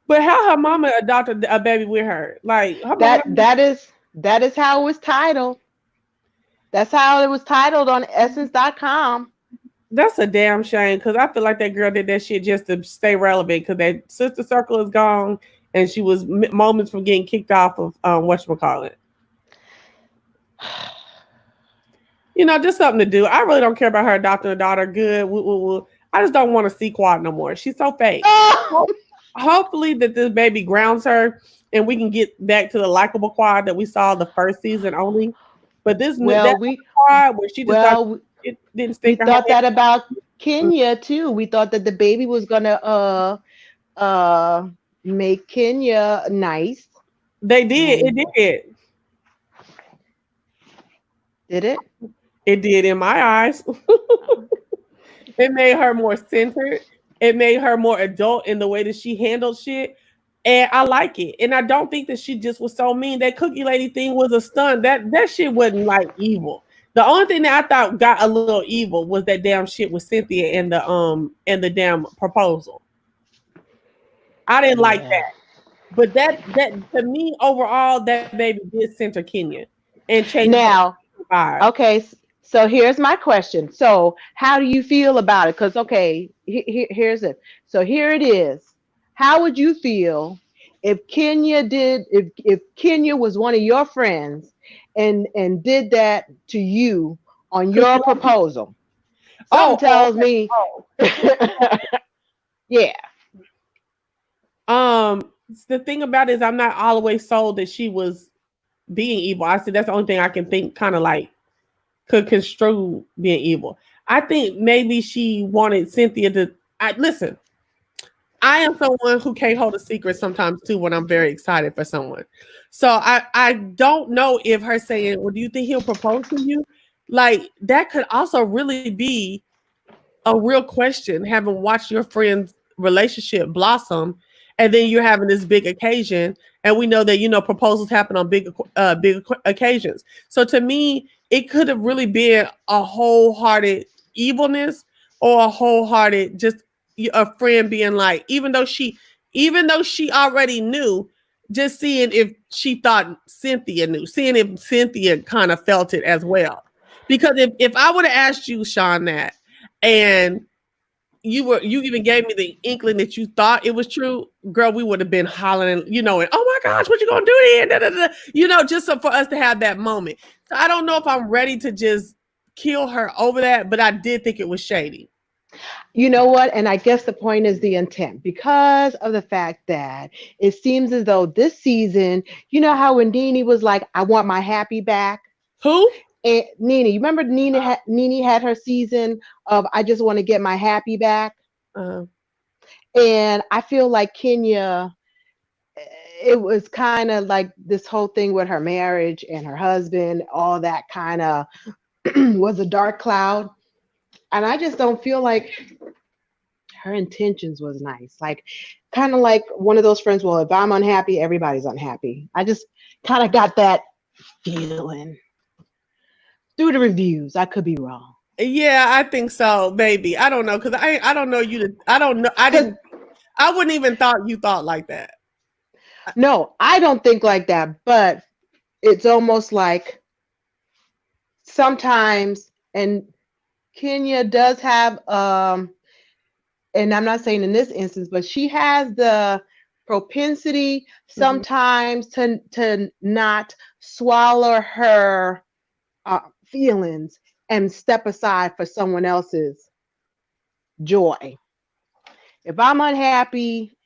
But how her mama adopted a baby with her? Like her mama. That is how it was titled. That's how it was titled on essence.com. That's a damn shame because I feel like that girl did that shit just to stay relevant because that sister circle is gone and she was moments from getting kicked off of whatchamacallit. Just something to do. I really don't care about her adopting a daughter. Good. Woo, woo, woo. I just don't want to see Quad no more. She's so fake. Oh, Hopefully that this baby grounds her and we can get back to the likable quad that we saw the first season only. But that Well, we quad where she just started, well it didn't we stick in her thought that about head. Kenya too. We thought that the baby was gonna uh make Kenya nice. They did. And It did. did it? It did in my eyes. It made her more centered. It made her more adult in the way that she handled shit. And I like it. And I don't think that she just was so mean. That cookie lady thing was a stunt. That shit wasn't like evil. The only thing that I thought got a little evil was that damn shit with Cynthia and the damn proposal. I didn't like Yeah. that. But that to me overall, that baby did center Kenya and change her Now, vibe. okay, so here's my question. So, how do you feel about it? Because, okay, here's it. So, here it is. How would you feel if Kenya was one of your friends and did that to you on Cookie your lady. proposal? Something Oh, tells okay. me, Oh. yeah. The thing about it is I'm not always sold that she was being evil. I said that's the only thing I can think kind of like could construe being evil. I think maybe she wanted Cynthia to listen. I am someone who can't hold a secret sometimes too when I'm very excited for someone. So I don't know if her saying, "Well, do you think he'll propose to you?" Like that could also really be a real question. Having watched your friend's relationship blossom, and then you're having this big occasion, and we know that proposals happen on big occasions. So to me, it could have really been a wholehearted evilness or a wholehearted just a friend being like, even though she already knew, just seeing if she thought Cynthia knew, seeing if Cynthia kind of felt it as well. Because if I would have asked you, Sean, that, and you even gave me the inkling that you thought it was true, girl, we would have been hollering, and oh my gosh, what you gonna do then? Da, da, da. Just so for us to have that moment. So I don't know if I'm ready to just kill her over that, but I did think it was shady. You know what? And I guess the point is the intent because of the fact that it seems as though this season, you know how when Nene was like, I want my happy back? Who? And Nene, you remember Nene had her season of I just want to get my happy back? Uh, And I feel like Kenya, it was kind of like this whole thing with her marriage and her husband, all that kind of was a dark cloud. And I just don't feel like her intentions was nice. Like kind of like one of those friends, well, if I'm unhappy, everybody's unhappy. I just kind of got that feeling through the reviews. I could be wrong. yeah, I think so, baby. I don't know because I don't know you. I don't know. I Cause didn't. I wouldn't even thought you thought like that. no, I don't think like that, but it's almost like sometimes, and Kenya does have and I'm not saying in this instance, but she has the propensity Mhm. sometimes to not swallow her feelings and step aside for someone else's joy. If I'm unhappy,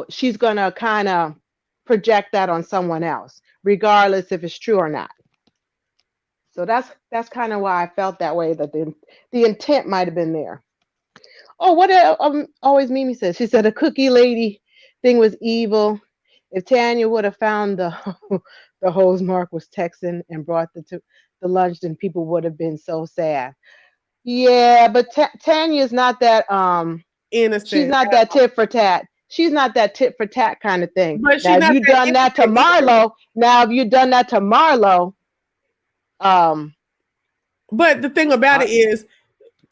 she's gonna kind of project that on someone else, regardless if it's true or not. So that's kind of why I felt that way. That the intent might have been there. Oh, what always Mimi says. She said a cookie lady thing was evil. If Tanya would have found the the hose Mark was texting and brought the lunch, then people would have been so sad. Yeah, but Tanya's not that she's Innocent, not that tit for tat. She's not that tit for tat kind of thing. but Now, she if not you that done that to innocent either. Marlo, now if you done that to Marlo, um, But the thing about uh, it is,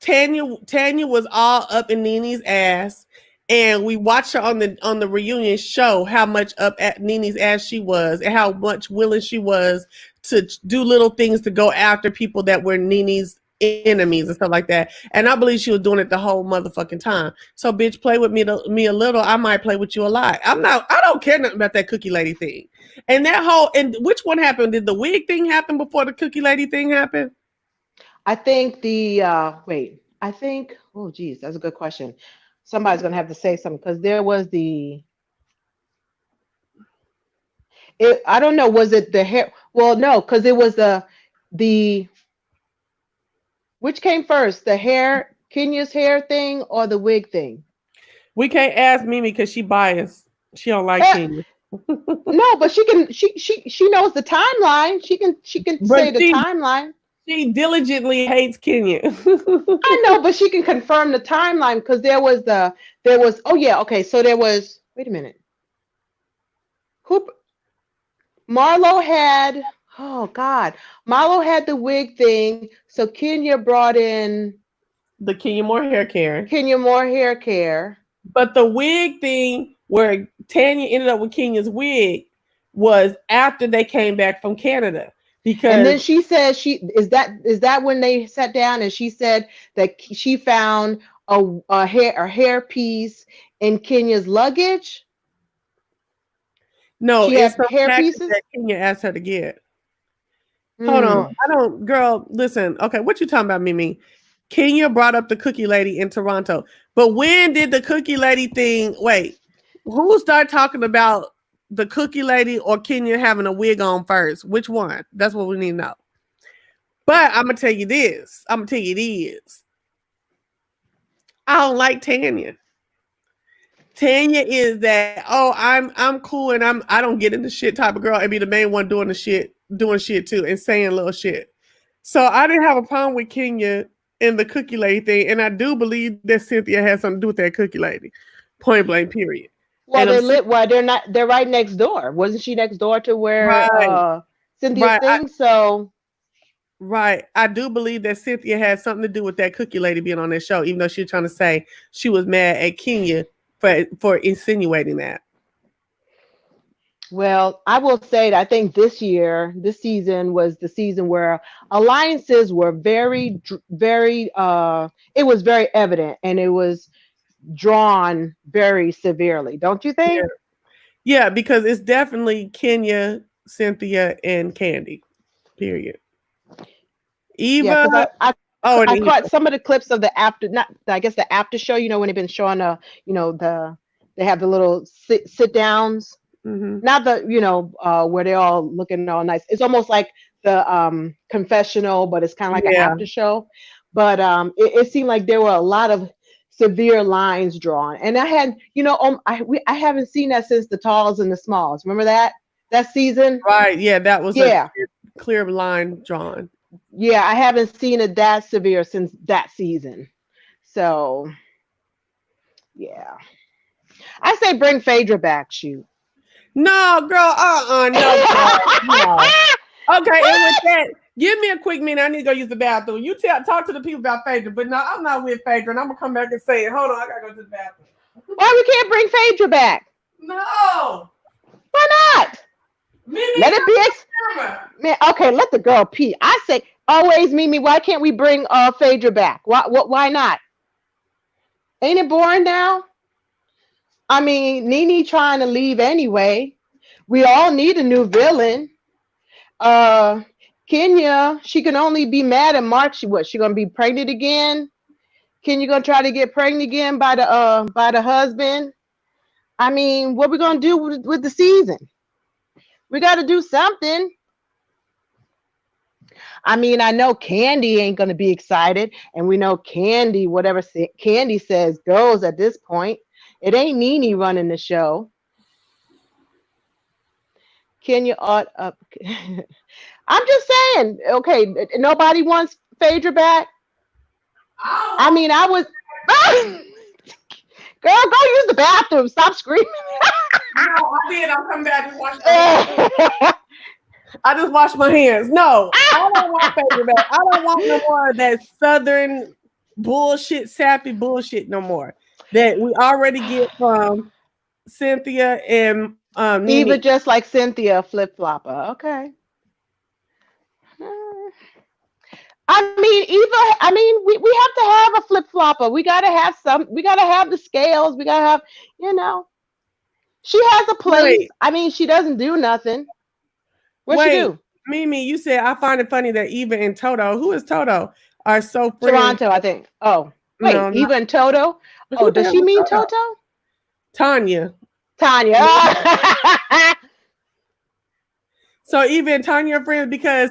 Tanya was all up in Nene's ass, and we watched her on the reunion show how much up at Nene's ass she was, and how much willing she was to do little things to go after people that were Nene's enemies and stuff like that. And I believe she was doing it the whole motherfucking time. So, bitch, play with me a little. I might play with you a lot. I don't care nothing about that cookie lady thing. And which one happened? Did the wig thing happen before the cookie lady thing happened? I think wait, I think oh geez, that's a good question. Somebody's gonna have to say something because there was I don't know. Was it the hair? Well, no, because it was the which came first, the hair, Kenya's hair thing, or the wig thing? We can't ask Mimi because she biased. She don't like Eh, Kenya. no, but she knows the timeline. She can But say the timeline. she diligently hates Kenya. I know, but she can confirm the timeline because there was oh yeah, okay, so there was, wait a minute. Who Marlo had, oh God. Marlo had the wig thing, so Kenya brought in The Kenya Moore hair care. Kenya Moore hair care. But the wig thing where Tanya ended up with Kenya's wig was after they came back from Canada. And then Because she said is that when they sat down and she said that she found a hair piece in Kenya's luggage? no, She it's had some hair package pieces? that Kenya asked her to get. Hold on. Hmm. I don't, girl, listen. Okay, what you talking about, Mimi? Kenya brought up the cookie lady in Toronto. But when did the cookie lady thing, wait, who started talking about the cookie lady or Kenya having a wig on first? Which one? That's what we need to know. But I'm going to tell you this. I'm going to tell you this. I don't like Tanya. Tanya is that, oh, I'm cool and I don't get into shit type of girl and be the main one doing shit too and saying little shit. So I didn't have a problem with Kenya and the cookie lady thing, and I do believe that Cynthia has something to do with that cookie lady. Point blank, period. Well, And I'm they're right next door. Wasn't she next door to where right, Cynthia's right, thing? So right. I do believe that Cynthia had something to do with that cookie lady being on that show, even though she was trying to say she was mad at Kenya for insinuating that. well, I will say that I think this season was the season where alliances were very it was very evident and it was drawn very severely, don't you Yeah, think? yeah, because it's definitely Kenya, Cynthia, and Candy. Period. Yeah, Eva. because Oh, and I Eva. caught some of the clips of the after, not I guess the after show. When they've been showing they have the little sit downs, Hmm. not the where they're all looking all nice. It's almost like the confessional, but it's kind of like an Yeah. after show. But it seemed like there were a lot of severe lines drawn, and I had I haven't seen that since the Talls and the Smalls. Remember that season? Right. Yeah, that was a Yeah, clear line drawn. yeah, I haven't seen it that severe since that season. So yeah, I say bring Phaedra back. Shoot. No, girl. No, girl. No. Okay, and with that, give me a quick minute. I need to go use the bathroom. You talk to the people about Phaedra, but no, I'm not with Phaedra, and I'm gonna come back and say it. Hold on, I gotta go to the bathroom. Why we can't bring Phaedra back? No, Why not? Mimi Let it be camera. man. Okay, let the girl pee. I say always, Mimi. Why can't we bring Phaedra back? Why not? Ain't it boring now? I mean, Nene trying to leave anyway. We all need a new villain. Uh, Kenya, she can only be mad at Mark. She gonna be pregnant again? Kenya gonna try to get pregnant again by the husband? I mean, what we gonna do with the season? We got to do something. I mean, I know Candy ain't gonna be excited, and we know Candy, whatever Candy says goes at this point. It ain't Nene running the show. Kenya ought up. I'm just saying. Okay, nobody wants Phaedra back. I Oh, mean, I was. Girl, go use the bathroom. Stop screaming. no, I did. I'm coming back and wash my hands. I just washed my hands. No, I don't want Phaedra back. I don't want no more of that Southern bullshit, sappy bullshit no more that we already get from Cynthia and Eva Nene. just like Cynthia, flip flopper. Okay. I mean, Eva, I mean, we have to have a flip flopper. We gotta have the scales. We gotta have, you know, she has a place. Wait, I mean, she doesn't do nothing. What she wait, do? Mimi, you said I find it funny that Eva and Toto, who is Toto, are so friends. Toronto, I think. Oh, wait, No, not, Eva and Toto. Oh, who the does hell she is mean Toto? Toto? Tanya. Tanya. So Eva and Tanya are friends because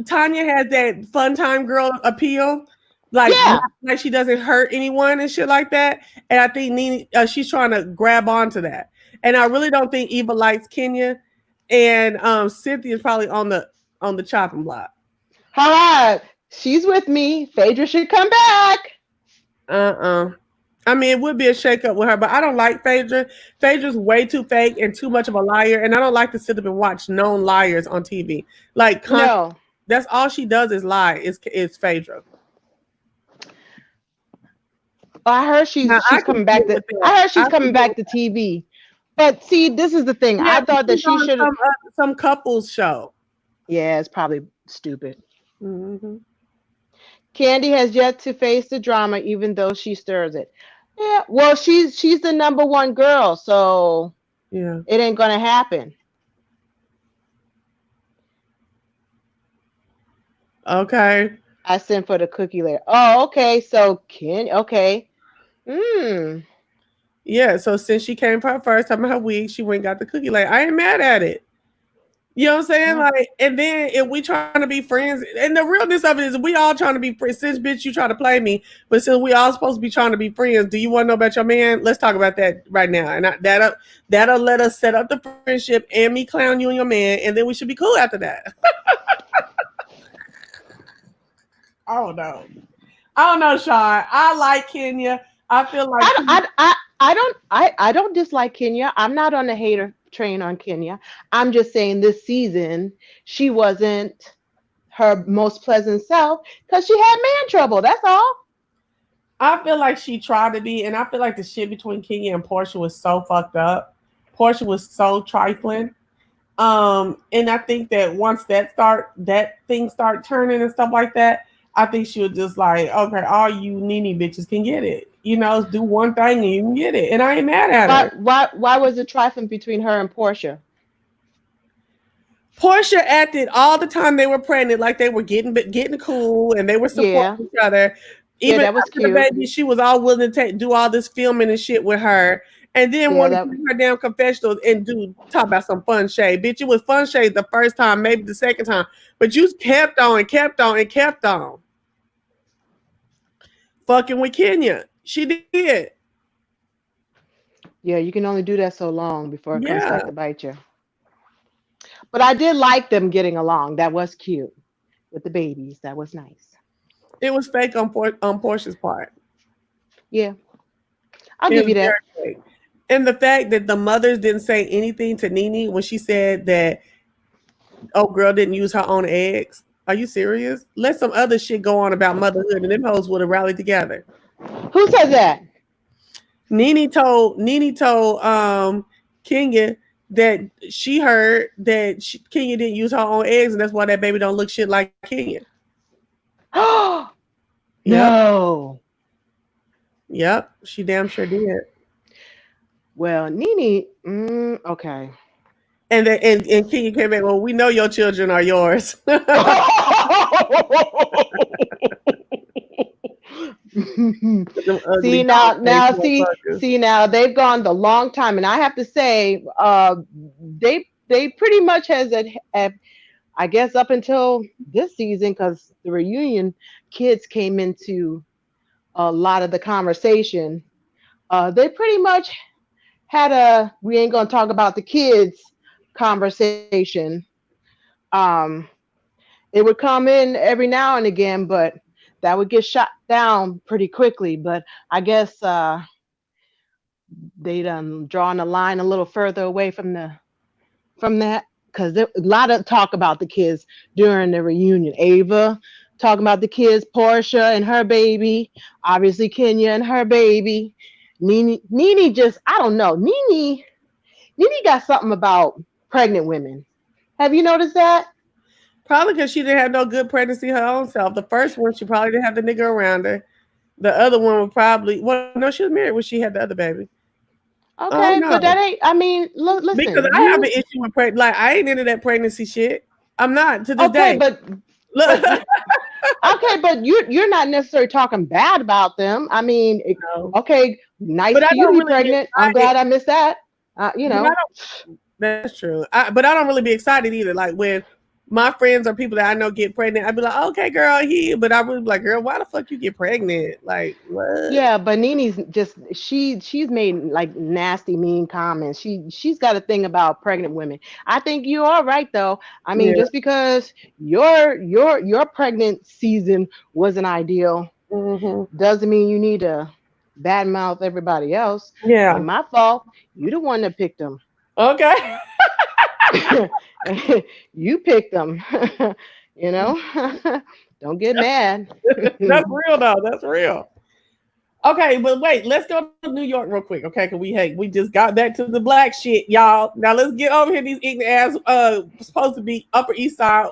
Tanya has that fun time girl appeal, Yeah. like she doesn't hurt anyone and shit like that. And I think Nene, she's trying to grab onto that. And I really don't think Eva likes Kenya, and Cynthia's probably on the chopping block. Hi. She's with me. Phaedra should come back. I mean, it would be a shakeup with her, but I don't like Phaedra. Phaedra's way too fake and too much of a liar, and I don't like to sit up and watch known liars on TV. Like, No. that's all she does is lie. Is Phaedra? I heard Now, I she's can coming deal back to. with that. I heard she's I can coming deal back with to that. TV. But see, this is the thing. Yeah, I but thought that she's she on should. some couples show. Yeah, it's probably stupid. Hmm. Candy has yet to face the drama, even though she stirs it. Yeah, well, she's the number one girl, so Yeah. it ain't gonna happen. Okay. I sent for the cookie later. Oh, okay. So okay. Hmm. Yeah. So since she came for her first time in her week, she went and got the cookie. Like, I ain't mad at it. You know what I'm saying? Yeah. Like, and then if we trying to be friends, and the realness of it is we all trying to be friends. Since bitch, you try to play me, but since we all supposed to be trying to be friends, do you want to know about your man? Let's talk about that right now. And that'll let us set up the friendship and me clown you and your man, and then we should be cool after that. I don't know. I don't know, Sean. I like Kenya. I feel like I don't dislike Kenya. I'm not on the hater train on Kenya. I'm just saying this season she wasn't her most pleasant self because she had man trouble. That's all. she tried to be, and I feel like the shit between Kenya and Portia was so fucked up. Portia was so trifling. And I think that once that thing start turning and stuff like that, I think she was just like, okay, all you Nene bitches can get it. You know, do one thing and you can get it. And I ain't mad at her. Why was it trifling between her and Portia? Portia acted all the time they were pregnant like they were getting cool and they were Yeah. supporting each other. Yeah, Even that was after the cute. baby, she was all willing to do all this filming and shit with her. And then Yeah, want to that do her damn confessionals and talk about some fun shade. Bitch, it was fun shade the first time, maybe the second time. But you kept on and kept on and kept on. Fucking with Kenya. She did. yeah, you can only do that so long before it comes back Yeah. to bite you. But I did like them getting along. That was cute with the babies. That was nice. It was fake on Portia's part. Yeah, I'll It give was you that. very fake. And the fact that the mothers didn't say anything to Nene when she said that, oh, girl didn't use her own eggs. Are you serious? Let some other shit go on about motherhood and them hoes would have rallied together. Who said that? Nene told Kenya that she heard that Kenya didn't use her own eggs and that's why that baby don't look shit like Kenya. Oh Yep. no. Yep. She damn sure did. Well, Nene. Okay. And Kenya came back, well, we know your children are yours. Them ugly See now, dog face motherfuckers. see now they've gone the long time, and I have to say, they pretty much have I guess up until this season because the reunion kids came into a lot of the conversation. They pretty much had a we ain't gonna talk about the kids conversation. Um, it would come in every now and again, but that would get shot down pretty quickly. But I guess they done drawn the line a little further away from that because there a lot of talk about the kids during the reunion. Ava talking about the kids, Portia and her baby, obviously Kenya and her baby. Nene just I don't know. Nene got something about pregnant women. Have you noticed that? Probably because she didn't have no good pregnancy her own self. The first one, she probably didn't have the nigga around her. The other one would probably, well, no, she was married when she had the other baby. I don't Okay, but that know. ain't. I mean, Because listen, I have an you issue with pregnancy. Like, I ain't into that pregnancy shit. I'm not to this okay, day. Look, but okay, but you're not necessarily talking bad about them. I mean, no. okay, nice But I for you to don't be really get pregnant. I'm excited. glad I missed that. You But I know, don't, That's true. But I don't really be excited either. Like when my friends or people that I know get pregnant, I'd be like, okay, girl, but I really be like, girl, why the fuck you get pregnant? Like what? Yeah, but Nini's just she's made like nasty, mean comments. She's got a thing about pregnant women. I think you are right though. I mean, Yeah. just because your pregnant season wasn't ideal Hmm. doesn't mean you need to badmouth everybody else. Ain't Yeah. my fault. You the one that picked them. Okay. You picked them. you know? Don't get mad. That's real though. That's real. Okay, but wait, let's go to New York real quick, okay? Cause we just got back to the black shit, y'all. Now let's get over here. These ignorant ass supposed to be Upper East Side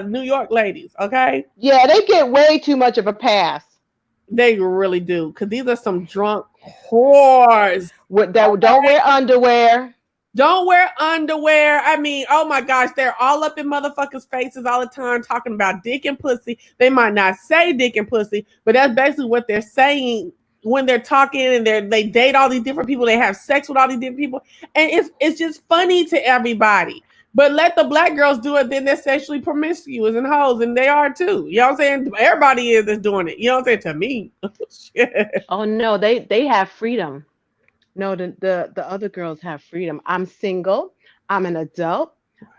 New York ladies, okay? Yeah, they get way too much of a pass. They really do, cause these are some drunk whores. With that don't wear underwear. Don't wear underwear. I mean, oh my gosh, they're all up in motherfuckers' faces all the time talking about dick and pussy. They might not say dick and pussy, but that's basically what they're saying when they're talking and they date all these different people. They have sex with all these different people, and it's just funny to everybody. But let the black girls do it, then they're sexually promiscuous and hoes, and they are too. You know what I'm saying? Everybody is that's doing it. You know what I'm saying? To me, shit. Oh no, they have freedom. No, the other girls have freedom. I'm single. I'm an adult.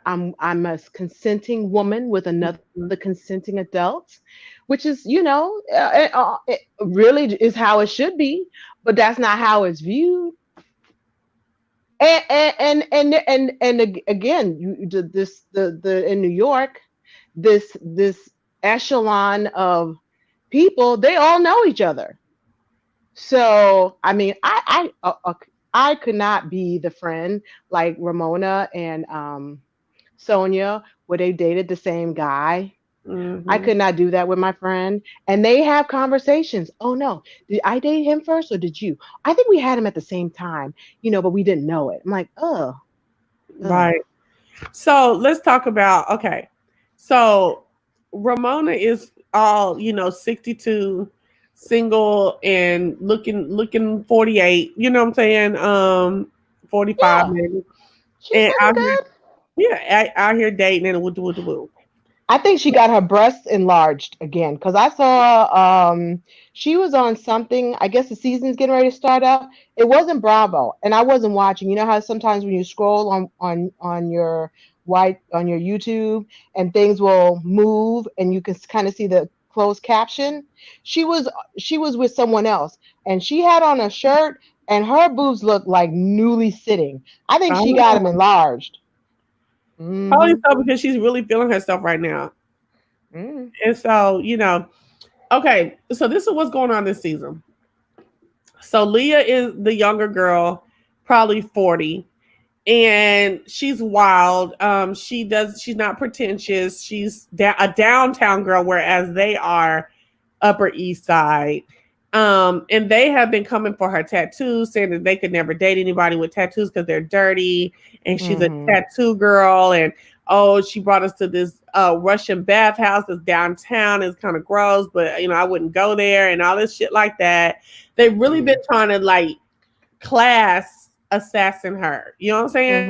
I'm a consenting woman with another consenting adult, which is it really is how it should be, but that's not how it's viewed. And again, the in New York, this echelon of people, they all know each other. So, I mean, I could not be the friend like Ramona and Sonia, where they dated the same guy. I Hmm. could not do that with my friend. And they have conversations. Oh no, did I date him first or did you? I think we had him at the same time, but we didn't know it. I'm like, oh, oh. Right. So let's talk about okay. So Ramona is all 62, single and looking 48. You know what I'm saying? 45 Yeah, maybe, she's and looking good. out here dating and woo. I think she got her breasts enlarged again because I saw she was on something. I guess the season's getting ready to start up. It wasn't Bravo, and I wasn't watching. You know how sometimes when you scroll on your YouTube and things will move and you can kind of see the closed caption. She was she was with someone else, and she had on a shirt, and her boobs looked like newly sitting. I think she got them Oh, enlarged. probably Mm-hmm. so because she's really feeling herself right now, Mm-hmm. and so okay. So this is what's going on this season. So Leah is the younger girl, probably 40, and she's wild. She's not pretentious. She's a downtown girl, whereas they are Upper East Side. And they have been coming for her tattoos, saying that they could never date anybody with tattoos because they're dirty, and she's a Mm-hmm. tattoo girl. And oh, she brought us to this Russian bathhouse that's downtown. It's kind of gross, but I wouldn't go there, and all this shit like that. They've really been trying to like class assassin her. You know what I'm saying?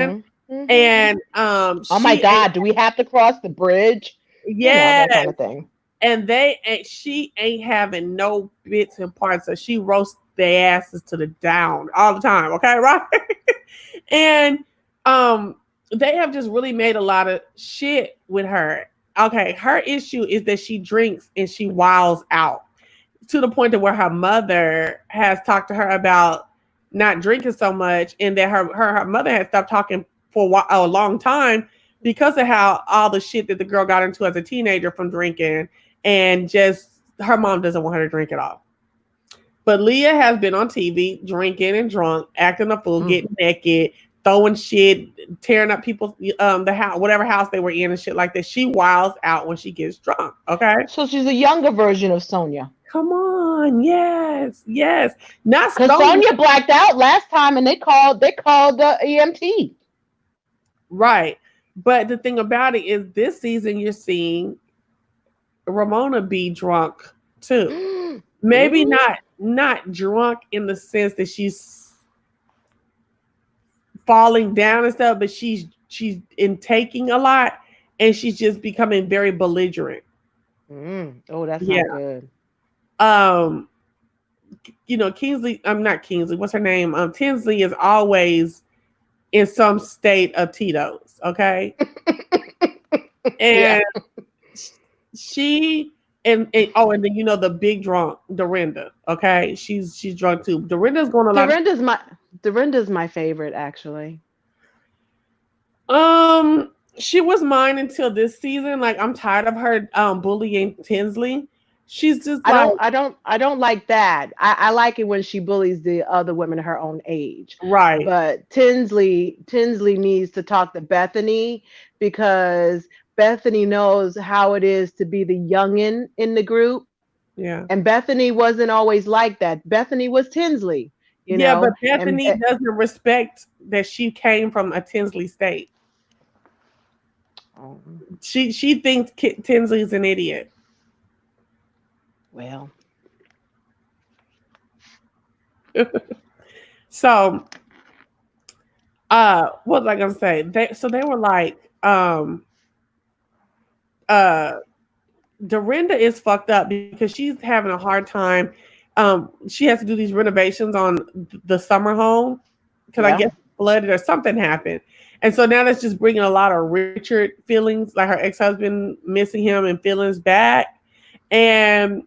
Mm-hmm. Mm-hmm. And Oh my she ain't, God, do we have to cross the bridge? That yes, kind of thing. and she ain't having no bits and parts. So she roasts their asses to the down all the time. Okay, right? And um, they have just really made a lot of shit with her. Okay, her issue is that she drinks and she wiles out to the point to where her mother has talked to her about not drinking so much, and that her mother had stopped talking for a long time because of how all the shit that the girl got into as a teenager from drinking, and just her mom doesn't want her to drink at all. But Leah has been on TV drinking and drunk, acting a fool, Mm. getting naked, throwing shit, tearing up people's the house, whatever house they were in, and shit like that. She wiles out when she gets drunk. Okay, So she's a younger version of Sonia. come on, yes, yes, not Because Sonya, Sonia blacked out last time and they called the EMT. right? But the thing about it is, this season you're seeing Ramona be drunk too. Maybe Mm-hmm. not drunk in the sense that she's falling down and stuff, but she's in taking a lot, and she's just becoming very belligerent. Oh, that's not Yeah. good. Um, Kingsley, I'm not Kingsley, what's her name? Tinsley is always in some state of Tito's, okay? Yeah. And she and then the big drunk Dorinda, okay? She's drunk too. Dorinda's going a lot of Dorinda's my Dorinda's my favorite actually. she was mine until this season. Like I'm tired of her bullying Tinsley. She's just like I don't like that. I like it when she bullies the other women her own age. right. But Tinsley needs to talk to Bethany because Bethany knows how it is to be the youngin in the group. Yeah. And Bethany wasn't always like that. Bethany was Tinsley, Yeah, but and Bethany doesn't respect that she came from a Tinsley state. um, She thinks Tinsley's an idiot. well, So, what was I gonna say? They were like, uh, Dorinda is fucked up because she's having a hard time. She has to do these renovations on the summer home because I yeah. guess it flooded or something happened, and so now that's just bringing a lot of Richard feelings, like her ex husband missing him and feelings back, and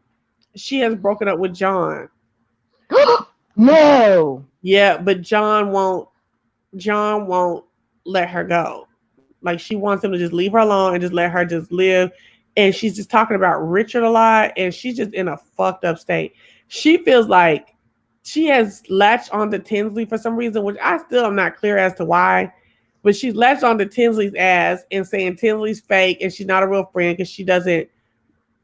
she has broken up with John. No. Yeah, but John won't let her go. Like she wants him to just leave her alone and just let her just live. And she's just talking about Richard a lot, and she's just in a fucked up state. She feels like she has latched onto Tinsley for some reason, which I still am not clear as to why. But she's latched onto Tinsley's ass and saying Tinsley's fake and she's not a real friend because she doesn't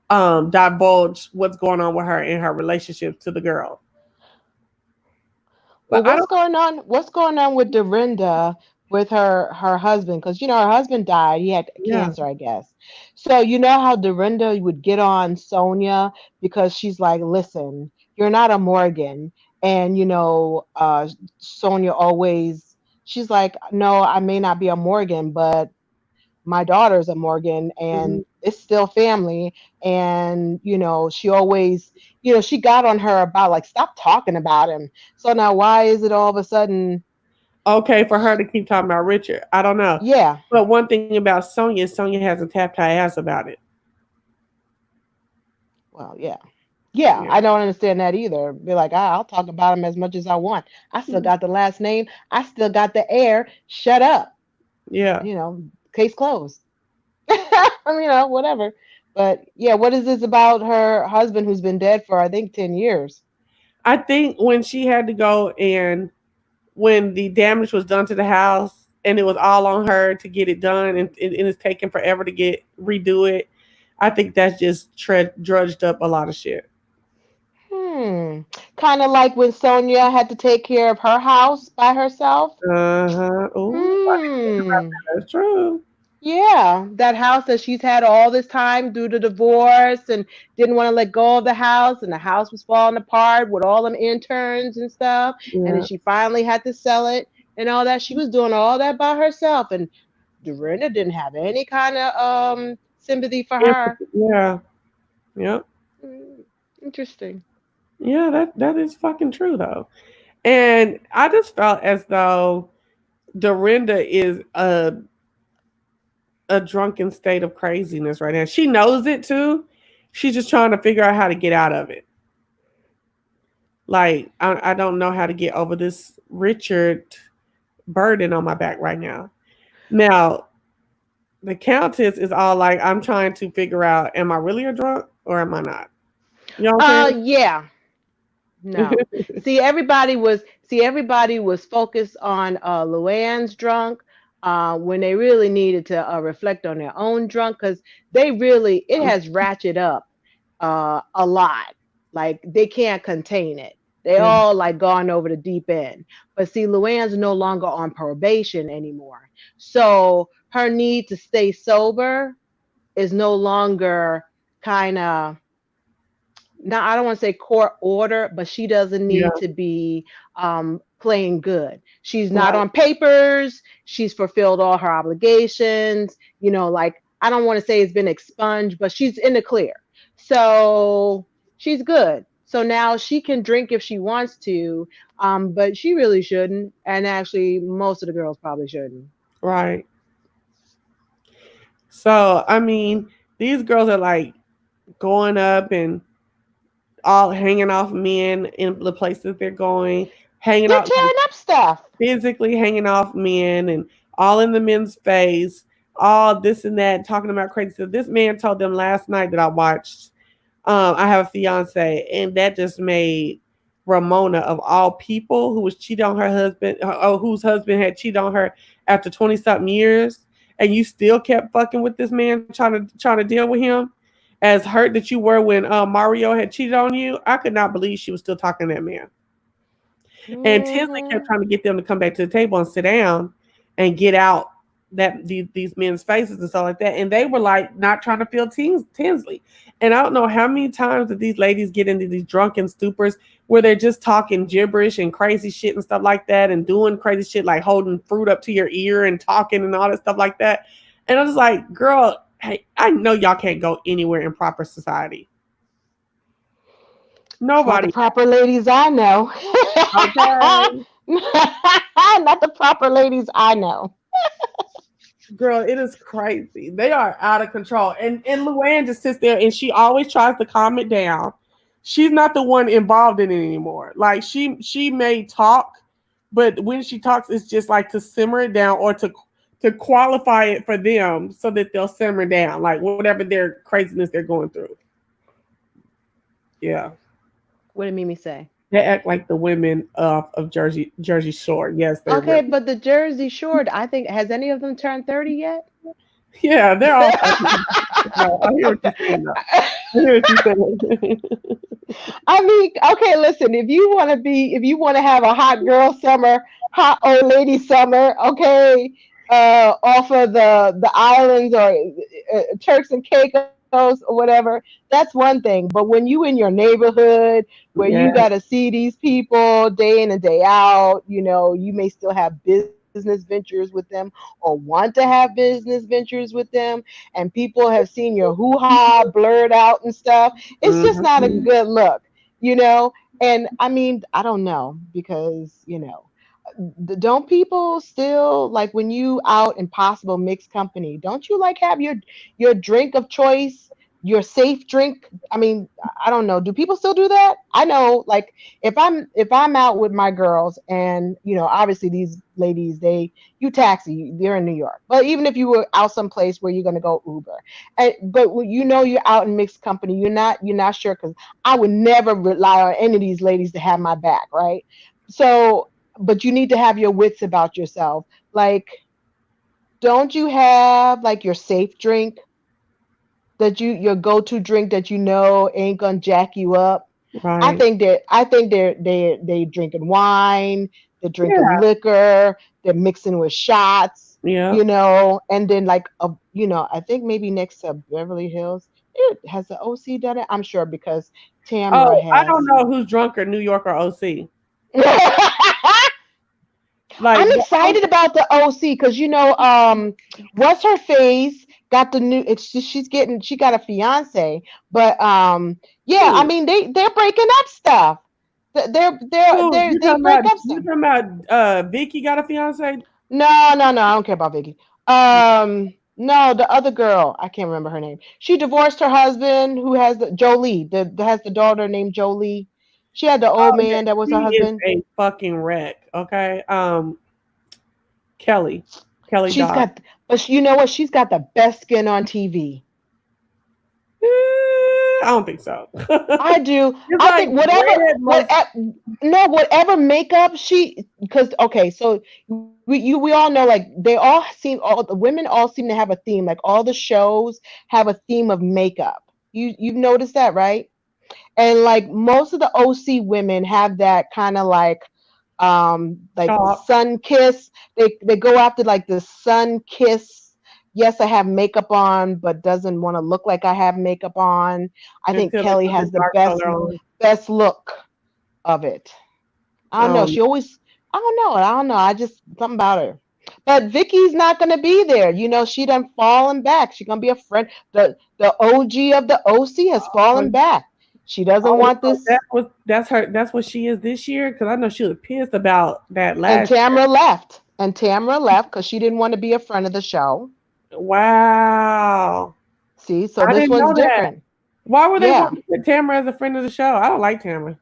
divulge what's going on with her in her relationship to the girl. But Well, I don't. what's going on with Dorinda with her husband? Because her husband died. He had Yeah. cancer, I guess. So you know how Dorinda would get on Sonia because she's like, "Listen, you're not a Morgan," and Sonia always she's like, "No, I may not be a Morgan, but my daughter's a Morgan Mhm. and it's still family." And, she always, she got on her about like, stop talking about him. So now why is it all of a sudden, Okay, for her to keep talking about Richard, I don't know. yeah, But one thing about Sonya hasn't tapped her ass about it. well, yeah. Yeah, Yeah. I don't understand that either. Be like, I'll talk about him as much as I want. I still got the last name. I still got the heir. Shut up. Yeah. You know, Case closed. Whatever. But yeah, what is this about her husband who's been dead for I think 10 years? I think when she had to go and when the damage was done to the house and it was all on her to get it done and it's taking forever to get redo it, I think that's just drudged up a lot of shit. Hmm. Kind of like when Sonia had to take care of her house by herself. Uh-huh. Oh, Hmm. that's true. Yeah, that house that she's had all this time due to divorce and didn't want to let go of the house, and the house was falling apart with all them interns and stuff. And then Yeah. she finally had to sell it and all that. She was doing all that by herself, and Dorinda didn't have any kind of sympathy for her. Yeah. Yeah. Hmm, interesting. Yeah, that is fucking true though. And I just felt as though Dorinda is a drunken state of craziness right now. She knows it too. She's just trying to figure out how to get out of it. Like I don't know how to get over this Richard burden on my back right now. Now the Countess is all like, I'm trying to figure out, am I really a drunk or am I not? You know what I'm Yeah. No. saying? Everybody was focused on Luann's drunk when they really needed to reflect on their own drunk because it has ratchet up a lot. Like they can't contain it. They Yeah. all like gone over the deep end. But see, Luann's no longer on probation anymore. So her need to stay sober is no longer kind of, now I don't want to say court order, but she doesn't Yeah. need to be playing good. She's not Right. on papers. She's fulfilled all her obligations. Like, I don't want to say it's been expunged, but she's in the clear. So she's good. So now she can drink if she wants to, but she really shouldn't. And actually, most of the girls probably shouldn't. Right. So I mean, these girls are like going up and all hanging off men in the places they're going, hanging They're out like tearing up stuff. physically hanging off men and all in the men's face, all this and that, talking about crazy stuff. This man told them last night that I watched, I have a fiance, and that just made Ramona of all people who was cheating on her husband, whose husband had cheated on her after 20 something years, and you still kept fucking with this man trying to deal with him. As hurt that you were when Mario had cheated on you, I could not believe she was still talking to that man. And Tinsley kept Hmm. trying to get them to come back to the table and sit down and get out these men's faces and stuff like that. And they were like not trying to feel Tinsley. And I don't know how many times that these ladies get into these drunken stupors where they're just talking gibberish and crazy shit and stuff like that and doing crazy shit like holding fruit up to your ear and talking and all that stuff like that. And I was like, girl, hey, I know y'all can't go anywhere in proper society. Not the Nobody. proper ladies I know. Okay. Not the proper ladies I know. Girl, it is crazy. They are out of control. And Luann just sits there and she always tries to calm it down. She's not the one involved in it anymore. Like she may talk, but when she talks, it's just like to simmer it down or to qualify it for them so that they'll simmer down, like whatever their craziness they're going through. Yeah. What did Mimi say? They act like the women of Jersey Shore. Yes, they're Okay, really. but the Jersey Shore, I think, has any of them turned 30 yet? Yeah, they're all fucking. No, I hear what you're saying though. I hear what you're saying. I mean, okay, listen, if you want to have a hot girl summer, hot old lady summer, okay, off of the islands or Turks and Caicos or whatever, that's one thing. But when you in your neighborhood where Yeah. you got to see these people day in and day out, you may still have business ventures with them or want to have business ventures with them, and people have seen your hoo-ha blurred out and stuff. It's just not a Mhm. good look, you know? And I mean, I don't know because, don't people still like when you out in possible mixed company, don't you like have your drink of choice, your safe drink? I mean, I don't know. Do people still do that? I know, like if I'm out with my girls and obviously these ladies, you taxi, they're in New York. But even if you were out someplace where you're gonna go Uber, but when you're out in mixed company, you're not sure because I would never rely on any of these ladies to have my back, right? So, but you need to have your wits about yourself. Like, don't you have like your safe drink that your go-to drink that ain't gonna jack you up? Right. I think they drinking wine, they're drinking Yeah. liquor, they're mixing with shots, Yeah. and then like I think maybe next to Beverly Hills, it has the OC done it. I'm sure because Tamra Oh, I don't has. know who's drunker, New York or OC. Like, I'm excited about the OC because what's her face got the new. She got a fiance, but yeah, I who? mean they're breaking up stuff. Who? You They talking break about? up You stuff. talking about? Vicky got a fiance? No, no, no, I don't care about Vicky. No, the other girl, I can't remember her name. She divorced her husband, who has the Jolie, that has the daughter named Jolie. She had the old Oh yeah, man that was she her is husband. a fucking wreck. Okay. Kelly, Kelly She's Dodd. got, but you know what? She's got the best skin on TV. I don't think so. I do. It's I like think red most. whatever makeup because okay, so we all know like all the women all seem to have a theme. Like all the shows have a theme of makeup. You've noticed that, right? And like most of the OC women have that kind of like Chalk sun kiss. They go after like the sun kiss. Yes, I have makeup on, but doesn't want to look like I have makeup on. I think until they Kelly put the has the dark color on. best look of it. I don't know. Um, She always I don't know. I don't know. I just something about her. But Vicky's not gonna be there. You know, she done fallen back. She's gonna be a friend. The OG of the OC has Oh, fallen back. She doesn't oh, want so this. that's what she is this year. Because I know she was pissed about that And last year. Tamara left. And Tamara left because she didn't want to be a friend of the show. Wow, See, so I this didn't one's know that. different. Why were they Yeah. wanting to put Tamara as a friend of the show? I don't like Tamara.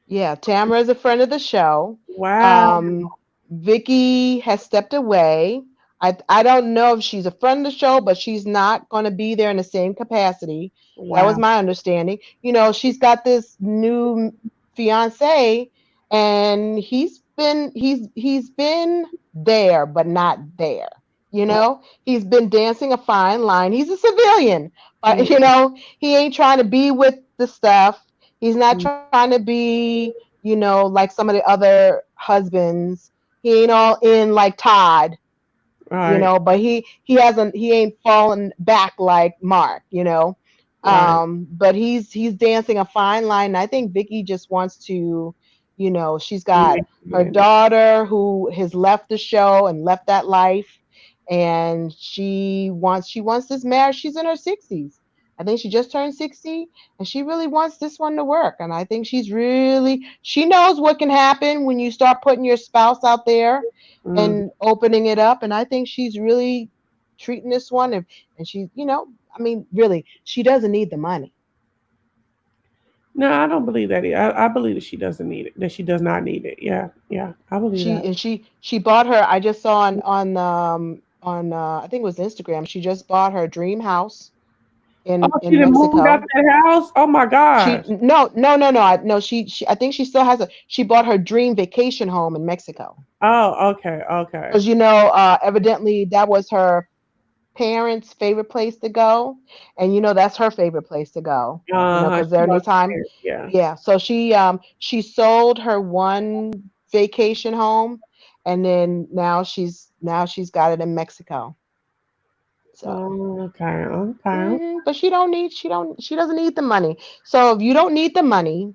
Yeah, Tamara is a friend of the show. Wow, Um, Vicky has stepped away. I don't know if she's a friend of the show, but she's not going to be there in the same capacity. That was wow. my understanding. You know, she's got this new fiance, and he's been there, but not there. You know, he's been dancing a fine line. He's a civilian, but Mm, you know, he ain't trying to be with the stuff. He's not mm, trying to be, you know, like some of the other husbands. He ain't all in like Todd, all you right, know, but he ain't fallen back like Mark, you know. right. But he's dancing a fine line. And I think Vicky just wants to, you know, she's got her Yeah. daughter who has left the show and left that life, and she wants this marriage. She's in her 60s. I think she just turned 60, and she really wants this one to work. And I think she knows what can happen when you start putting your spouse out there Mm. and opening it up. And I think she's really treating this one, and she, you know, I mean, really, she doesn't need the money. No, I don't believe that. I believe that she doesn't need it. That she does not need it. Yeah, yeah, I believe that. She bought her. I just saw on I think it was Instagram. She just bought her dream house Oh, she in done moved out Mexico. that house. Oh my She gosh. no no no no no she I think she still has a she bought her dream vacation home in Mexico Oh, okay, okay. because, you know, evidently that was her parents' favorite place to go, and you know that's her favorite place to go. You know, because She there wants anytime, to. Yeah. yeah. So she sold her one vacation home, and then now she's got it in Mexico. So. Oh, okay, okay. But she doesn't need the money. So if you don't need the money,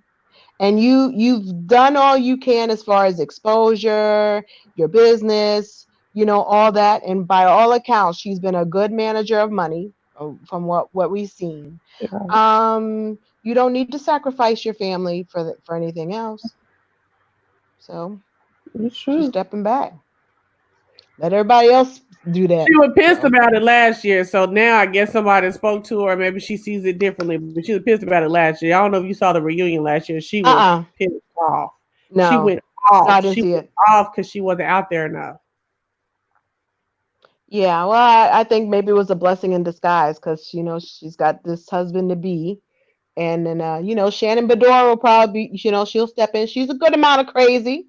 and you've done all you can as far as exposure, your business, you know, all that, and by all accounts she's been a good manager of money, from what we've seen. Yeah, You don't need to sacrifice your family for anything else. So it's she's true. stepping back. Let everybody else do She that. was pissed So about it last year, so now I guess somebody spoke to her. Maybe she sees it differently, but she was pissed about it last year. I don't know if you saw the reunion last year. She was uh-uh. pissed off. She No, went off. I didn't She see went it. off because she wasn't out there enough. Yeah, well, I think maybe it was a blessing in disguise because, you know, she's got this husband to be. And then, you know, Shannon Bedore will probably be, you know, she'll step in. She's a good amount of crazy.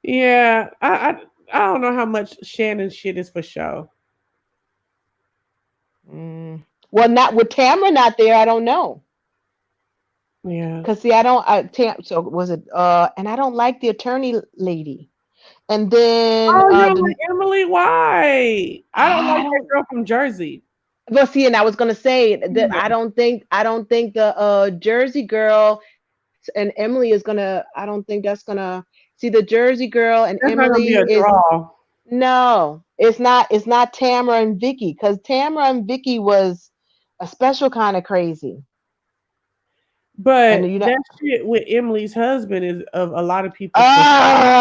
Yeah, I don't know how much Shannon shit is for show. Mm. Well, not with Tamara not there, I don't know. Yeah. Cause see, I don't. So was it? And I don't like the attorney lady. And then Oh, you don't like Emily? Why? I don't I like that don't. girl from Jersey. Well, see, and I was gonna say that I don't think the Jersey girl and Emily is gonna. I don't think that's gonna. See, the Jersey girl and That's not gonna Emily be a is draw. no. It's not. It's not Tamara and Vicky, because Tamara and Vicky was a special kind of crazy. And But you know. that shit with Emily's husband is of a lot of people's concern.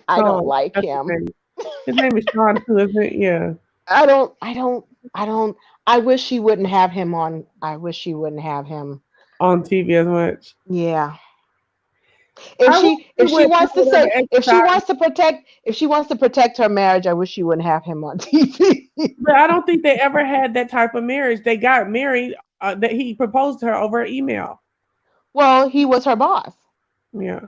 I don't Sean, like that's his him. name. His name is Sean too, isn't it? Yeah. I don't. I don't. I don't. I wish she wouldn't have him on. I wish she wouldn't have him. On TV as much. Yeah. If I wish she he if she would do wants to whatever say exercise, if she wants to protect her marriage, I wish she wouldn't have him on TV. but I don't think they ever had that type of marriage. They got married. That he proposed to her over email. Well, he was her boss. Yeah.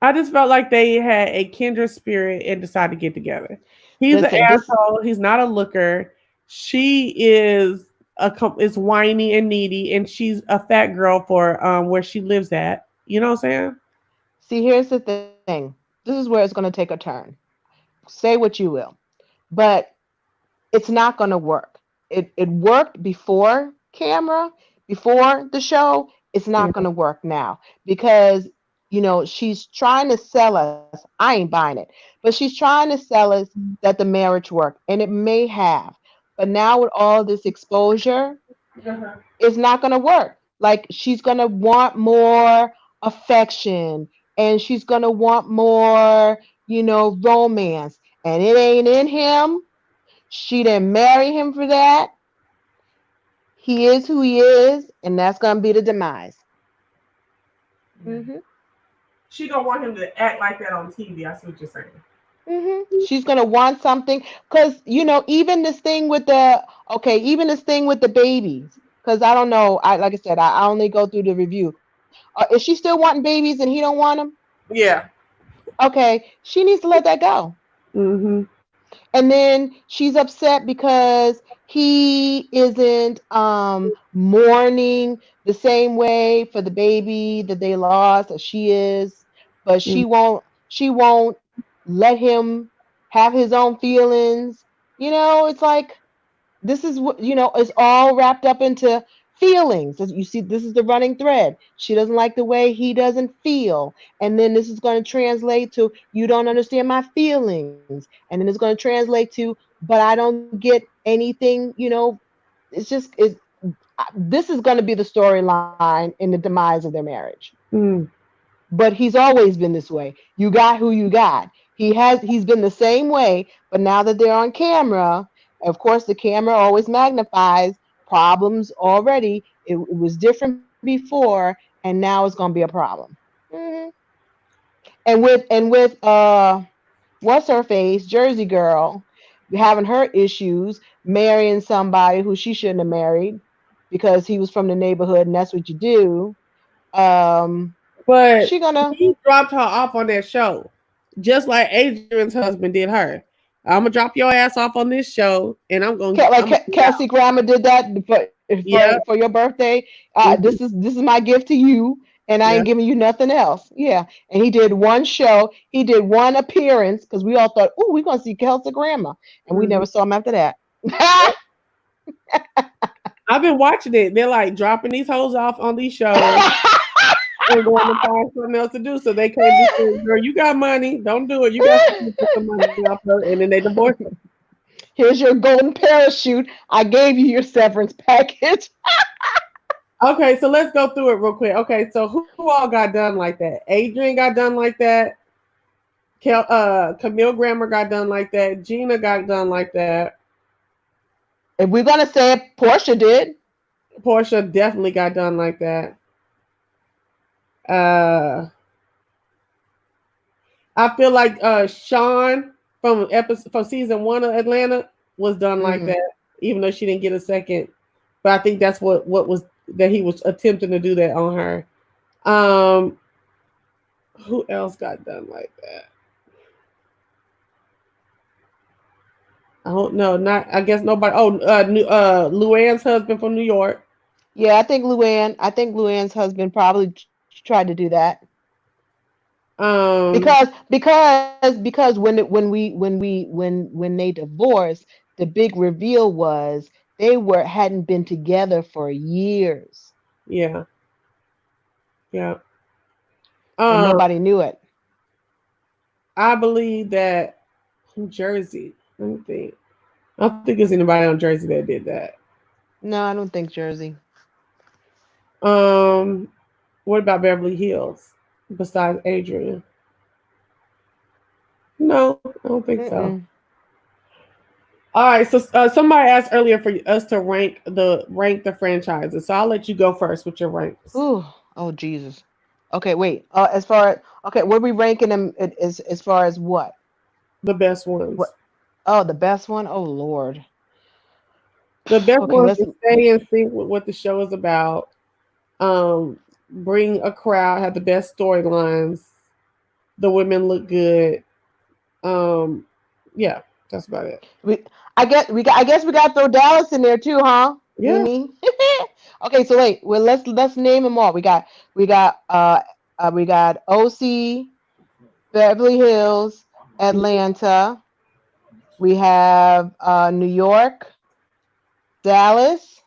I just felt like they had a kindred spirit and decided to get together. He's an Listen, this asshole. He's not a looker. She is whiny and needy, and she's a fat girl for where she lives at. You know what I'm saying? see, here's the thing. This is where it's going to take a turn. Say what you will, but it's not going to work. it worked before camera, before the show. It's Yeah. not going to work now because she's trying to sell us. I ain't buying it, but she's trying to sell us that the marriage worked, and it may have. But now with all this exposure, Uh-huh. it's not going to work. Like she's going to want more affection, and she's going to want more, romance, and it ain't in him. She didn't marry him for that. He is who he is, and that's gonna be the demise. Hmm. She don't want him to act like that on TV. I see what you're saying. She's gonna want something, cause even this thing with even this thing with the babies. Cause I don't know. Like I said, I only go through the review. Is she still wanting babies and he don't want them? Yeah. Okay, she needs to let that go. Mm-hmm. And then she's upset because he isn't mourning the same way for the baby that they lost as she is, but she won't let him have his own feelings. It's like this is what it's all wrapped up into feelings. As you see, this is the running thread. She doesn't like the way he doesn't feel, and then this is going to translate to you don't understand my feelings, and then it's going to translate to but I don't get anything. It's just this is going to be the storyline in the demise of their marriage. Mm. But he's always been this way. You got who you got. He's been the same way, but now that they're on camera, of course the camera always magnifies problems already. It was different before, and now it's going to be a problem. Hmm. And with what's her face, Jersey girl, having her issues, marrying somebody who she shouldn't have married because he was from the neighborhood and that's what you do. Um, But she gonna he dropped her off on that show, just like Adrian's husband did her. I'm gonna drop your ass off on this show, and Like I'm gonna get Kelsey out. Grammer did that for Yep. your birthday. This Mm-hmm. is my gift to you, and I ain't Yep. giving you nothing else. Yeah, and he did one show. He did one appearance because we all thought, oh, we're gonna see Kelsey Grammer, and we Mm-hmm. never saw him after that. I've been watching it. They're like dropping these hoes off on these shows and going to find something else to do. So they can't be saying, "Girl, you got money. Don't do it. You got to get some money off her," and then they divorce her. Here's your golden parachute. I gave you your severance package. Okay, so let's go through it real quick. Okay, so who all got done like that? Adrian got done like that. Camille Grammer got done like that. Gina got done like that. If we're gonna say it, Portia did. Portia definitely got done like that. Uh, I feel like Sean from season one of Atlanta was done like Hmm. that, even though she didn't get a second. But I think that's what was that he was attempting to do that on her. Um, who else got done like that? I don't know. Not I guess nobody. Oh, Luann's husband from New York. Yeah, I think Luann's husband probably tried to do that. Um, Because when they divorced, the big reveal was they were hadn't been together for years yeah, yeah. and Um, nobody knew it. I believe that New Jersey. Let me think. I don't think there's anybody on Jersey that did that. No, I don't think Jersey. Um, what about Beverly Hills? Besides Adrian, no, I don't think so. Mm-mm. All right, so somebody asked earlier for us to rank the franchises. So I'll let you go first with your ranks. Ooh, oh Jesus. Okay, wait. As far as okay, what are we ranking them as far as what? The best ones. What? Oh, the best one. Oh Lord. The best Okay, ones let's. to stay in sync with what the show is about. Bring a crowd, have the best storylines. The women look good. Um, yeah, that's about it. We, I guess we got to throw Dallas in there too, huh, Yeah. Mimi? Okay, so wait. Well, let's name them all. We got OC, Beverly Hills, Atlanta. We have New York, Dallas.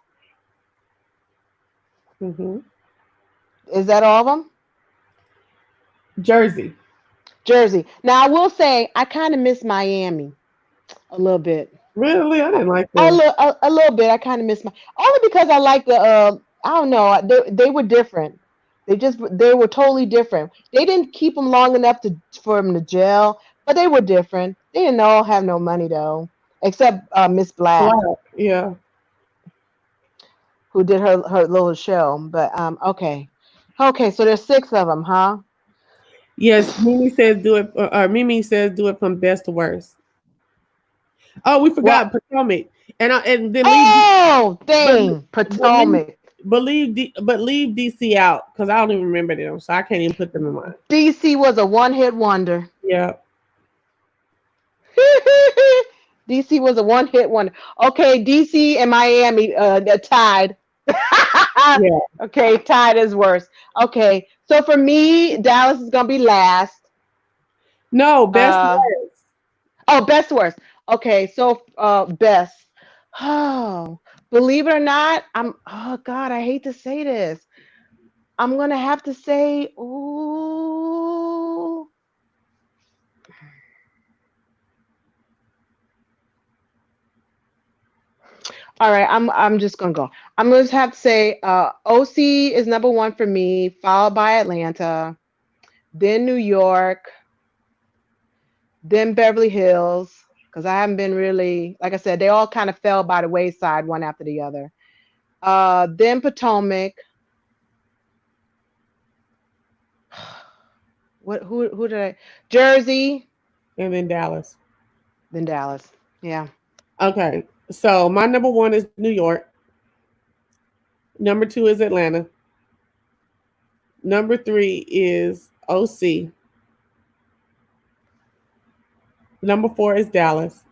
Mm-hmm. Is that all of them? Jersey. Jersey. Now I will say I kind of miss Miami a little bit. Really, I didn't like I them. a little bit. I kind of miss my only because I like the. I don't know. They were different. They were totally different. They didn't keep them long enough for them to gel, but they were different. They didn't all have no money though, except Miss Black, Black. Yeah. who did her little show. But okay. So there's six of them, huh? Yes, Mimi says do it. Mimi says do it from best to worst. Oh, we What? forgot Potomac, and then leave, Oh, but dang, but leave, Potomac. but leave DC out because I don't even remember them, so I can't even put them in mind. DC was a one-hit wonder. Yeah, DC was a one-hit wonder. Okay, DC and Miami they're tied. yeah. Okay, tied is worse. Okay, so for me, Dallas is gonna be last. No, best Uh worst. oh, best worst. Okay, so best. Oh, believe it or not, oh God, I hate to say this. I'm gonna have to say, ooh. All right, I'm just gonna go. I'm gonna have to say OC is number one for me, followed by Atlanta, then New York, then Beverly Hills, because I haven't been really, like I said, they all kind of fell by the wayside one after the other. Then Potomac. Who did I? Jersey, And then Dallas. then Dallas. Yeah. Okay, so my number one is New York. Number two is Atlanta. Number three is OC. Number four is Dallas.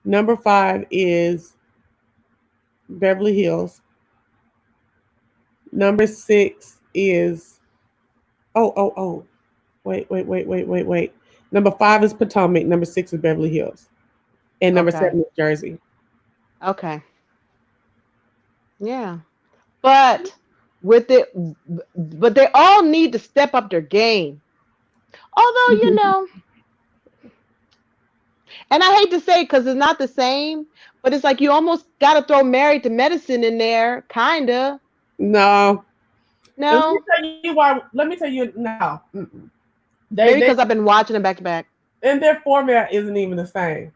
Number five is Beverly Hills. Number six is oh. Wait. Number five is Potomac. Number six is Beverly Hills. And number Okay. seven is Jersey. Okay. Yeah. But with it, but they all need to step up their game. Although, and I hate to say because it's not the same, but it's like you almost got to throw Married to Medicine in there, kinda. No. And let me No, tell you why. Let me tell you no. Mm-mm. maybe They because I've been watching them back to back. and their format isn't even the same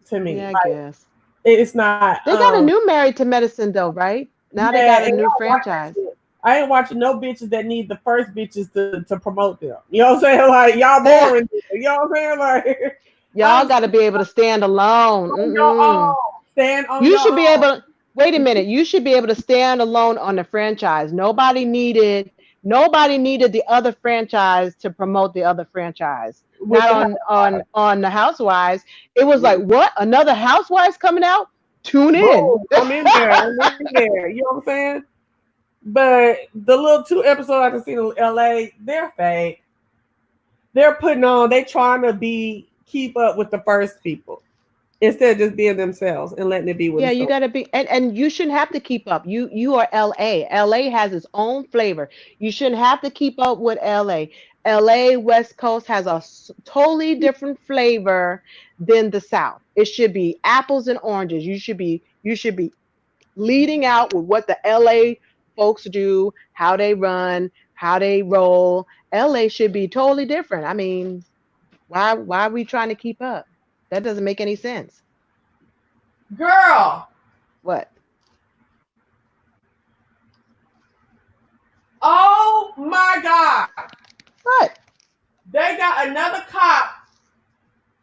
to me. Yeah, I Like guess it's not. they got a new Married to Medicine though, right? Now they Yeah, got a and new y'all watch that franchise. shit. I ain't watching no bitches that need the first bitches to promote them. You know what I'm saying? Like y'all boring. You know what I'm saying? Like Y'all I'm got to be able to stand alone. on your Mm-mm. own. Stand on You your should be own. able. Wait a minute. You should be able to stand alone on the franchise. Nobody needed the other franchise to promote the other franchise. With Not the on the Housewives. It was like, what? Another Housewives coming out? Tune in. boom, I'm in there. I'm in there. You know what I'm saying? But the little two episodes I can see in LA, they're fake. They're putting on, they trying to be keep up with the first people instead of just being themselves and letting it be what Yeah, it's you supposed gotta be, and you shouldn't have to keep up. You are LA. LA has its own flavor. You shouldn't have to keep up with LA. LA West Coast has a totally different flavor than the South. It should be apples and oranges. You should be leading out with what the LA folks do, how they run, how they roll. LA should be totally different. I mean, why are we trying to keep up? That doesn't make any sense. Girl, What? oh my God. What? They got another cop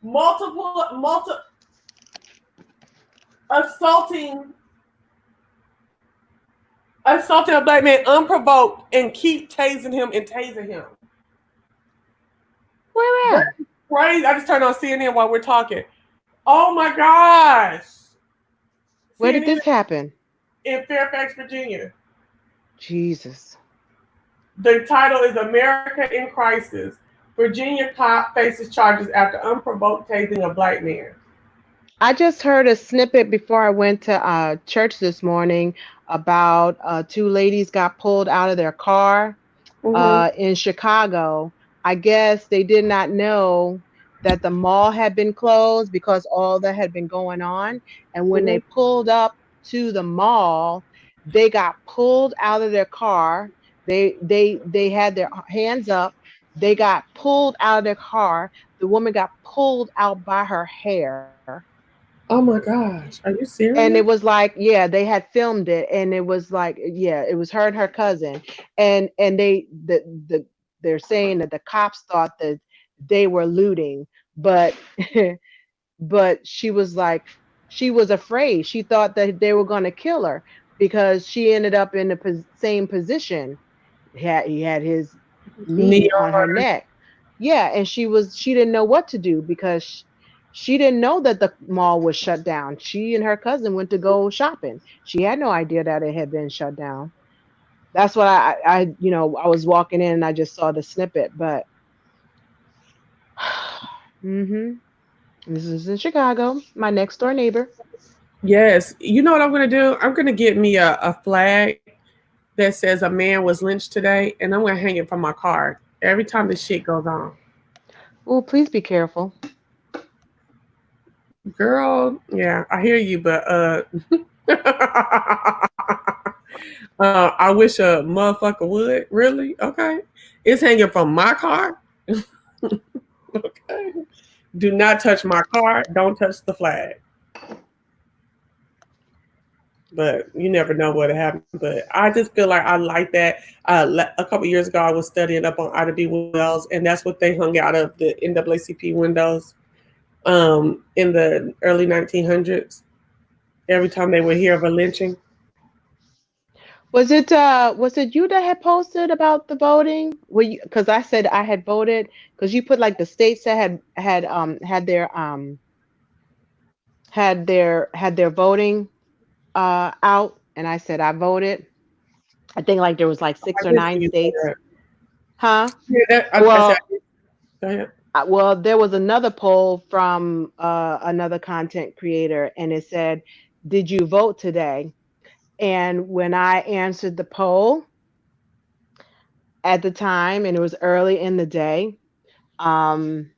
multiple assaulting assaulting a black man unprovoked and keep tasing him and tasing him. Where That's at? crazy. I just turned on CNN while we're talking. Oh my gosh. Where did CNN this happen? in Fairfax, Virginia. Jesus. The title is America in Crisis. Virginia cop faces charges after unprovoked tasing a black man. I just heard a snippet before I went to church this morning about two ladies got pulled out of their car Mm-hmm. in Chicago. I guess they did not know that the mall had been closed because all that had been going on. And when Mm-hmm. they pulled up to the mall, they got pulled out of their car. They had their hands up. They got pulled out of their car. The woman got pulled out by her hair, Oh my gosh, are you and it was serious? like, yeah, they had filmed it, and it was like, yeah, it was her and her cousin, and they're saying that the cops thought that they were looting, but but she was like, she was afraid. She thought that they were going to kill her because she ended up in the same position. He had his knee on her Neon. neck. Yeah, and she didn't know what to do because she didn't know that the mall was shut down. She and her cousin went to go shopping. She had no idea that it had been shut down. That's what I was walking in and I just saw the snippet, but hmm this is in Chicago, my next door neighbor. Yes. You know what I'm gonna do? I'm gonna get me a flag that says a man was lynched today, and I'm gonna hang it from my car every time this shit goes on. Oh, please be careful. Girl, yeah, I hear you, but I wish a motherfucker would. Really? Okay. It's hanging from my car. Okay. Do not touch my car. Don't touch the flag. But you never know what happened. But I just feel like I like that. A couple years ago, I was studying up on Ida B. Wells, and that's what they hung out of the NAACP windows in the early 1900s. Every time they would hear of a lynching. Was it you that had posted about the voting? Were you, because I said I had voted, because you put like the states that had their voting out, and I said I voted. I think like there was like I six or did see nine you say states. that. Huh? Yeah, I said, Well, go ahead. there was another poll from another content creator, and it said, "Did you vote today?" And when I answered the poll at the time, and it was early in the day, um,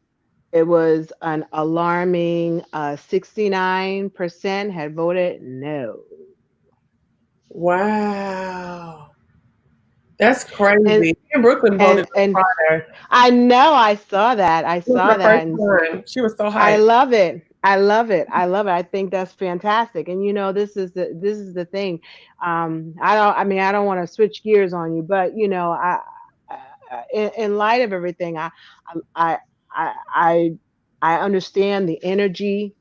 it was an alarming 69% had voted no. Wow. That's And crazy. Me and Brooklyn voted on and Friday. I know I saw that. I It was saw her that, first and time. She was so I hyped. love it. I love it. I love it. I think that's fantastic. And this is the thing. I don't want to switch gears on you, but in light of everything, I I I I understand the energy,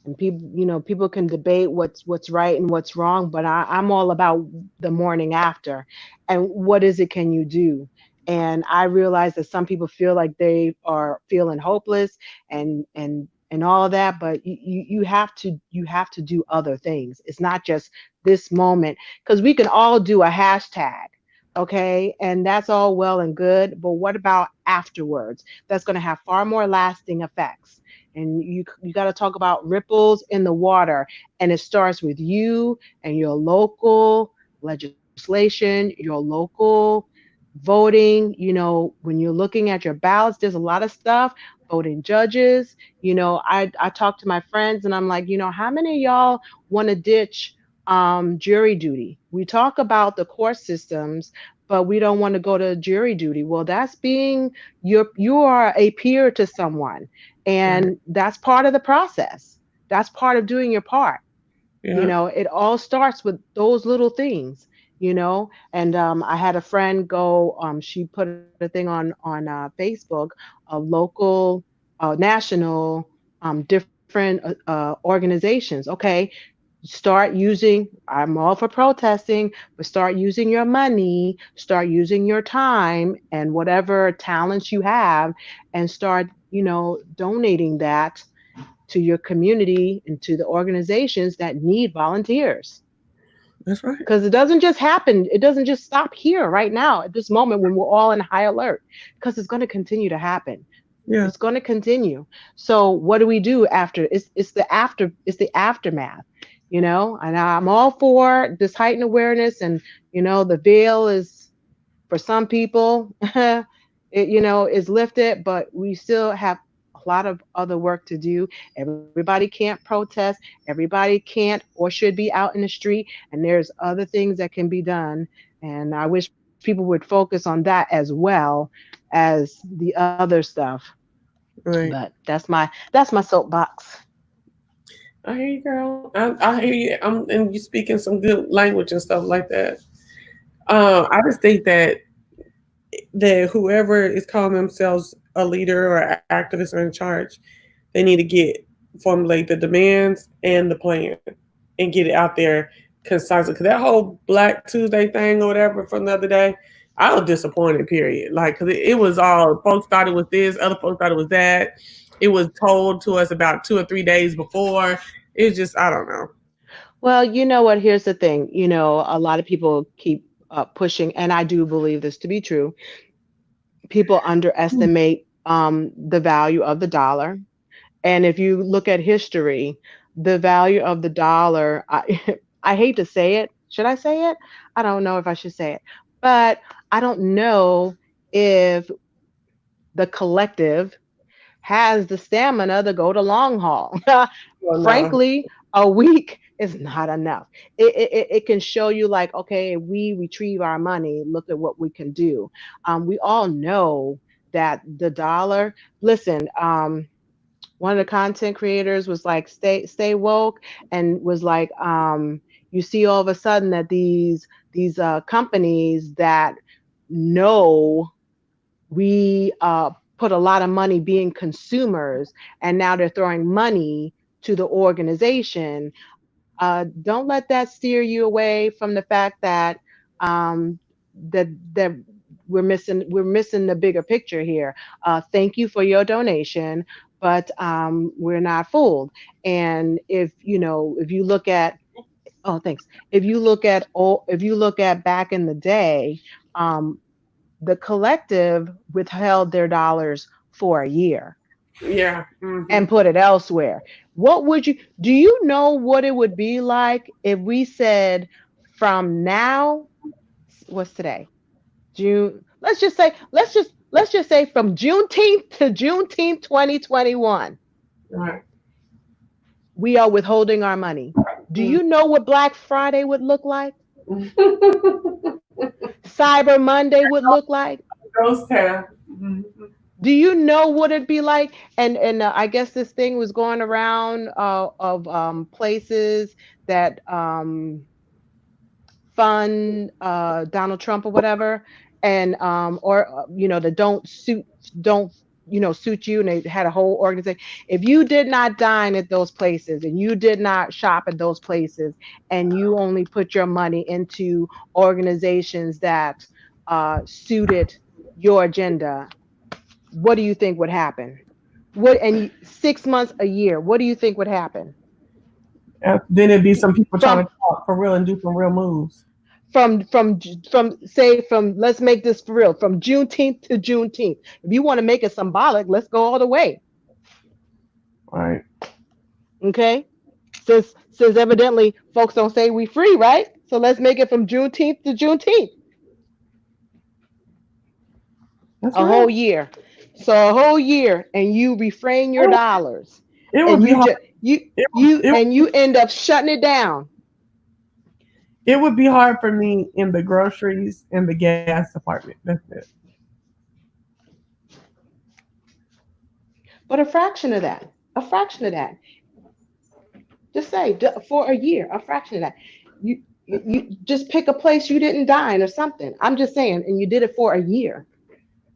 and people can debate what's right and what's wrong, but I'm all about the morning after, and what is it can you do? And I realize that some people feel like they are feeling hopeless and all of that, but you have to do other things. It's not just this moment, because we can all do a hashtag, okay, and that's all well and good, but what about afterwards? That's going to have far more lasting effects. And you got to talk about ripples in the water, and it starts with you and your local legislation, your local voting. When you're looking at your ballots, there's a lot of stuff. Voting judges. I talk to my friends, and I'm like, how many of y'all want to ditch jury duty? We talk about the court systems, but we don't want to go to jury duty. Well, that's being, you are a peer to someone, Right. and that's part of the process. That's part of doing your part. Yeah. It all starts with those little things. And I had a friend go, she put a thing on Facebook of local, national, different organizations. Okay, start using, I'm all for protesting, but start using your money, start using your time and whatever talents you have, and start donating that to your community and to the organizations that need volunteers. That's right. Because it doesn't just happen, it doesn't just stop here right now at this moment when we're all in high alert, because it's going to continue to happen. Yeah. It's going to continue. So what do we do after? It's the aftermath, you know. And I'm all for this heightened awareness, and you know, the veil is for some people, it you know is lifted, but we still have a lot of other work to do. Everybody can't protest. Everybody can't or should be out in the street, and there's other things that can be done. And I wish people would focus on that as well as the other stuff. Right. But that's my soapbox. I hear you, girl. I hear you. And you speaking some good language and stuff like that. I just think that whoever is calling themselves a leader or activist or in charge, they need to formulate the demands and the plan and get it out there concisely. Because that whole Black Tuesday thing or whatever from the other day, I was disappointed. Period. Like, because it was all folks thought it was this, other folks thought it was that. It was told to us about 2 or 3 days before. It's just I don't know. Well, you know what? Here's the thing. You know, a lot of people keep pushing, and I do believe this to be true. People underestimate the value of the dollar. And if you look at history, the value of the dollar, I hate to say it. Should I say it? I don't know if I should say it. But I don't know if the collective has the stamina to go the long haul. Well, no. Frankly, a week is not enough. It can show you, like, okay, we retrieve our money, look at what we can do. We all know that the dollar, listen, one of the content creators was like, stay woke, and was like, you see all of a sudden that these companies that know we put a lot of money being consumers, and now they're throwing money to the organization. Don't let that steer you away from the fact that um, that we're missing the bigger picture here. Thank you for your donation, but we're not fooled. And if you know, if you look at, oh, thanks. If you look at back in the day, um, the collective withheld their dollars for a year Yeah. and put it elsewhere. What would you do? You know what it would be like if we said, from now, what's today? June. Let's just say from Juneteenth to Juneteenth 2021, Right. we are withholding our money. Do Mm. you know what Black Friday would look like? Cyber Monday would look like? Ghost town. Mhm. Do you know what it'd be like? And I guess this thing was going around of places that fund Donald Trump or whatever, and or you know, that don't suit you, and they had a whole organization. If you did not dine at those places, and you did not shop at those places, and you only put your money into organizations that suited your agenda, what do you think would happen? What, and 6 months, a year, what do you think would happen? Then it'd be some people trying From to talk for real and do some real moves. from let's make this for real, from Juneteenth to Juneteenth. If you want to make it symbolic, let's go all the way. Right. Okay. Since evidently folks don't say we free, right? So let's make it from Juneteenth to Juneteenth, That's a real. whole year. So a whole year, and you refrain your It, dollars, it would and be you hard. just It, you end up shutting it down. it would be hard for me in the groceries and the gas department. That's it. But a fraction of that, just say, for a year, a fraction of that. You just pick a place you didn't dine or something. I'm just saying, and you did it for a year.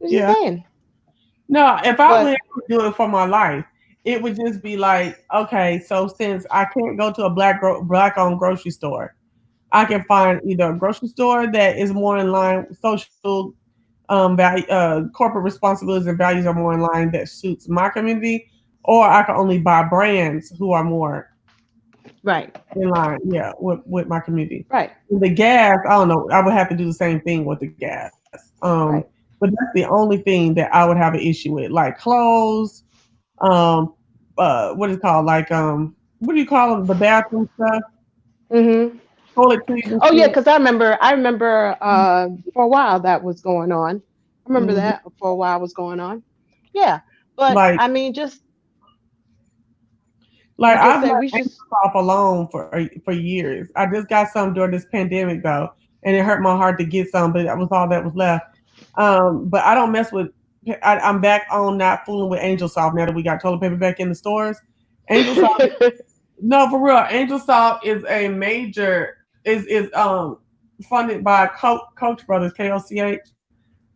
I'm just Yeah. saying. No, if I would But ever do it for my life, it would just be like, okay, so since I can't go to a black owned grocery store, I can find either a grocery store that is more in line with social value, corporate responsibilities and values are more in line that suits my community, or I can only buy brands who are more right, in line, yeah, with my community. right, The gas, I don't know. I would have to do the same thing with the gas. right. but that's the only thing that I would have an issue with. Like clothes, um, what is it called? Like what do you call them? The bathroom stuff, Hmm. toiletries and Oh yeah, shit. because I remember for a while that was going on. I remember Mhm. that for a while was going on. Yeah, but Like I mean, just Like I'm just I've saying let we should. Angel off alone for years. I just got some during this pandemic though, and it hurt my heart to get some, but that was all that was left. But I don't mess with. I'm back on not fooling with Angel Soft now that we got toilet paper back in the stores. Angel Soft, no, for real. Angel Soft is a major is funded by Coach Brothers KOCH,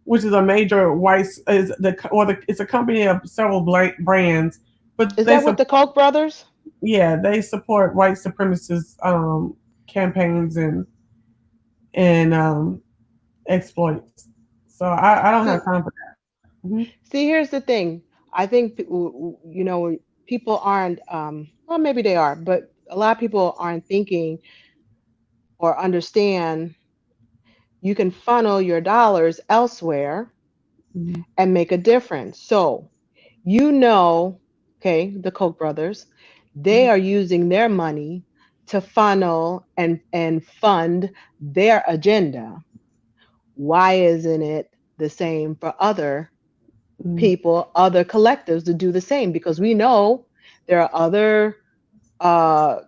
which is a major white is the or the it's a company of several brands, but Is they that with the Koch brothers? yeah, they support white supremacist campaigns and exploits. So I don't have See, time for that. Hmm. see, here's the thing. I think people aren't. Well, maybe they are, but a lot of people aren't thinking or understand. You can funnel your dollars elsewhere Hmm. and make a difference. So you know, okay, the Koch brothers, they are using their money to funnel and fund their agenda. Why isn't it the same for other Hmm. people, other collectives to do the same? Because we know there are uh,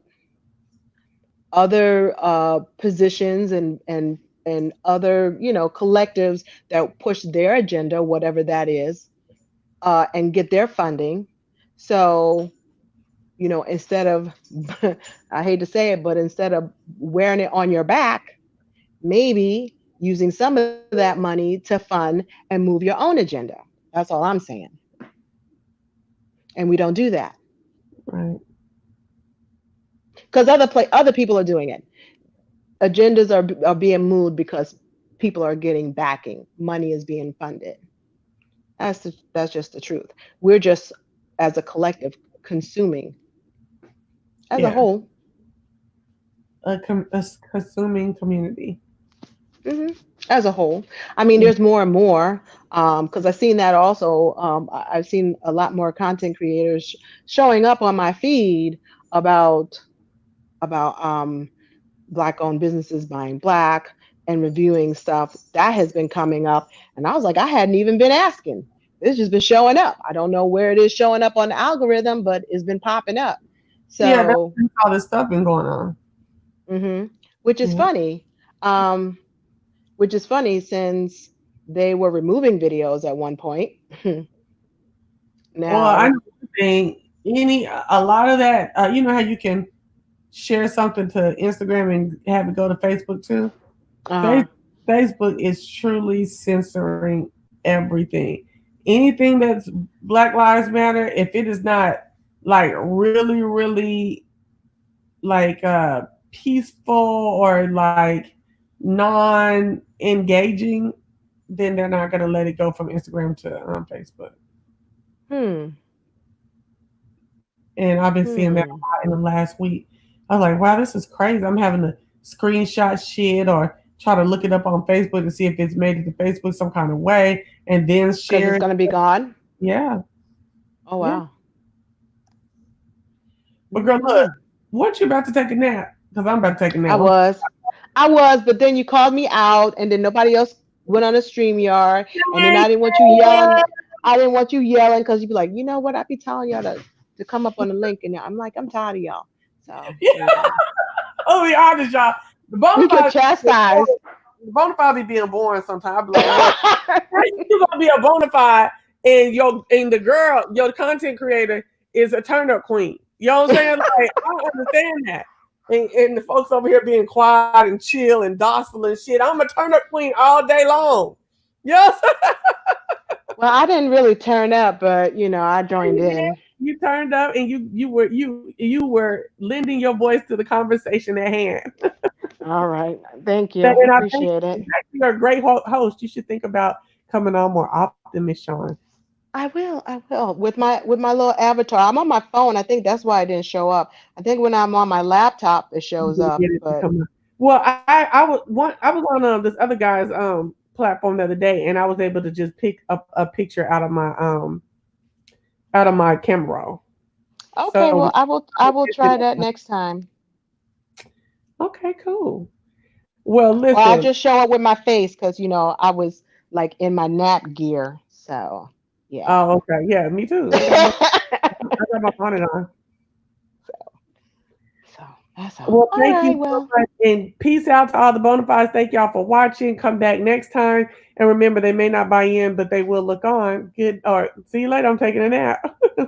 other positions and other collectives that push their agenda, whatever that is, and get their funding. So instead of, I hate to say it, but instead of wearing it on your back, maybe using some of that money to fund and move your own agenda. That's all I'm saying. And we don't do that Right. because other people are doing it. Agendas are being moved because people are getting backing. Money is being funded. That's just the truth. We're just as a collective consuming as a Yeah. whole. A consuming community. Hmm. As a whole, I mean, Mm. there's more and more because I've seen that also. I've seen a lot more content creators showing up on my feed about about black-owned businesses buying black and reviewing stuff that has been coming up, and I was like, I hadn't even been asking. It's just been showing up. I don't know where it is showing up on the algorithm, but it's been popping up. Yeah, that's So, all this stuff been going on. hmm which is Yeah. funny. Um, which is funny since they were removing videos at one point. Well, I Now, know one thing. A lot of that. You know how you can share something to Instagram and have it go to Facebook too. uh, Face- Facebook is truly censoring everything. Anything that's Black Lives Matter, if it is not like really, really like peaceful or like non-engaging, then they're not gonna let it go from Instagram to Facebook. hmm, And I've been seeing that a hmm, lot in the last week. I was like, wow, this is crazy. I'm having to screenshot shit or try to look it up on Facebook to see if it's made it to Facebook some kind of way and then because share it's it. going to be gone. Yeah, Oh, yeah. wow. But girl, look, Hmm. what you about to take a nap? Because I'm about to take a I nap. was. I was, but then you called me out, and then nobody else went on the stream yard, and then I didn't want you yelling. I didn't want you yelling because you'd be like, you know what? I'd be telling y'all to come up on the link, and I'm like, I'm tired of y'all. So there you go. Oh, be honest, y'all. The bona You get fide, chastised. the bona fide be being boring sometimes. I be like, look, how you gonna be a bona fide and the girl, your content creator is a turn up queen. You know what I'm saying? Like, I don't understand that. And the folks over here being quiet and chill and docile and shit. I'm a turn up queen all day long. Yes. Well, I didn't really turn up, but I joined You did. in. You turned up and you were lending your voice to the conversation at hand. All right. Thank you. And I think Appreciate it. you're a great host. You should think about coming on more often, Miss Sean. I will. I will. With my little avatar. I'm on my phone. I think that's why it didn't show up. I think when I'm on my laptop, it You shows can up. get it to But come up. Well, I was I was on this other guy's platform the other day, and I was able to just pick up a picture out of my camera roll. Okay, So well, I will try that next time. okay, cool. Well, Or I'll listen. just show up with my face because I was like in my nap gear. So yeah. Oh, okay, yeah, me too. I got my bonnet on. So that's all. Well, All thank you right. so Well, much, and peace out to all the bona fides. Thank y'all for watching. Come back next time, and remember, they may not buy in, but they will look on. Good, or see you later. I'm taking a nap.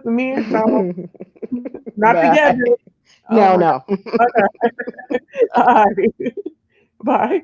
Me and y'all not together. bye. Oh No, my no. god. Okay. All right. Bye.